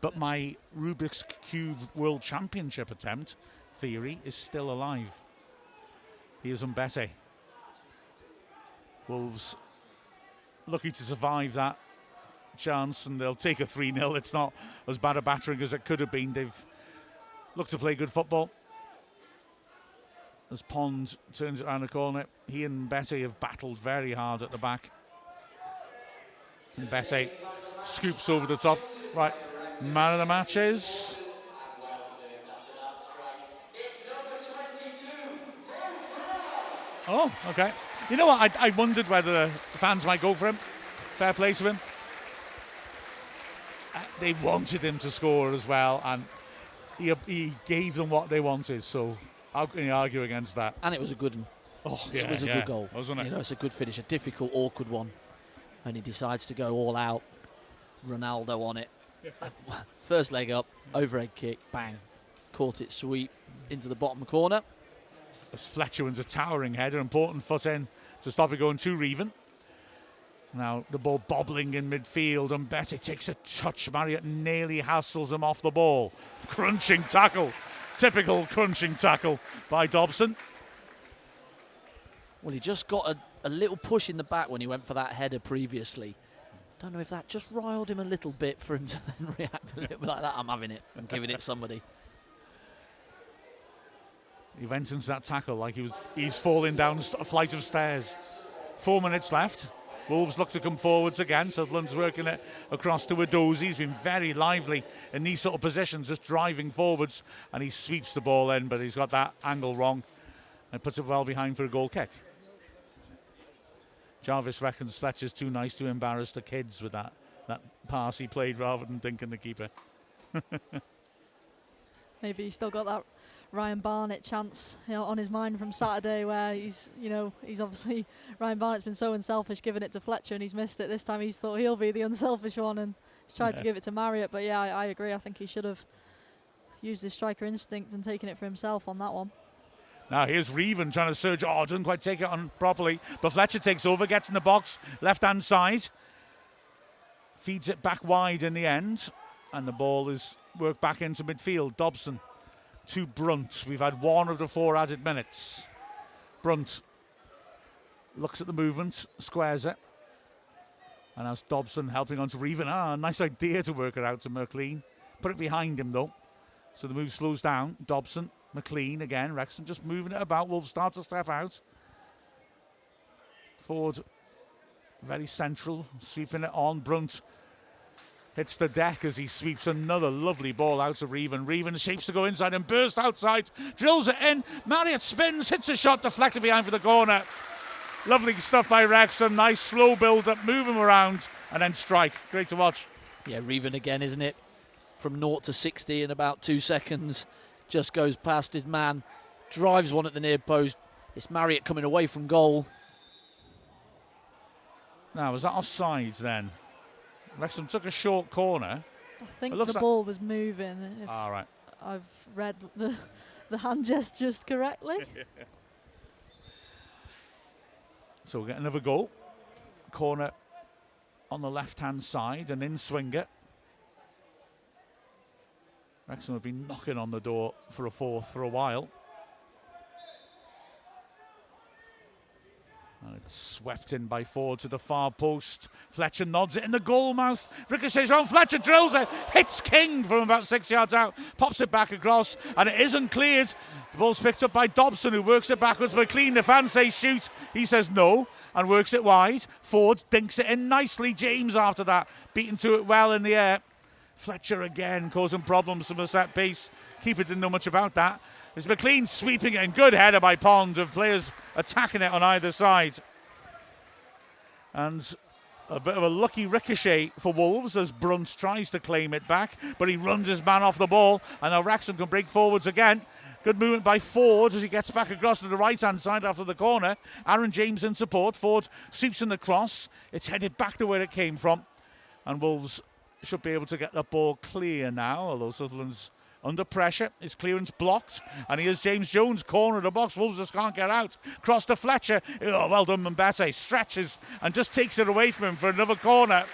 but my Rubik's Cube World Championship attempt theory is still alive. Here's Mbete. Wolves lucky to survive that chance, and they'll take a 3-0. It's not as bad a battering as it could have been. They've looked to play good football. As Pond turns it around the corner, he and Mbete have battled very hard at the back. Mbete scoops over the top. Right, man of the match is... Oh, okay. You know what? I wondered whether the fans might go for him. Fair play to him. They wanted him to score as well, and he gave them what they wanted, so how can you argue against that?
And it was a good one.
Oh, yeah,
it was a good goal.
Wasn't it?
You know, it's a good finish, a difficult, awkward one. And he decides to go all out. Ronaldo on it. First leg up, overhead kick, bang. Caught it sweep into the bottom corner.
As Fletcher wins a towering header, important foot in to stop it going too even. Now the ball bobbling in midfield, and Mbete takes a touch. Marriott nearly hassles him off the ball. Crunching tackle. Typical crunching tackle by Dobson.
Well, he just got a little push in the back when he went for that header previously. Don't know if that just riled him a little bit for him to then react a little bit like that. I'm having it. I'm giving it somebody.
He went into that tackle like he's falling down a flight of stairs. 4 minutes left. Wolves look to come forwards again. Sutherland's working it across to Edozie. He's been very lively in these sort of positions, just driving forwards, and he sweeps the ball in, but he's got that angle wrong and puts it well behind for a goal kick. Jarvis reckons Fletcher's too nice to embarrass the kids with that pass he played rather than dinking the keeper.
Maybe he's still got that Ryan Barnett chance, on his mind from Saturday, where he's obviously, Ryan Barnett's been so unselfish giving it to Fletcher and he's missed it. This time he's thought he'll be the unselfish one and he's tried to give it to Marriott. But yeah, I agree. I think he should have used his striker instinct and taken it for himself on that one.
Now here's Reven trying to surge. Oh, doesn't quite take it on properly. But Fletcher takes over, gets in the box, left-hand side. Feeds it back wide in the end. And the ball is worked back into midfield. Dobson to Brunt. We've had 1 of the 4 added minutes. Brunt looks at the movement, squares it. And that's Dobson helping on to Reven. Nice idea to work it out to McLean. Put it behind him though. So the move slows down. Dobson, McLean again. Wrexham just moving it about. Wolves start to step out. Ford very central, sweeping it on. Brunt hits the deck as he sweeps another lovely ball out to Reven. Reven shapes to go inside and burst outside. Drills it in. Marriott spins, hits a shot, deflected behind for the corner. Lovely stuff by Wrexham. Nice slow build up, move him around and then strike. Great to watch.
Yeah, Reven again, isn't it? From 0 to 60 in about 2 seconds. Just goes past his man. Drives one at the near post. It's Marriott coming away from goal.
Now,
was that offside then? Wrexham took a short corner.
I think the ball was moving.
All right.
I've read the hand gestures correctly.
So we'll get another goal. Corner on the left-hand side, and in swinger. Wrexham have been knocking on the door for a 4th for a while. And it's swept in by Ford to the far post. Fletcher nods it in the goal mouth. Ricochets around. Fletcher drills it. Hits King from about 6 yards out. Pops it back across. And it isn't cleared. The ball's picked up by Dobson, who works it backwards. McLean, the fans say shoot. He says no and works it wide. Ford dinks it in nicely. James after that. Beaten to it well in the air. Fletcher again causing problems from a set piece. Keeper didn't know much about that. There's McLean sweeping it in. Good header by Pond, of players attacking it on either side. And a bit of a lucky ricochet for Wolves as Brunt tries to claim it back, but he runs his man off the ball, and now Wrexham can break forwards again. Good movement by Ford as he gets back across to the right-hand side after the corner. Aaron James in support. Ford sweeps in the cross. It's headed back to where it came from. And Wolves should be able to get the ball clear now, although Sutherland's under pressure. His clearance blocked, and here's James Jones, corner of the box. Wolves just can't get out. Cross to Fletcher. Oh, well done, Mbete. Stretches and just takes it away from him for another corner.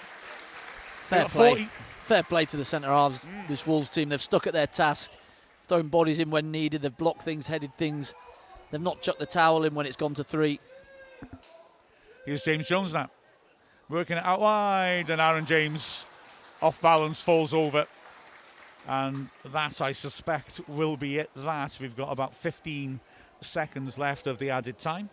Fair play. fair play to the centre halves. This Wolves team, they've stuck at their task, thrown bodies in when needed, they've blocked things, headed things. They've not chucked the towel in when it's gone to 3.
Here's James Jones now, working it out wide, and Aaron James off balance falls over, and that, I suspect, will be it. That we've got about 15 seconds left of the added time.